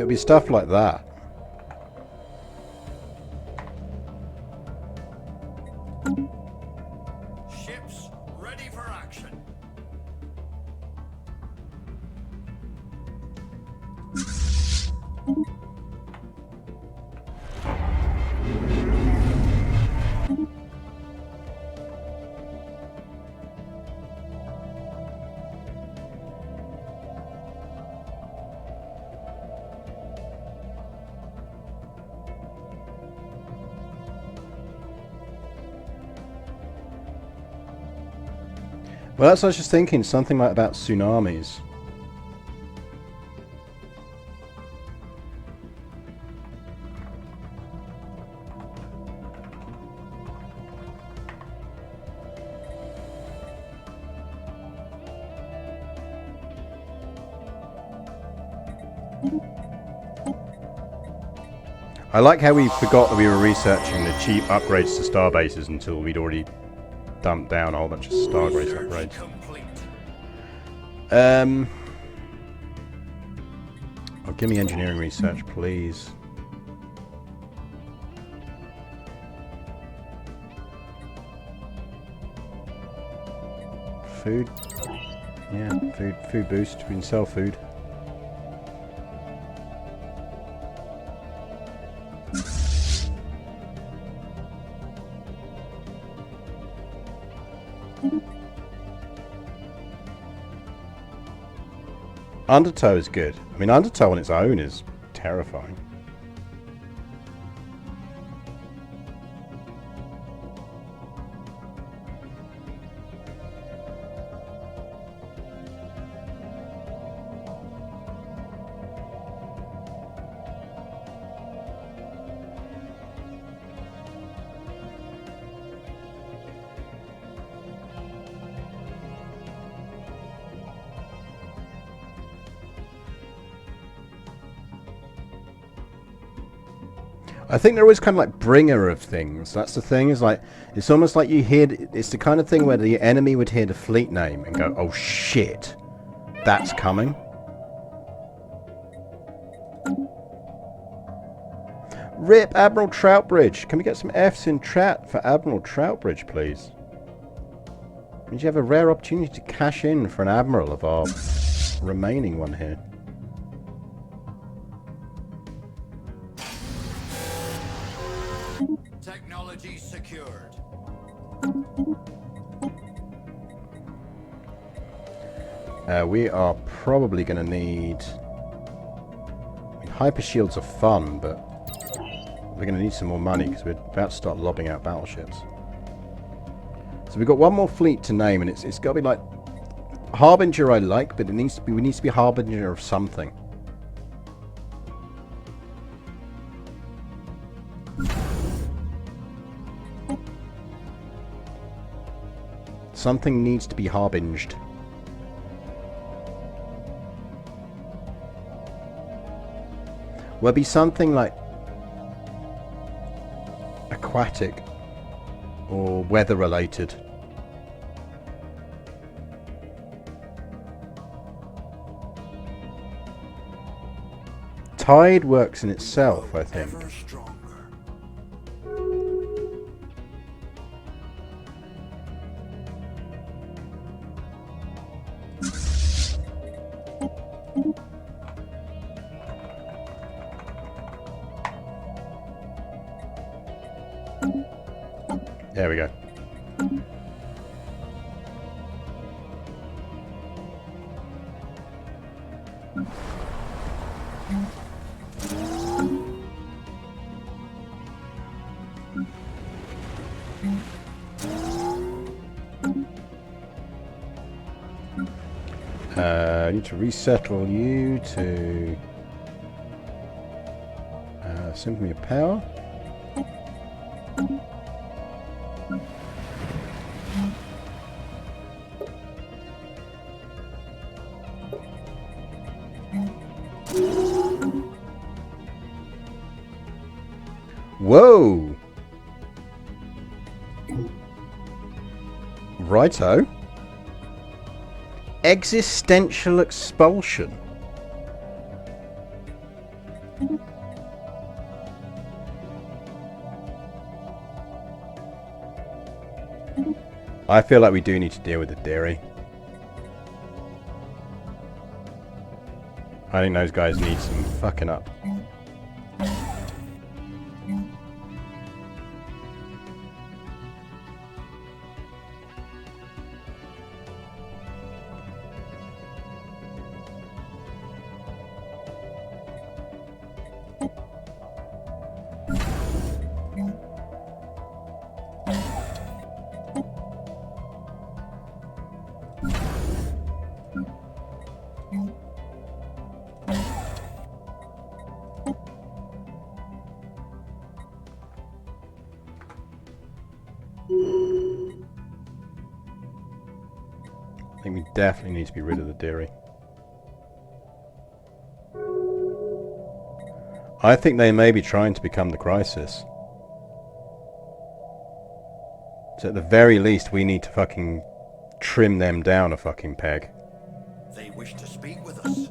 be stuff like that. Ships ready for action. Well, that's what I was just thinking. Something like about tsunamis. I like how we forgot that we were researching the cheap upgrades to starbases until we'd already dumped down a whole bunch of starbase upgrades. Complete. Oh, give me engineering research, please. Food. Yeah, food boost. We can sell food. Undertow is good. I mean, Undertow on its own is terrifying. I think they're always kind of like bringer of things. That's the thing, is like, it's almost like you hear, it's the kind of thing where the enemy would hear the fleet name and go, oh shit, that's coming. Rip Admiral Troutbridge. Can we get some F's in chat for Admiral Troutbridge, please? Means you have a rare opportunity to cash in for an Admiral of our remaining one here. Technology secured. We are probably going to need... Hyper shields are fun, but we're going to need some more money because we're about to start lobbing out battleships. So we've got one more fleet to name, and it's got to be like Harbinger. I like, but it needs to be, we need to be Harbinger of something. Something needs to be harbinged. Will be something like aquatic or weather related. Tide works in itself, I think. Ever stronger. There we go. I need to resettle you to Symphony of Power. Whoa! Righto. Existential expulsion. I feel like we do need to deal with the dairy. I think those guys need some fucking up. I think we definitely need to be rid of the dairy. I think they may be trying to become the Crisis. So at the very least, we need to fucking trim them down a fucking peg. They wish to speak with us.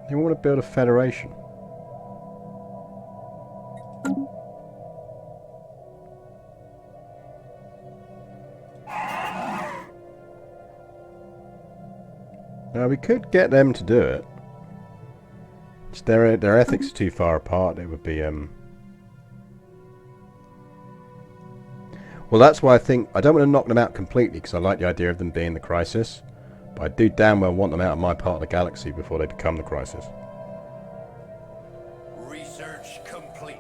They want to build a federation. Now we could get them to do it. Just their ethics are too far apart. It would be well, that's why I think I don't want to knock them out completely, because I like the idea of them being the Crisis. But I do damn well want them out of my part of the galaxy before they become the Crisis. Research complete.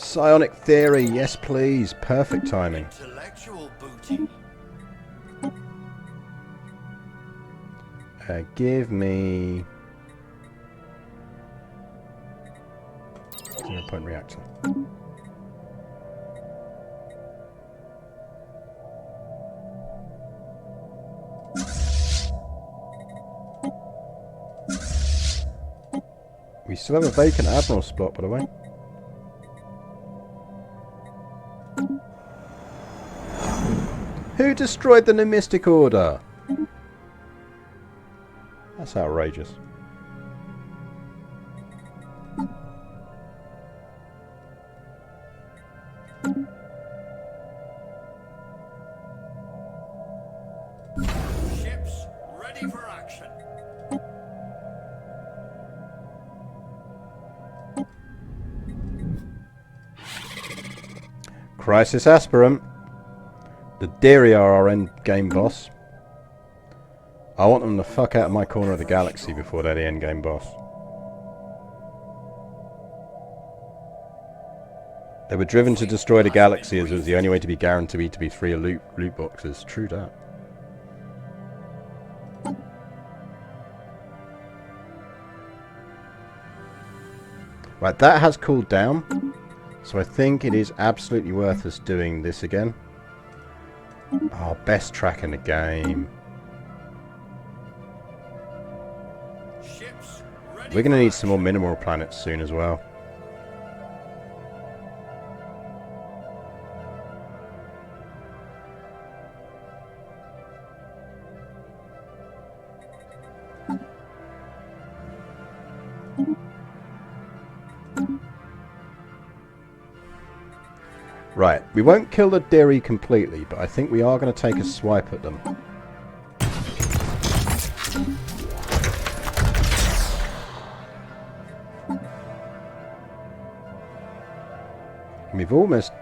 Psionic theory, yes please. Perfect timing. Intellectual booty. Give me... 0-point reactor. We still have a vacant Admiral spot, by the way. Who destroyed the Numistic Order? That's outrageous. Ships ready for action. Crisis Aspirant. The Deary are our end game boss. I want them to fuck out of my corner of the galaxy before they're the end game boss. They were driven to destroy the galaxy as it was the only way to be guaranteed to be free of loot boxes. True that. Right, that has cooled down. So I think it is absolutely worth us doing this again. Oh, best track in the game. Ships ready. We're going to need some more mineral planets soon as well. Right, we won't kill the Deary completely, but I think we are going to take a swipe at them. And we've almost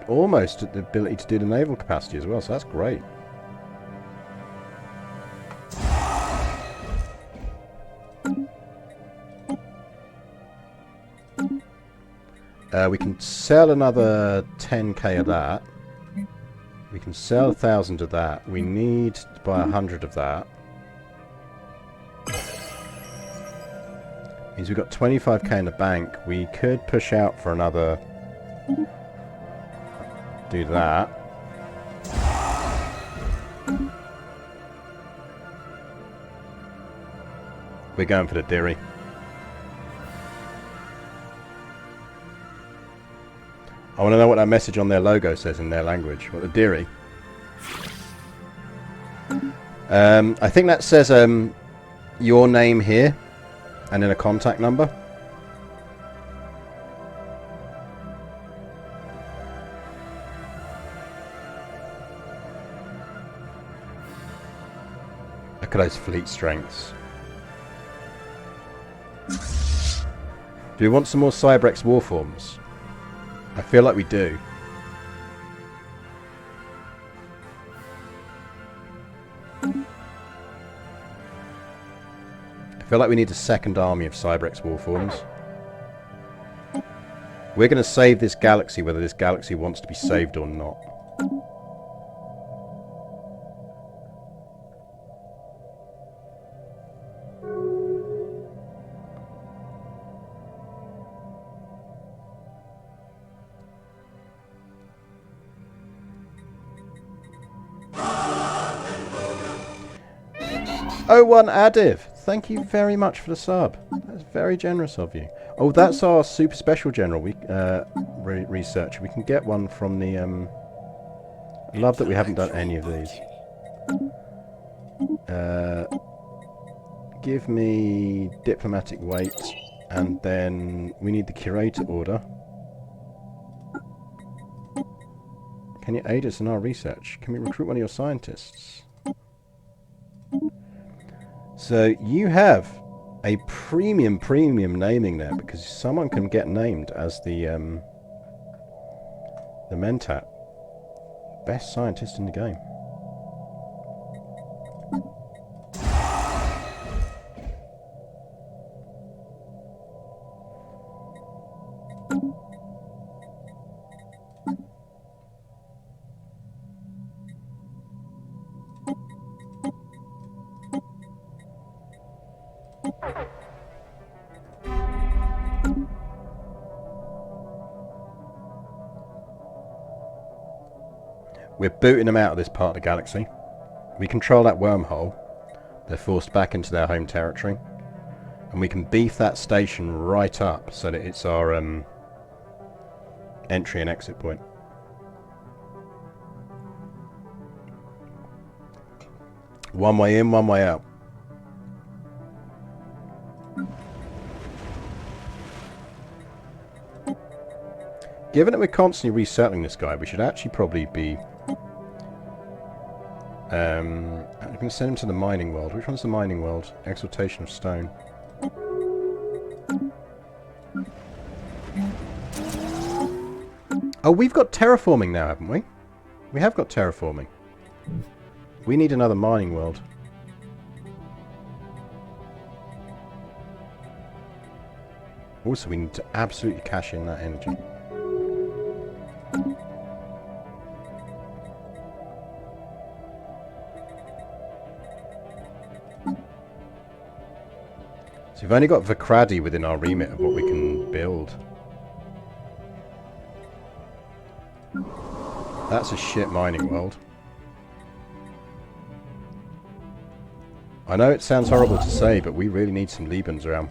the ability to do the naval capacity as well, so that's great. We can sell another 10k of that. We can sell 1,000 of that. We need to buy 100 of that. Means we've got 25k in the bank. We could push out for another... do that. We're going for the Deary. I want to know what that message on their logo says in their language. What, the Deary? I think that says your name here and then a contact number. Look at those fleet strengths. Do we want some more Cybrex warforms? I feel like we do. I feel like we need a second army of Cybrex warforms. We're going to save this galaxy whether this galaxy wants to be saved or not. Oh, Adiv, thank you very much for the sub. That's very generous of you. Oh, that's our super special general researcher. We can get one from the... I love that we haven't done any of these. Give me diplomatic weight, and then we need the curator order. Can you aid us in our research? Can we recruit one of your scientists? So you have a premium naming there because someone can get named as the Mentat. Best scientist in the game. We're booting them out of this part of the galaxy. We control that wormhole. They're forced back into their home territory. And we can beef that station right up so that it's our entry and exit point. One way in, one way out. Given that we're constantly resettling this guy, we should actually probably be... I'm going to send him to the mining world. Which one's the mining world? Exaltation of Stone. Oh, we've got terraforming now, haven't we? We have got terraforming. We need another mining world. Also, we need to absolutely cash in that energy. So we've only got Vicradi within our remit of what we can build. That's a shit mining world. I know it sounds horrible to say, but we really need some Libyans around.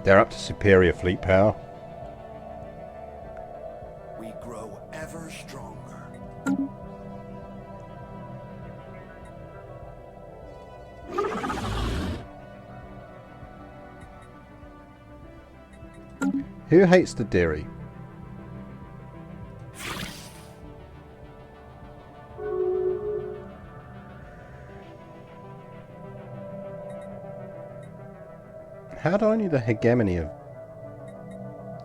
They're up to superior fleet power. We grow ever stronger. Who hates the Diri? How do only the hegemony of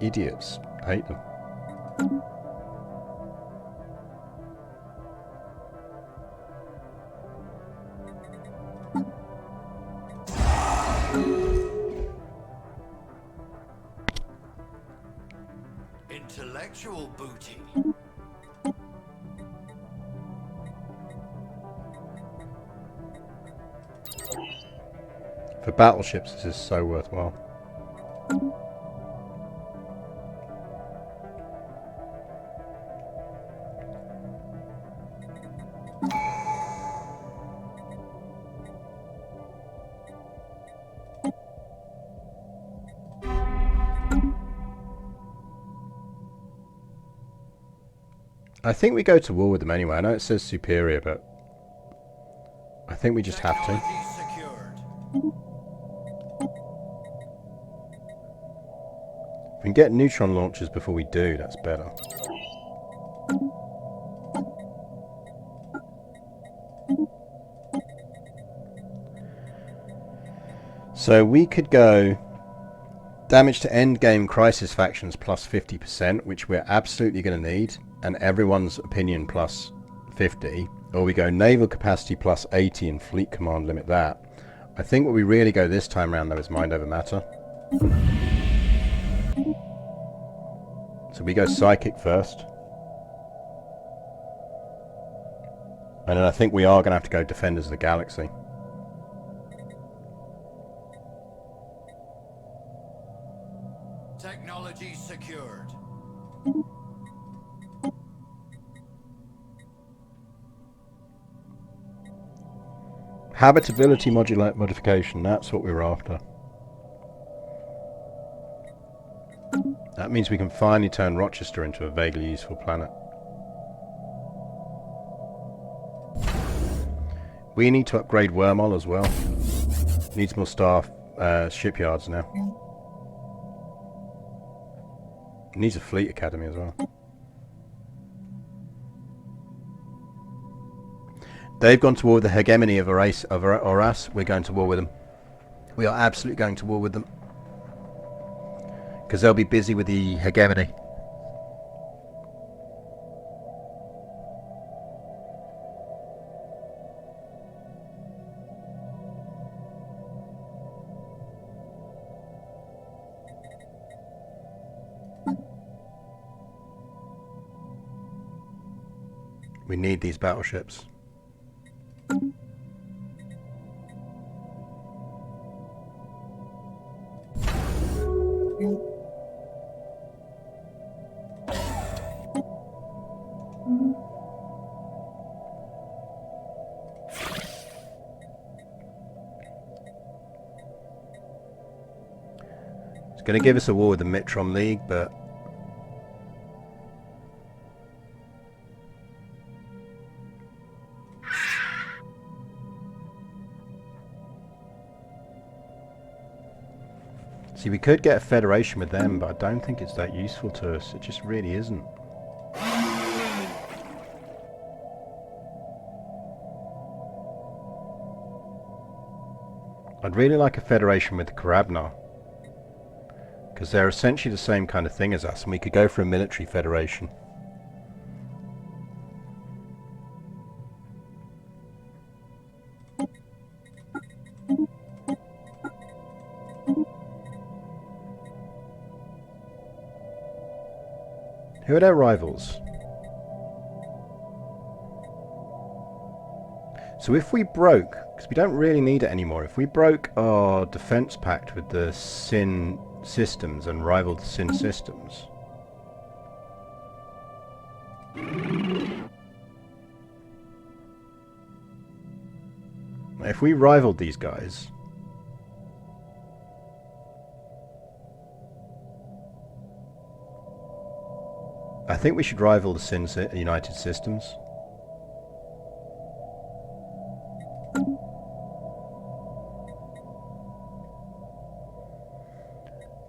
idiots hate them? Intellectual booty. For battleships, this is so worthwhile. I think we go to war with them anyway. I know it says superior, but I think we just have to. If we can get neutron launchers before we do, that's better. So we could go damage to endgame crisis factions plus 50%, which we're absolutely going to need, and everyone's opinion plus 50. Or we go naval capacity plus 80 and fleet command limit that. I think what we really go this time around though is mind over matter. So we go psychic first. And then I think we are going to have to go defenders of the galaxy. Technology secured. Habitability modification, that's what we're after. That means we can finally turn Rochester into a vaguely useful planet. We need to upgrade Wormhole as well. Needs more staff, shipyards now. Needs a fleet academy as well. They've gone to war with the hegemony of a race of us. We're going to war with them. We are absolutely going to war with them. Because they'll be busy with the hegemony. We need these battleships. It's going to give us a war with the Mitron League, but see, we could get a federation with them, but I don't think it's that useful to us. It just really isn't. I'd really like a federation with the Karabnar, because they're essentially the same kind of thing as us, and we could go for a military federation. Who are their rivals? So if we broke, because we don't really need it anymore, if we broke our defense pact with the Sin systems and rivaled the Sin systems, if we rivaled these guys, I think we should rival the Sin United Systems.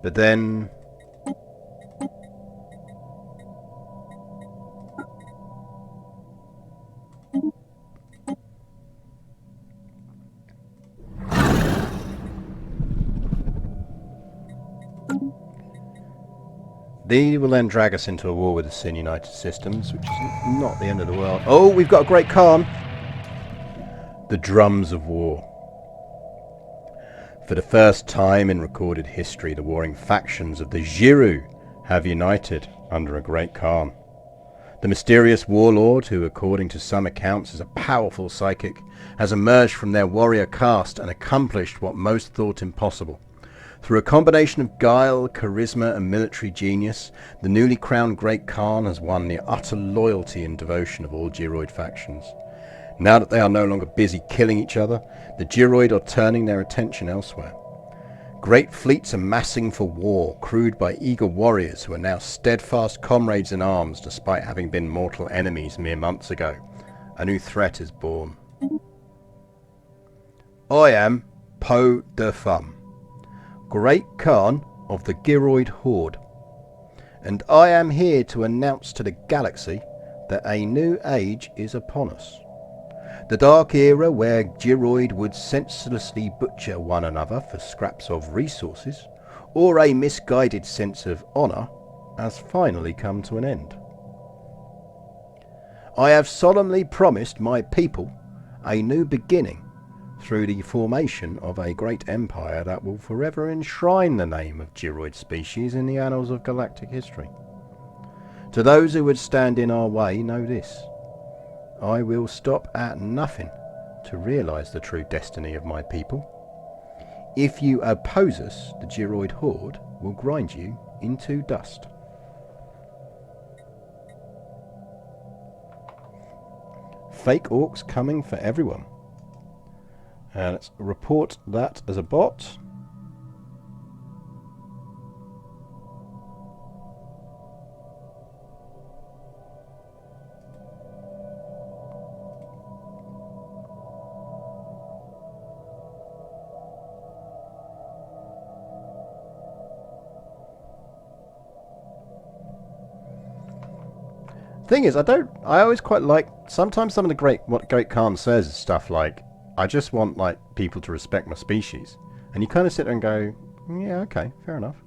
But then they will then drag us into a war with the Sin United Systems, which is not the end of the world. Oh, we've got a great Khan! The drums of war. For the first time in recorded history, the warring factions of the Giru have united under a great Khan. The mysterious warlord, who according to some accounts is a powerful psychic, has emerged from their warrior caste and accomplished what most thought impossible. Through a combination of guile, charisma and military genius, the newly crowned Great Khan has won the utter loyalty and devotion of all Giroid factions. Now that they are no longer busy killing each other, the Giroid are turning their attention elsewhere. Great fleets are massing for war, crewed by eager warriors who are now steadfast comrades in arms despite having been mortal enemies mere months ago. A new threat is born. I am Po de Fum, Great Khan of the Giroid Horde, and I am here to announce to the galaxy that a new age is upon us. The dark era where Giroid would senselessly butcher one another for scraps of resources, or a misguided sense of honour, has finally come to an end. I have solemnly promised my people a new beginning through the formation of a great empire that will forever enshrine the name of Giroid species in the annals of galactic history. To those who would stand in our way, know this: I will stop at nothing to realise the true destiny of my people. If you oppose us, the Giroid Horde will grind you into dust. Fake orcs coming for everyone. Let's report that as a bot. Thing is, I always quite like, sometimes some of the what Great Khan says is stuff like, I just want like people to respect my species. And you kind of sit there and go, yeah, okay, fair enough.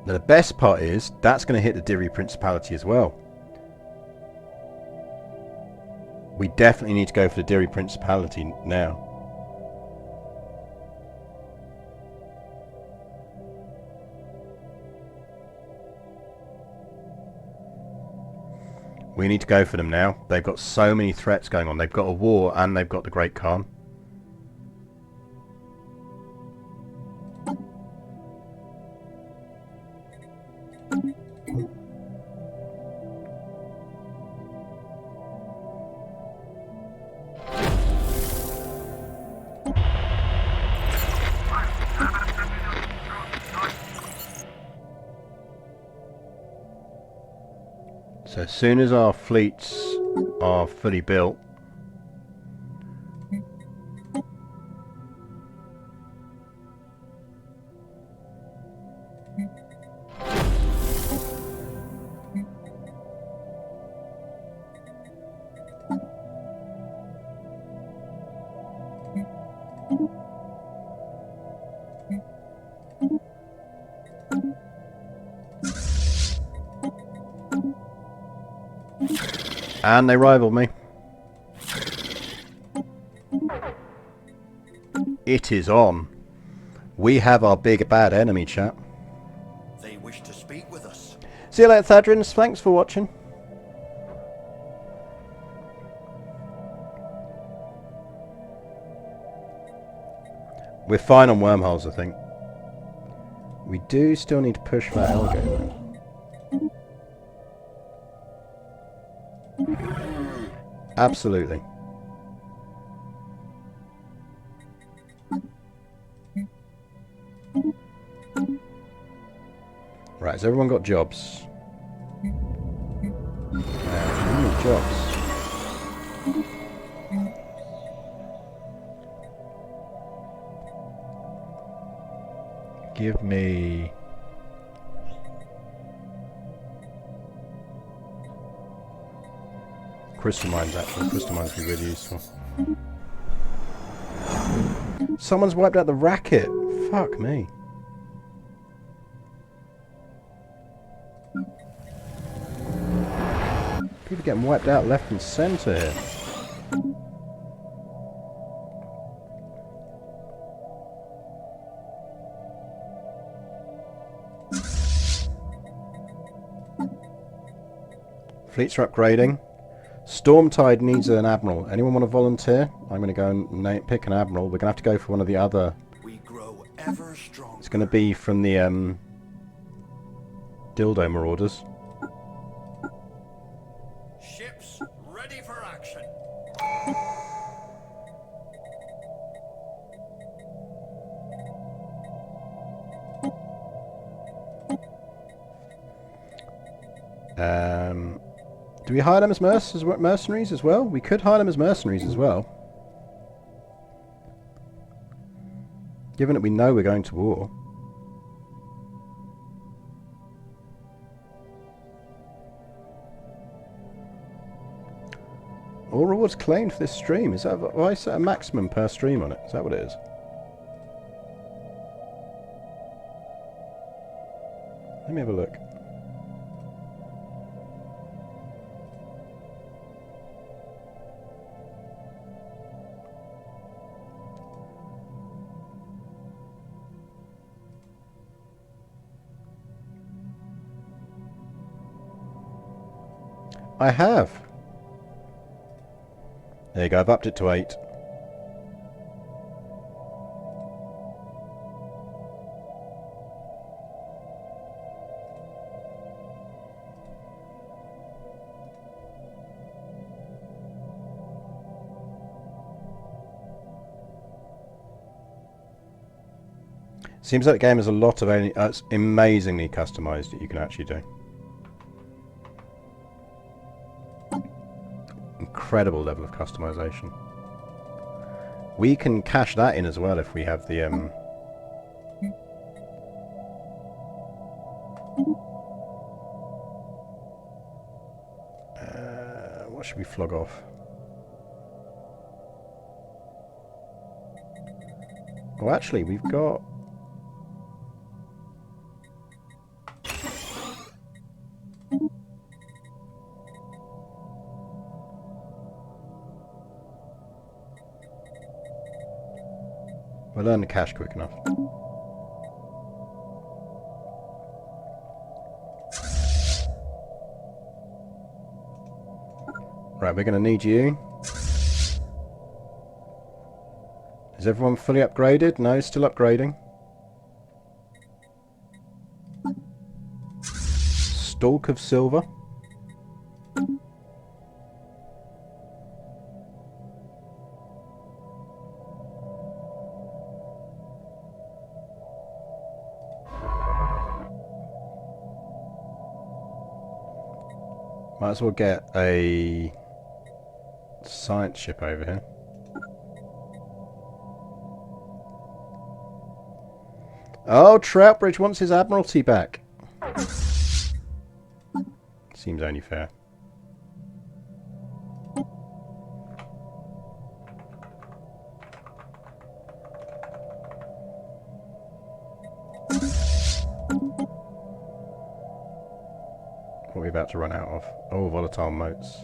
Now the best part is, that's going to hit the Diri Principality as well. We definitely need to go for the Diri Principality now. We need to go for them now. They've got so many threats going on. They've got a war and they've got the Great Khan. So as soon as our fleets are fully built, and they rival me. It is on. We have our big bad enemy, chat. They wish to speak with us. See you later, Thadrins. Thanks for watching. We're fine on wormholes, I think. We do still need to push that Elgo, though. Absolutely. Right, has everyone got jobs? How many jobs? Give me... crystal mines, actually. Crystal mines would be really useful. Someone's wiped out the racket. Fuck me. People getting wiped out left and centre here. Fleets are upgrading. Stormtide needs an admiral. Anyone want to volunteer? I'm going to go and pick an admiral. We're going to have to go for one of the other. We grow ever stronger. It's going to be from the Dildo Marauders. Ships ready for action. Do we hire them as mercenaries as well? We could hire them as mercenaries as well. Given that we know we're going to war. All rewards claimed for this stream. Is that why I set a maximum per stream on it? Is that what it is? Let me have a look. I have. There you go, I've upped it to 8. Seems like the game has a lot of it's amazingly customized that you can actually do. Incredible level of customization. We can cash that in as well if we have the what should we flog off? Oh, actually, we've got We'll earn the cash quick enough. Right, we're going to need you. Is everyone fully upgraded? No, still upgrading. Stalk of silver. Might as well get a science ship over here. Oh, Troutbridge wants his Admiralty back. Seems only fair. What are we about to run out of? Oh, volatile motes.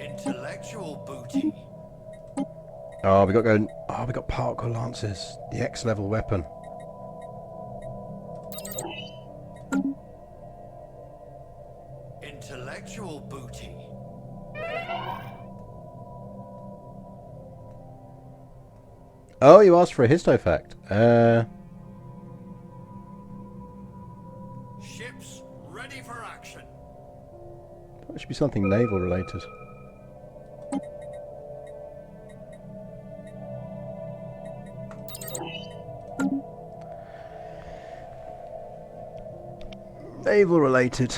Intellectual booty. Oh, we got going. Oh, we got particle lancers, the X-level weapon. Intellectual booty. Oh, you asked for a histofact. Ships ready for action. It should be something naval related. Naval related.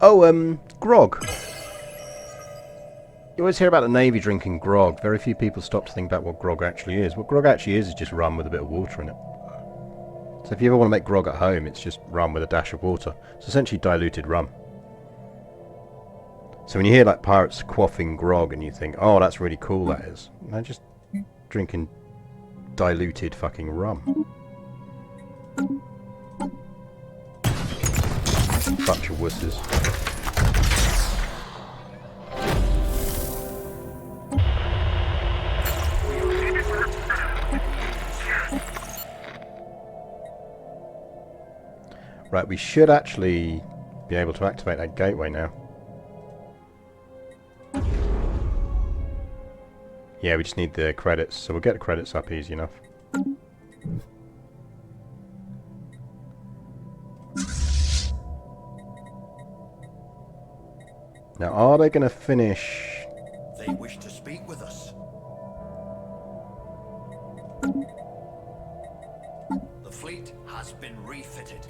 Oh, grog. You always hear about the Navy drinking grog. Very few people stop to think about what grog actually is. What grog actually is just rum with a bit of water in it. So if you ever want to make grog at home, it's just rum with a dash of water. It's essentially diluted rum. So when you hear like pirates quaffing grog and you think, oh, that's really cool, that is. They're just drinking diluted fucking rum. Bunch of wusses. Right, we should actually be able to activate that gateway now. Yeah, we just need the credits, so we'll get the credits up easy enough. Now, are they going to finish? They wish to speak with us. The fleet has been refitted.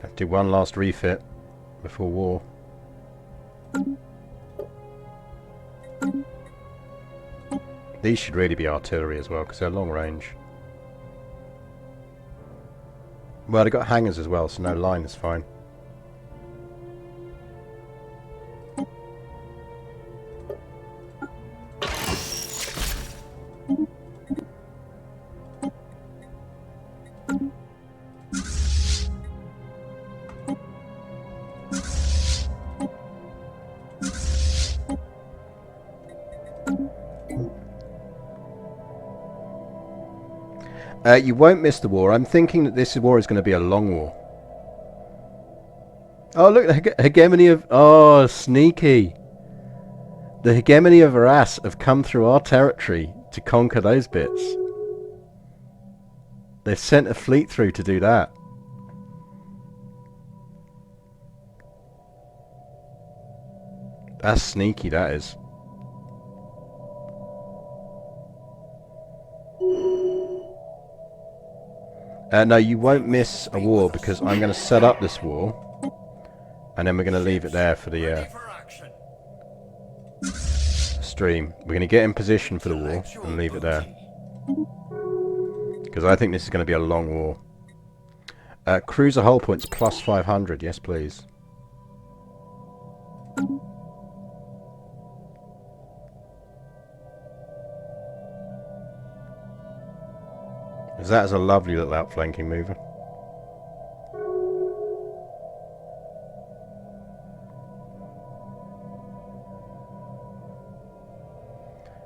Have to do one last refit before war. These should really be artillery as well, because they're long range. Well, they've got hangars as well, so no line is fine. You won't miss the war. I'm thinking that this war is going to be a long war. Oh, look, the hegemony of... Oh, sneaky. The hegemony of Arras have come through our territory to conquer those bits. They've sent a fleet through to do that. That's sneaky, that is. No, you won't miss a war because I'm going to set up this war. And then we're going to leave it there for the stream. We're going to get in position for the war and leave it there. Because I think this is going to be a long war. Cruiser hull points plus 500. Yes, please. Because that is a lovely little outflanking mover.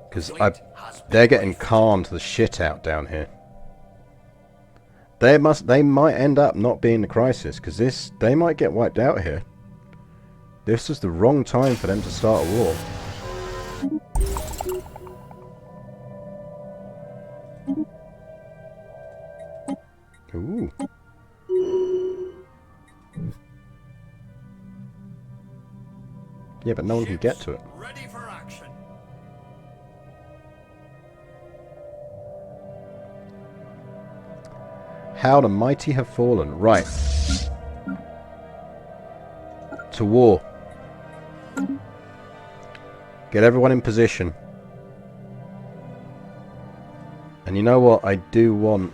Because they're getting calmed the shit out down here. They might end up not being the crisis, because they might get wiped out here. This is the wrong time for them to start a war. Ooh. Yeah, but no one can get to it. Ready for action. How the mighty have fallen. Right. To war. Get everyone in position. And you know what? I do want...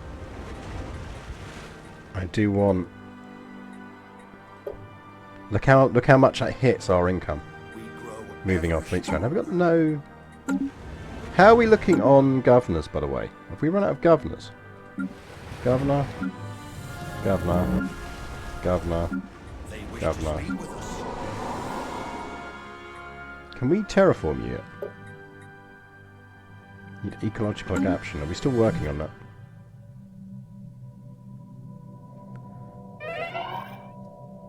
Look how much that hits our income. Moving our fleets around. Have we got no... How are we looking on governors, by the way? Have we run out of governors? Governor. Governor. Governor. Governor. Can we terraform you yet? Need ecological adaptation. Are we still working on that?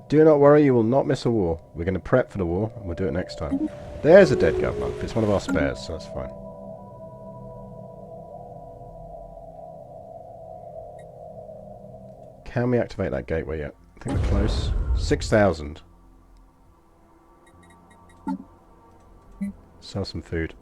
Do not worry, you will not miss a war. We're going to prep for the war, and we'll do it next time. There's a dead governor. It's one of our spares, so that's fine. Can we activate that gateway yet? I think we're close. 6,000. Sell some food.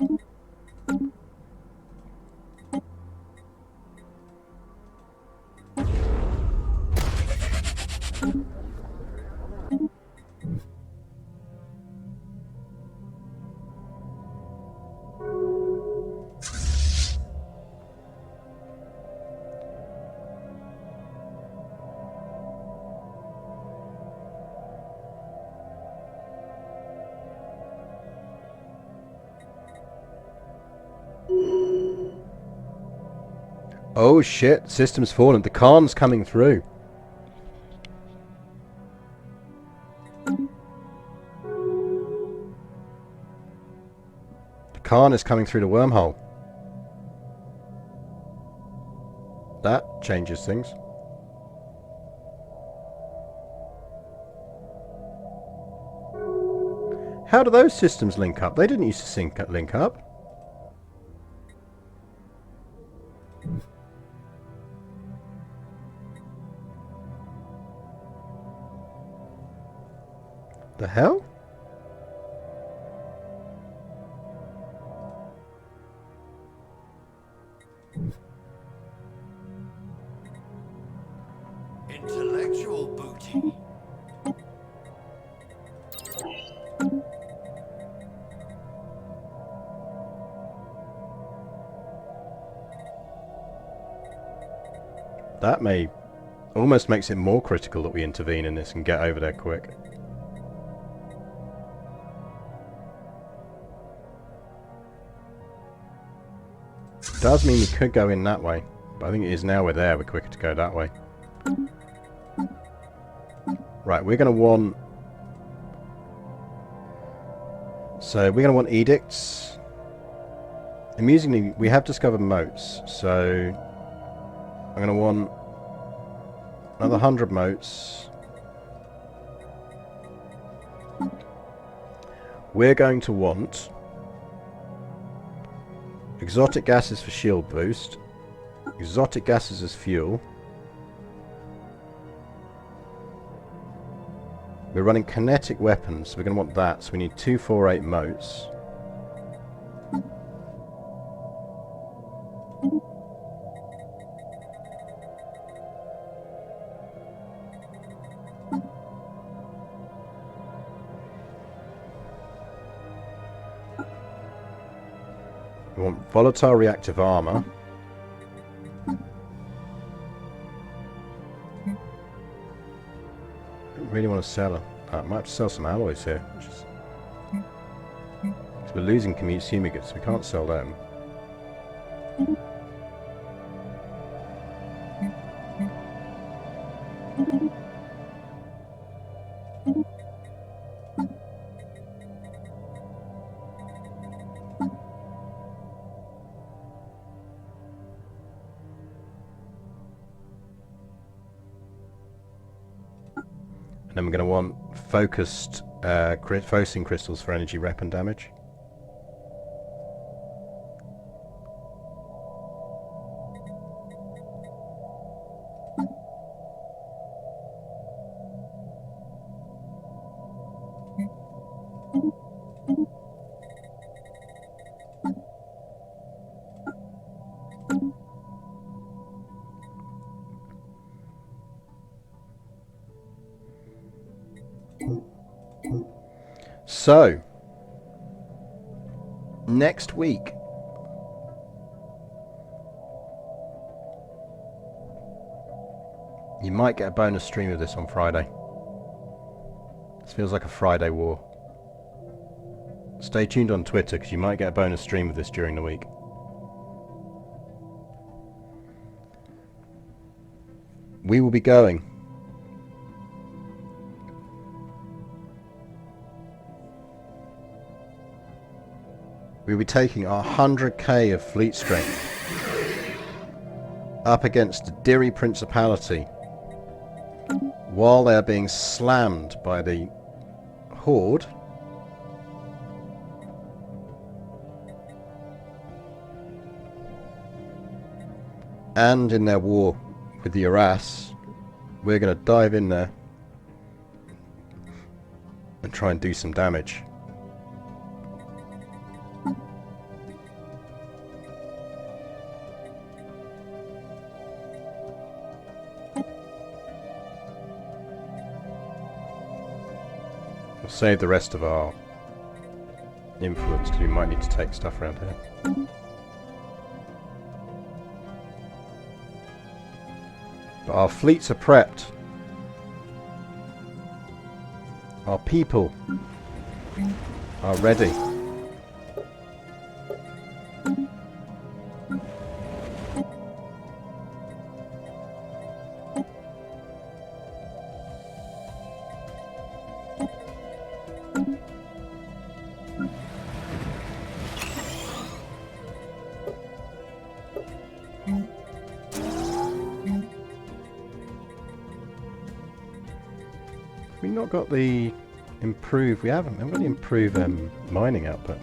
Oh shit, system's fallen. The Khan's coming through. The Khan is coming through the wormhole. That changes things. How do those systems link up? They didn't used to link up. The hell? Intellectual booty. That may almost makes it more critical that we intervene in this and get over there quick. Does mean we could go in that way, but I think it is now we're there, we're quicker to go that way. Right, we're going to want... So, we're going to want edicts. Amusingly, we have discovered moats, so... I'm going to want another 100 moats. We're going to want... exotic gases for shield boost. Exotic gases as fuel. We're running kinetic weapons, so we're going to want that. So we need 248 moats. We want volatile reactive armor. Don't really want to sell it. I might have to sell some alloys here. Because we're losing consumer goods, so we can't sell them. And then we're going to want focused focusing crystals for energy weapon damage. So, next week, you might get a bonus stream of this on Friday. This feels like a Friday war. Stay tuned on Twitter because you might get a bonus stream of this during the week. We will be going. We'll be taking our 100k of fleet strength up against the Diri Principality while they are being slammed by the Horde. And in their war with the Aras, we're going to dive in there and try and do some damage. We'll save the rest of our influence because we might need to take stuff around here. But our fleets are prepped. Our people are ready. We've not got the improve. We haven't got the improve mining output.